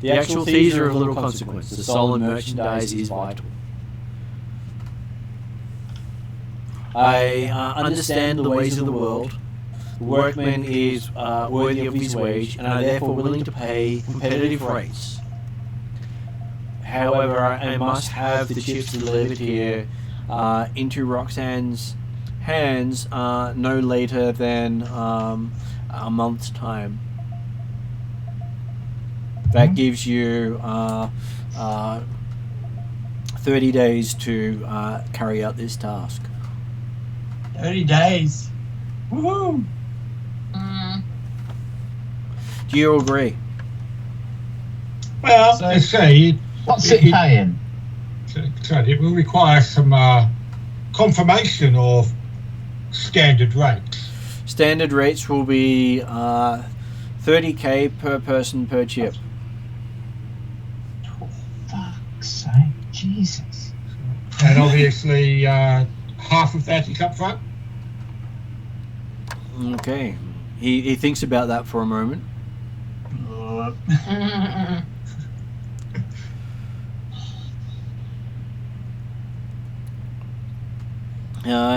The actual thieves are of little consequence. The stolen merchandise is vital. I understand the ways of the world. The workman is worthy of his wage, and are therefore willing to pay competitive rates. However, I must have the chips delivered here into Roxanne's hands no later than a month's time. That gives you 30 days to carry out this task.
30 days. Woohoo!
Do you agree?
Well,
So-
let's say
What's it paying?
it will require some confirmation of standard rates.
Standard rates will be 30k per person per chip.
For fuck's sake, Jesus.
And obviously, half of that is up front.
Okay. He thinks about that for a moment.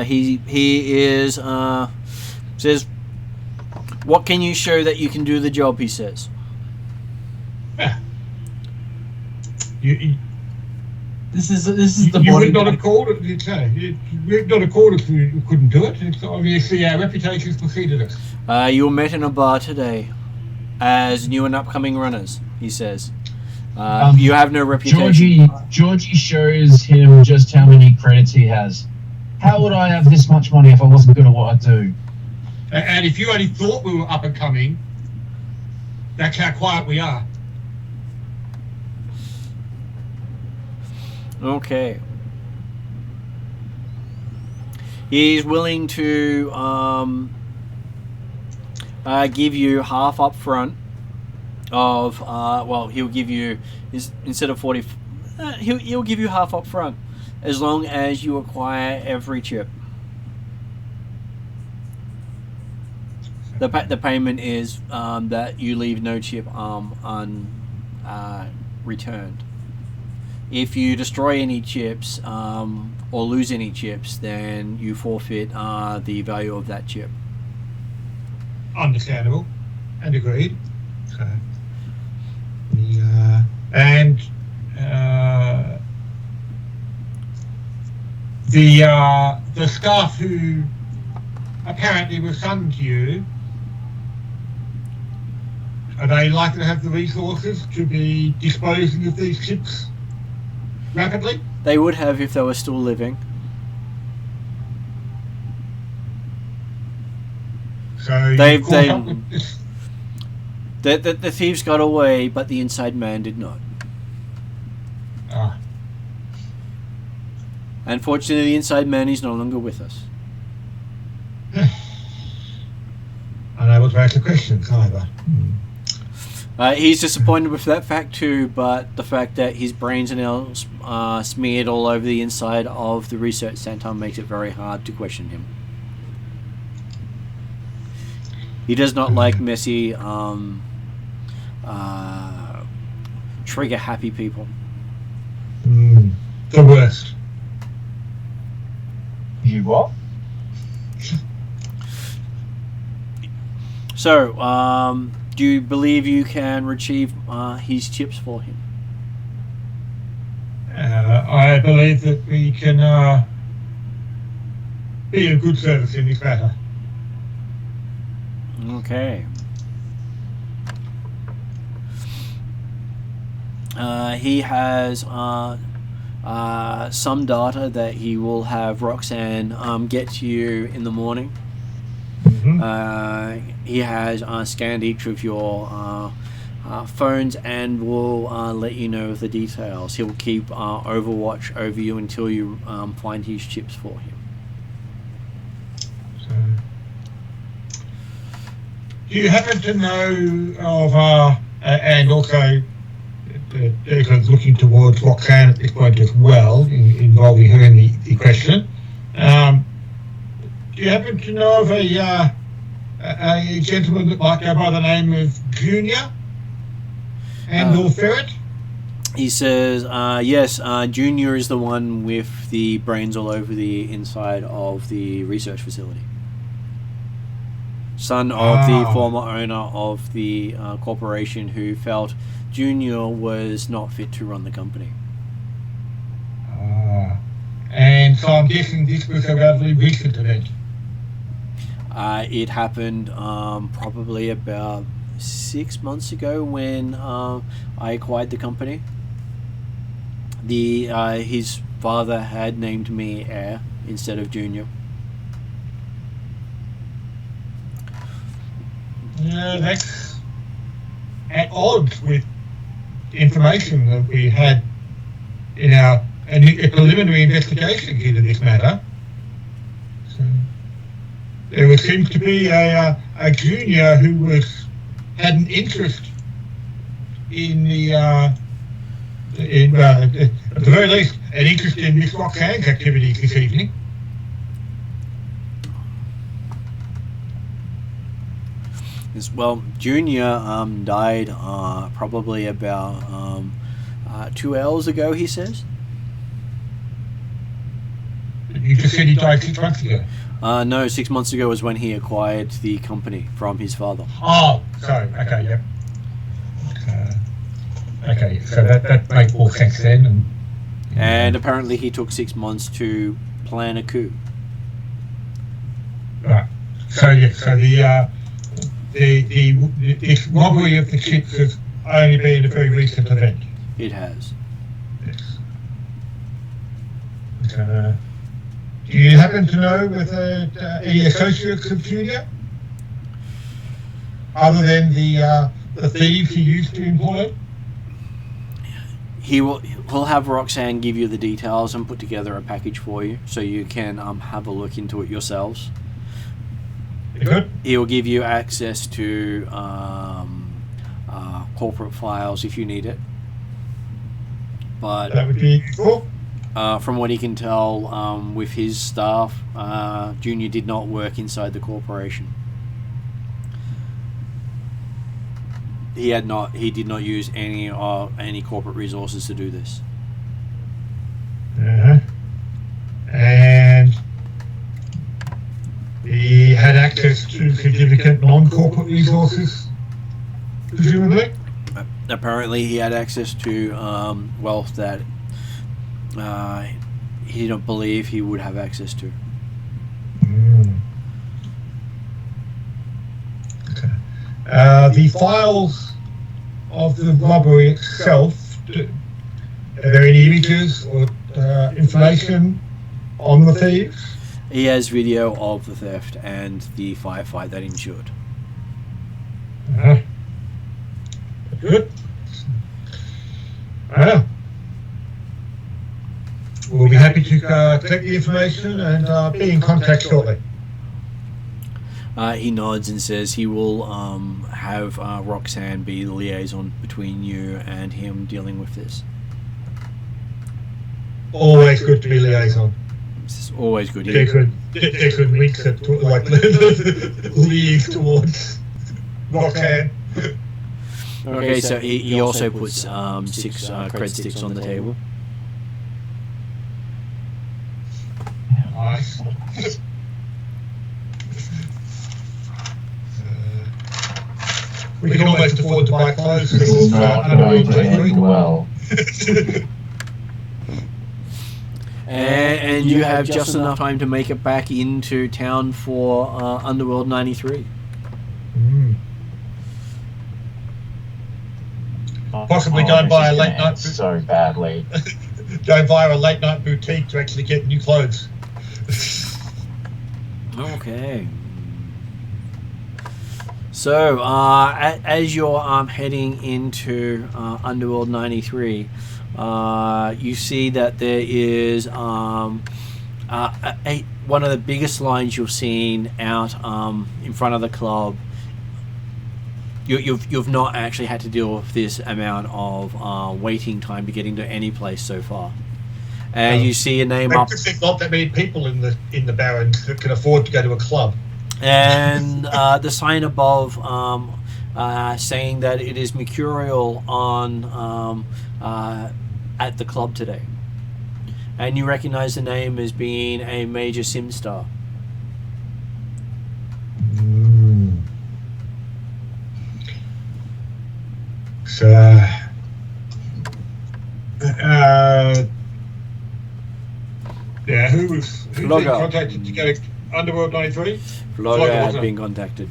He is says, "What can you show that you can do the job?" He says.
This is the
You
body.
would not have called it. You would not have called if you couldn't do it. It's obviously our reputations preceded us.
You were met in a bar today as new and upcoming runners. He says. You have no reputation.
Georgie shows him just how many credits he has. How would I have this much money if I wasn't good at what I do?
And if you only thought we were up and coming, that's how quiet we are.
Okay. He's willing to give you half up front of he'll give you instead of 40 he'll give you half up front as long as you acquire every chip. The payment is that you leave no chip returned. If you destroy any chips or lose any chips, then you forfeit the value of that chip.
Understandable and agreed. So, the staff who apparently were summoned to you, are they likely to have the resources to be disposing of these chips rapidly?
They would have if they were still living.
So
They've-
you caught up with this.
The thieves got away, but the inside man did not.
Ah,
Unfortunately, the inside man is no longer with us.
unable to answer questions either.
He's disappointed with that fact too, but the fact that his brains are now smeared all over the inside of the research center makes it very hard to question him. He does not like messy, trigger-happy people.
The worst.
You what?
So, do you believe you can retrieve his chips for him?
I believe that we can be of good service in this matter.
Okay. He has some data that he will have Roxanne get to you in the morning. He has scanned each of your phones and will let you know the details. He'll keep overwatch over you until you find his chips for him.
Do you happen to know of, and also Erica's looking towards Roxanne at this point as well, involving her in the question. Do you happen to know of a gentleman that might go by the name of Junior and/or Ferret?
He says, yes, Junior is the one with the brains all over the inside of the research facility. Son of the former owner of the corporation who felt Junior was not fit to run the company.
And so I'm guessing this was a relatively recent event.
It happened probably about 6 months ago when I acquired the company. His father had named me heir instead of Junior.
Yeah, that's at odds with information that we had in our preliminary investigation into this matter. So there seems to be a junior who had an interest in at the very least, an interest in Miss Roxanne's activities this evening.
Well, Junior died probably about 2 hours ago, he says.
You just said he died 6 months ago.
No, 6 months ago was when he acquired the company from his father.
Oh, sorry. Okay, yep. Okay, so that makes more sense then.
And apparently he took 6 months to plan a coup.
Right. So yeah, so the robbery of the ships has only been a very recent event.
It has.
Yes. Do you happen to know whether any associates of Junior, other than the thieves he used to employ?
He'll have Roxanne give you the details and put together a package for you, so you can have a look into it yourselves.
Good.
He'll give you access to corporate files if you need it. But
that would be useful.
From what he can tell, with his staff, Junior did not work inside the corporation. He did not use any corporate resources to do this.
And he had access to significant non-corporate resources, presumably?
Apparently he had access to wealth that he didn't believe he would have access to.
Okay. The files of the robbery itself, are there any images or information on the thieves?
He has video of the theft and the firefight that ensued.
Good. We'll be happy to collect the information and be in contact shortly.
He nods and says he will have Roxanne be the liaison between you and him dealing with this.
Always good to be liaison.
It's always good.
Declan winks at like leads towards Roxanne.
Okay, so he also puts 6 cred sticks on the table.
Nice. We can almost afford to buy clothes.
This is not going to end well.
And you have just enough time to make it back into town for Underworld 93.
Possibly go and buy a late night
so badly.
Go via a late night boutique to actually get new clothes.
Okay. So, as you're heading into Underworld 93, you see that there is one of the biggest lines you've seen out in front of the club you've not actually had to deal with this amount of waiting time to get into any place so far. And you see a name up.
There's not that many people in the Barrens that can afford to go to a club.
And the sign above saying that it is Mercurial on at the club today. And you recognize the name as being a major sim star.
So, yeah, who's been contacted to go to Underworld 93?
Flogger has been contacted.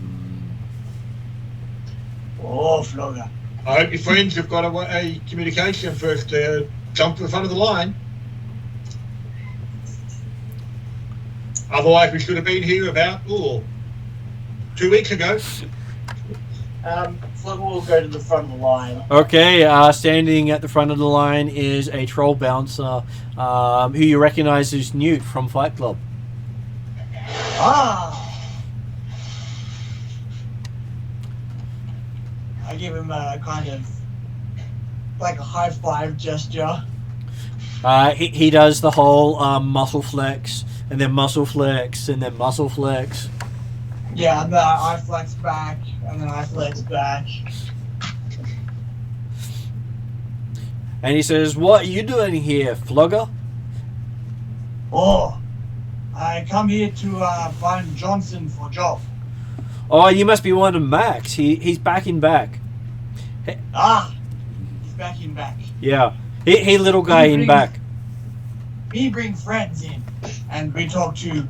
Oh, Flogger.
I hope your friends have got a communication first to jump to the front of the line. Otherwise, we should have been here about 2 weeks ago.
Flogger will go to the front of the line.
Okay, standing at the front of the line is a troll bouncer who you recognize as Newt from Fight Club.
Ah! I give him a kind of like a high five gesture.
He does the whole muscle flex, and then muscle flex, and then muscle flex.
Yeah, and then I flex back, and then I flex back.
And he says, "What are you doing here, Flogger?"
Oh, I come here to find Johnson for job.
Oh, you must be one of Max. He's back in back.
Ah, he's back in back.
Yeah, he little guy in back.
We bring friends in, and we talk to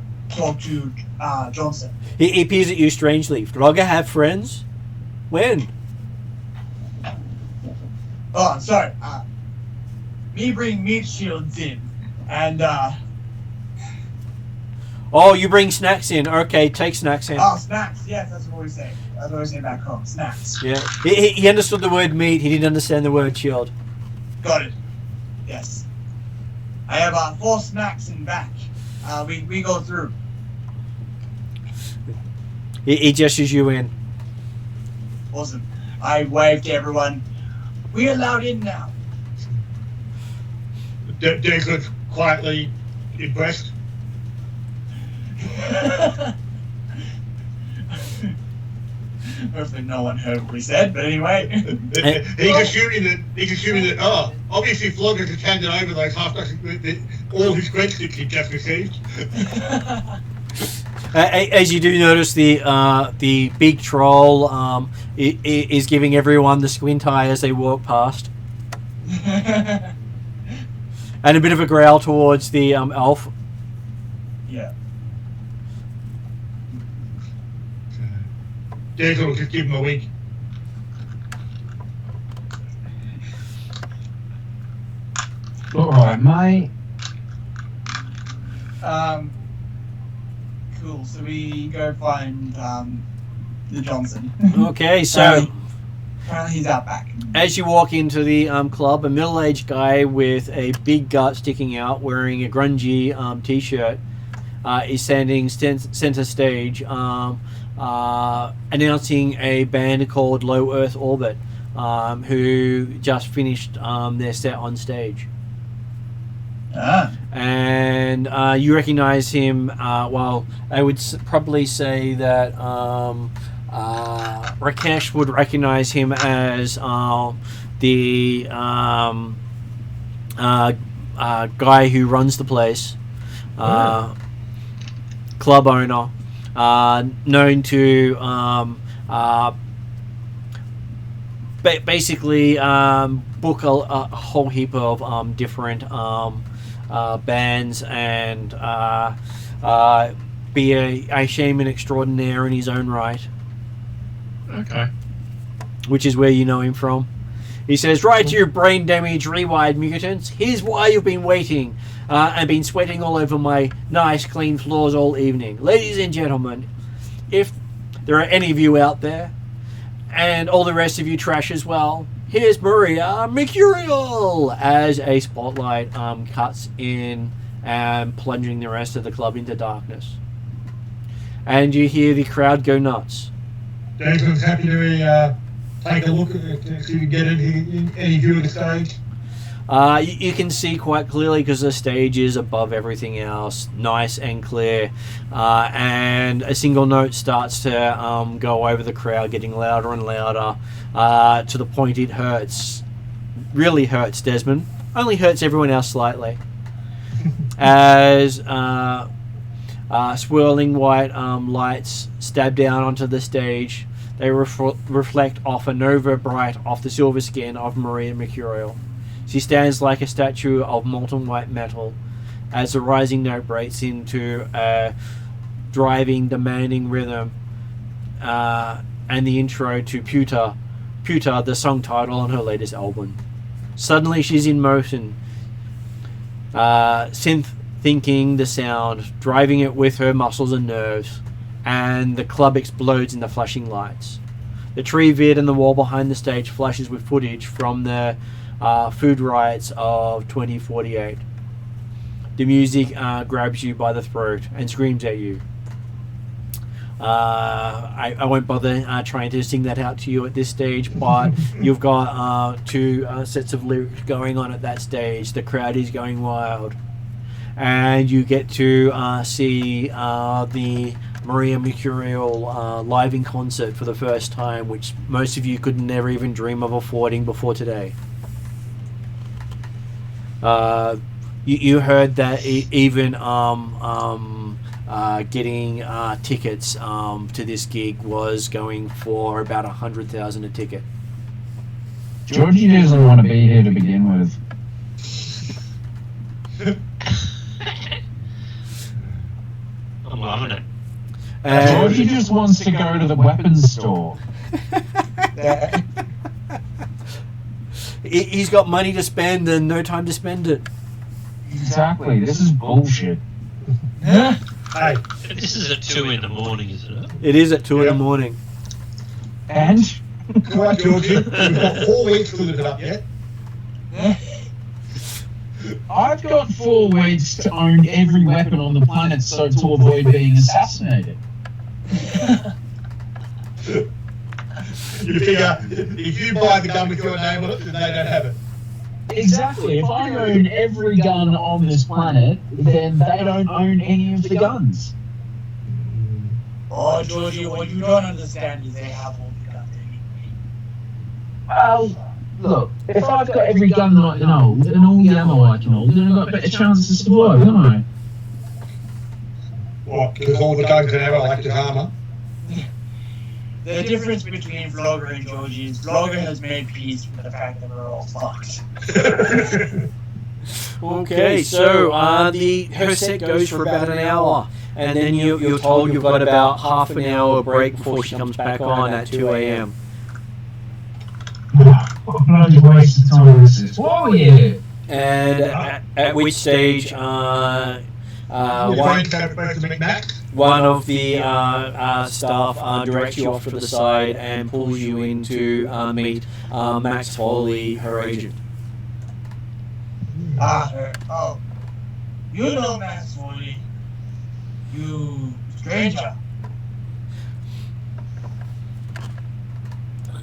Johnson.
He peers at you strangely. Flogger have friends? When?
Oh, sorry. Me bring meat shields in, and
Oh, you bring snacks in. Okay, take snacks in.
oh, snacks. Yes, that's what we say. That's what we say back home. Snacks.
Yeah, he understood the word meat. He didn't understand the word shield.
Got it. Yes. I have 4 snacks in back. We go through.
He gestures you in.
Awesome. I wave to everyone. We allowed in now.
Dave looks quietly impressed.
Hopefully no one heard what we said, but anyway.
He's assuming that obviously Flogger's has handed over those all his breadsticks he just received.
As you do notice, the big troll is giving everyone the squint eye as they walk past, and a bit of a growl towards the elf.
Yeah.
Daisy will just give him a wink.
Alright, mate.
Cool. So we go find the Johnson.
Okay, so
Apparently he's out back.
as you walk into the club, a middle-aged guy with a big gut sticking out, wearing a grungy t-shirt, is standing center stage, announcing a band called Low Earth Orbit, who just finished their set on stage.
Ah.
And you recognize him. Well, I would probably say that Rakesh would recognize him as the guy who runs the place, club owner, known to basically book a whole heap of different bands and be a shaman extraordinaire in his own right.
Okay.
Which is where you know him from. He says, "Right, you brain damaged rewired mutants. Here's why you've been waiting and been sweating all over my nice clean floors all evening. Ladies and gentlemen, if there are any of you out there, and all the rest of you trash as well, here's Maria Mercurial," as a spotlight cuts in and plunging the rest of the club into darkness. And you hear the crowd go nuts.
Dave's happy to be take a look at it to get any view of the stage?
You can see quite clearly because the stage is above everything else, nice and clear, and a single note starts to go over the crowd, getting louder and louder, to the point it hurts. Really hurts Desmond. Only hurts everyone else slightly. As swirling white lights stab down onto the stage, they reflect off a nova bright off the silver skin of Maria Mercurial. She stands like a statue of molten white metal as the rising note breaks into a driving, demanding rhythm, and the intro to Pewter, the song title on her latest album. Suddenly she's in motion, synth thinking the sound, driving it with her muscles and nerves, and the club explodes in the flashing lights. The tree vid and the wall behind the stage flashes with footage from the food riots of 2048. The music grabs you by the throat and screams at you. I won't bother trying to sing that out to you at this stage, but you've got two sets of lyrics going on at that stage. The crowd is going wild, and you get to see the Maria Mercurial live in concert for the first time, which most of you could never even dream of affording before today. You heard that even getting tickets to this gig was going for about 100,000 a ticket.
Georgie doesn't want to be here to begin with.
I'm loving it.
Georgie just wants to go to the weapons store.
He's got money to spend and no time to spend it.
Exactly. This is bullshit.
Hey,
This is at 2 in the morning, isn't it?
It is at 2 in the morning.
And
come on, Georgie. We've got 4 weeks to look it up yet.
I've got 4 weeks to own every weapon on the planet so to avoid being assassinated.
You figure, if you buy the gun with your name on it, then they don't have it.
Exactly. If I own every gun on this planet, then they don't own any of the guns.
Oh, Georgie, what you don't understand is they have all the guns anyway.
Well, look, if I've got every gun that I can hold and all the ammo I can hold, then I've got better chances to survive, don't I?
What? Because all the guns can have electric armour.
The difference between Vlogger and Georgie is Vlogger has made peace with the fact that we're all fucked.
Okay, so her set goes for about an hour, and then you're told you've got about half an hour break before she comes back on at 2 a.m.
What a bloody waste of time this is. Oh yeah.
And at which stage, one of the staff directs you off to the side and pulls you in to meet Max Foley, her agent.
Oh. You know Max Foley. You stranger.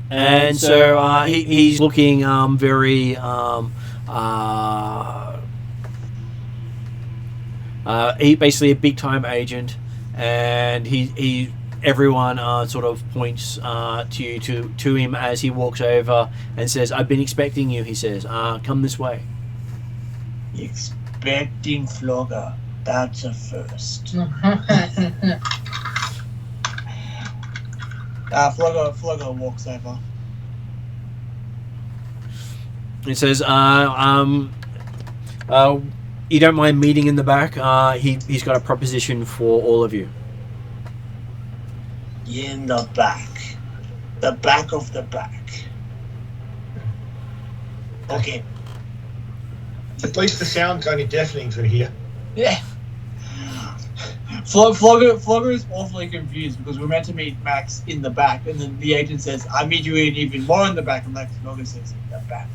And so he's looking very he's basically a big time agent, and everyone sort of points to him as he walks over and says, "I've been expecting you," he says. "Come this way."
Expecting Vlogger. That's a first. Vlogger walks over.
He says, you don't mind meeting in the back? He's got a proposition for all of you.
In the back. The back of the back. Okay.
At least the sound's only deafening from here.
Yeah. Flogger is awfully confused because we're meant to meet Max in the back, and then the agent says, "I meet you in even more in the back," and Max Flogger says, "In the back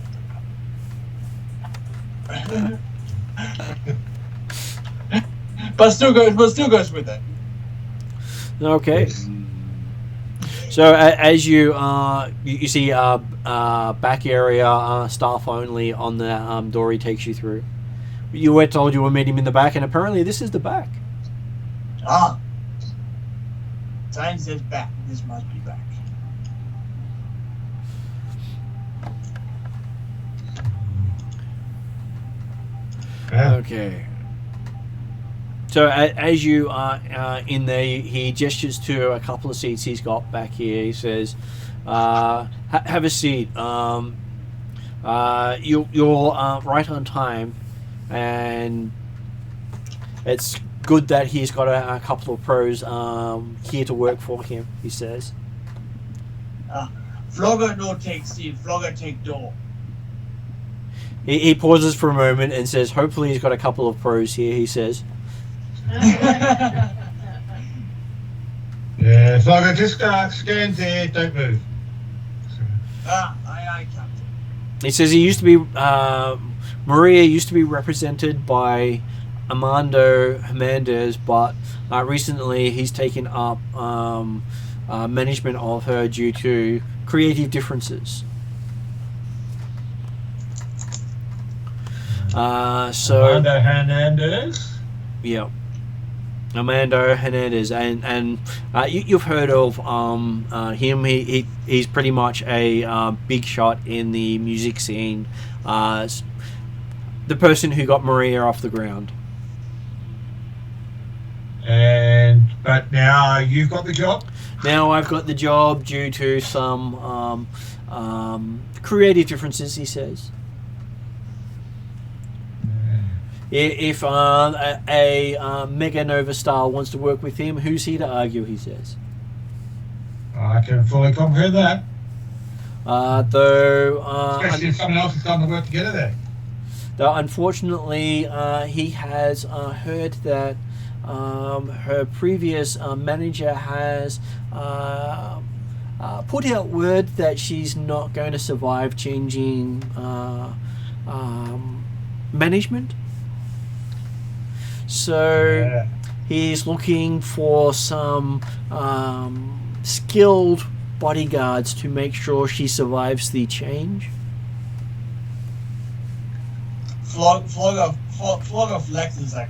of the back." But still goes with it.
Okay. So as you see back area staff only on the door he takes you through. You were told you were meeting him in the back, and apparently this is the back.
Ah. Sign says back. This must be back.
Yeah.
Okay. So as you are in there, he gestures to a couple of seats he's got back here. He says, "Have a seat. You're right on time, and it's good that he's got a couple of pros here to work for him." He says.
Flogger no take seat. Flogger take door.
He pauses for a moment and says, "Hopefully he's got a couple of pros here." He says.
Yeah, so I just stand there, don't move.
Aye, Captain.
He says he used to be Maria used to be represented by Armando Hernandez, but recently he's taken up management of her due to creative differences.
Armando Hernandez.
Yeah. Armando Hernandez, and you've heard of him. He's pretty much a big shot in the music scene. The person who got Maria off the ground.
But now you've got the job.
Now I've got the job due to some creative differences. He says. If a Mega Nova star wants to work with him, who's he to argue, he says.
I can fully comprehend that. Especially if someone else has done the work to get her there.
Though unfortunately, he has heard that her previous manager has put out word that she's not going to survive changing management. So he's looking for some skilled bodyguards to make sure she survives the change.
Flogger Flex is like,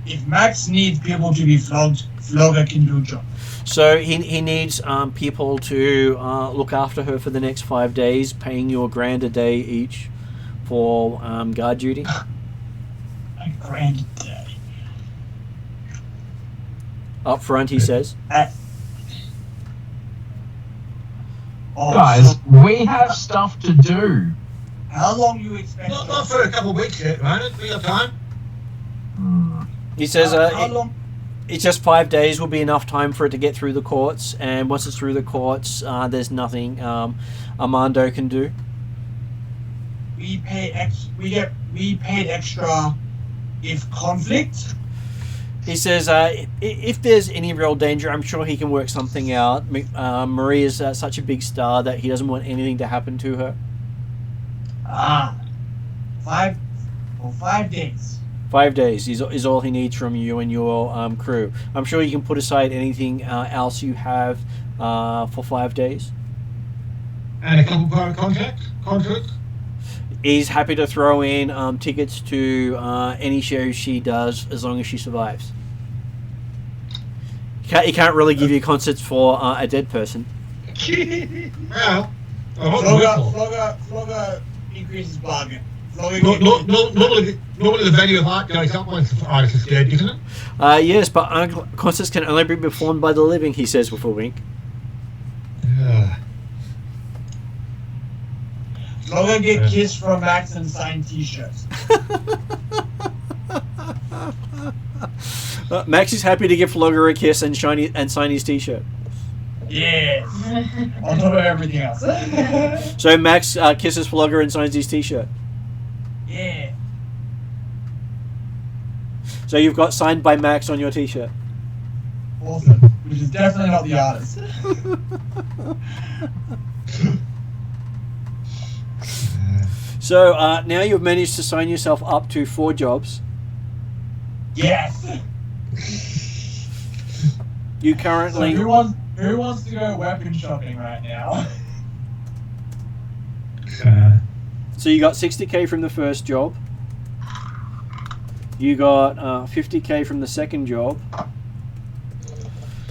if Max needs people to be flogged, Flogger can do job.
So he needs people to look after her for the next 5 days, paying you $1,000 a day each for guard duty.
$1,000 a day.
Up front, he says.
Guys, we have stuff to do.
How long you expect?
Not for a couple of weeks yet, won't it? We got time.
He says
How long?
it's just 5 days will be enough time for it to get through the courts, and once it's through the courts, there's nothing Armando can do.
We paid extra if conflict.
He says if there's any real danger, I'm sure he can work something out. Maria's such a big star that he doesn't want anything to happen to her.
5 days.
5 days is all he needs from you and your crew. I'm sure you can put aside anything else you have for 5 days.
And a couple of contract.
He's happy to throw in tickets to any show she does as long as she survives. He can't really give you concerts for a dead person.
Well,
Flogger increases bargain.
Normally the value of art goes up once the artist is dead, isn't it?
Yes, but concerts can only be performed by the living, he says with a wink.
Flogger get kissed from Max and signed T-shirts.
Max is happy to give Flogger a kiss and sign his T-shirt.
Yeah. On top of everything else.
So Max kisses Flogger and signs his T-shirt.
Yeah.
So you've got signed by Max on your T-shirt.
Awesome. Which is definitely not the artist.
So now you've managed to sign yourself up to 4 jobs.
Yes.
You
So
currently
who wants to go weapon shopping right now?
so you got 60k from the first job. You got 50k from the second job.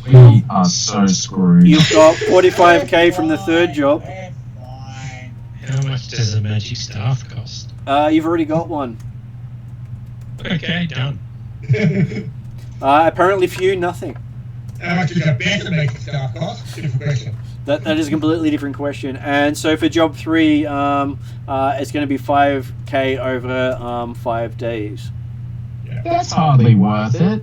We are so screwed.
You've got 45k from the third job.
We're fine.
How much does a magic staff cost?
You've already got one.
Okay, done.
Apparently for you, nothing.
How much does a better magic staff cost? Different question.
That is a completely different question. And so for job 3, it's going to be 5k over 5 days.
That's hardly worth it.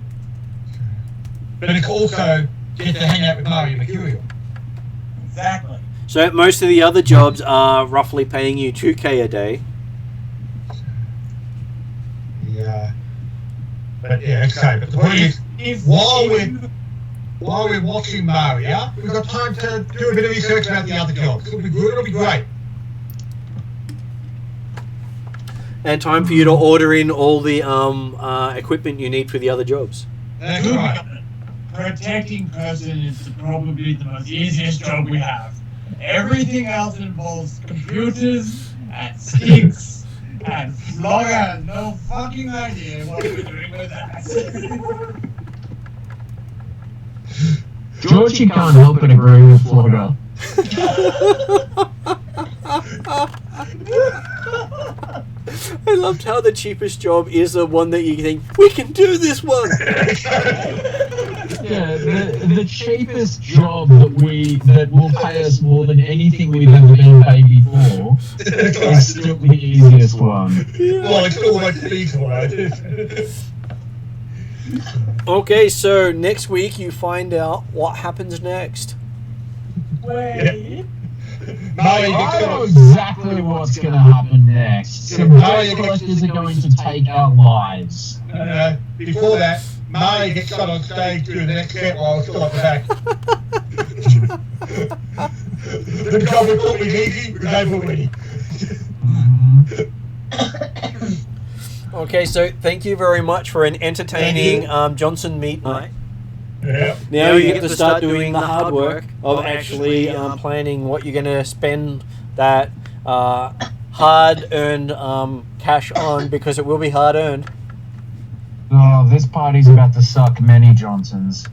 But it's also get to hang out with Mario Mercurial.
Exactly.
So most of the other jobs are roughly paying you 2k a day.
Yeah. But yeah, okay. But the point is, while we're watching Mario, we've got time to do a bit of research about the other jobs. It'll be good. It'll be great.
And time for you to order in all the equipment you need for the other jobs.
That's
To be
right.
honest, protecting person is probably the most easiest job we have. Everything else involves computers and sticks and Flogger has no fucking idea what we're doing with that.
Georgie can't help but agree with Flogger.
I loved how the cheapest job is the one that you think, we can do this one!
Yeah, the cheapest job that will pay us more than anything we've ever been paid before is still the easiest one.
Well, it's almost feasible, right?
Okay, so next week you find out what happens next.
Wait.
Mario
I
gets
know
on.
exactly what's going to happen next. Some giant collectors are going to take our lives.
Before that, Mario gets shot on stage doing the next set while I was still at the back. The government thought we'd easy, but they were winning.
Okay, so thank you very much for an entertaining Johnson meet night.
Yeah.
Now you get to start doing the hard work of actually planning what you're going to spend that hard-earned cash on, because it will be hard-earned.
Oh, this party's about to suck many Johnsons.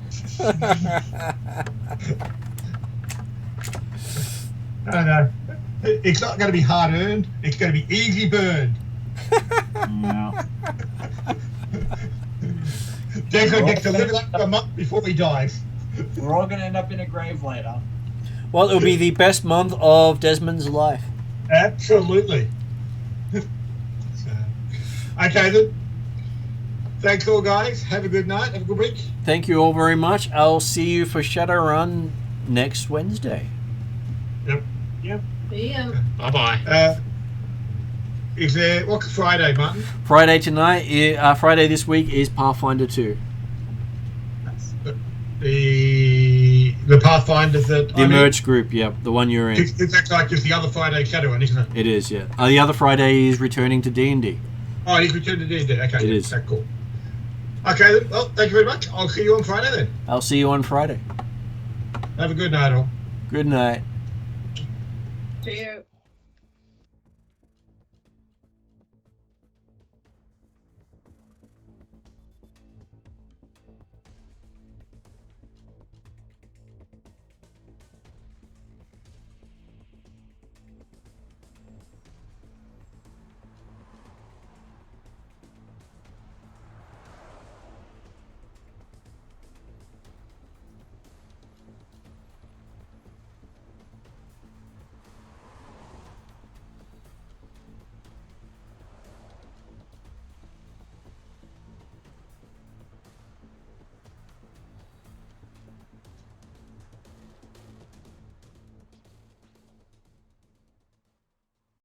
No. It's not going to be hard-earned. It's going to be easy burned.
Yeah.
Jason gets to live like a month before he dies.
We're all gonna end up in a grave later.
Well, it'll be the best month of Desmond's life.
Absolutely. Okay then. Thanks all guys. Have a good night. Have a good week.
Thank you all very much. I'll see you for Shadowrun next Wednesday.
Yeah.
Bye-bye.
What's Friday, Martin?
Friday Friday this week is Pathfinder 2.
The Pathfinder that
The Emerge group, yep, the one you're in.
It's actually like just the other Friday Shadowrun, isn't it?
It is, yeah. The other Friday is returning to D&D.
Oh, he's returned to D&D. Okay,
It is.
Okay, cool. Okay then. Well, thank you very much. I'll see you on Friday then.
I'll see you on Friday.
Have a good night all.
Good night.
See you.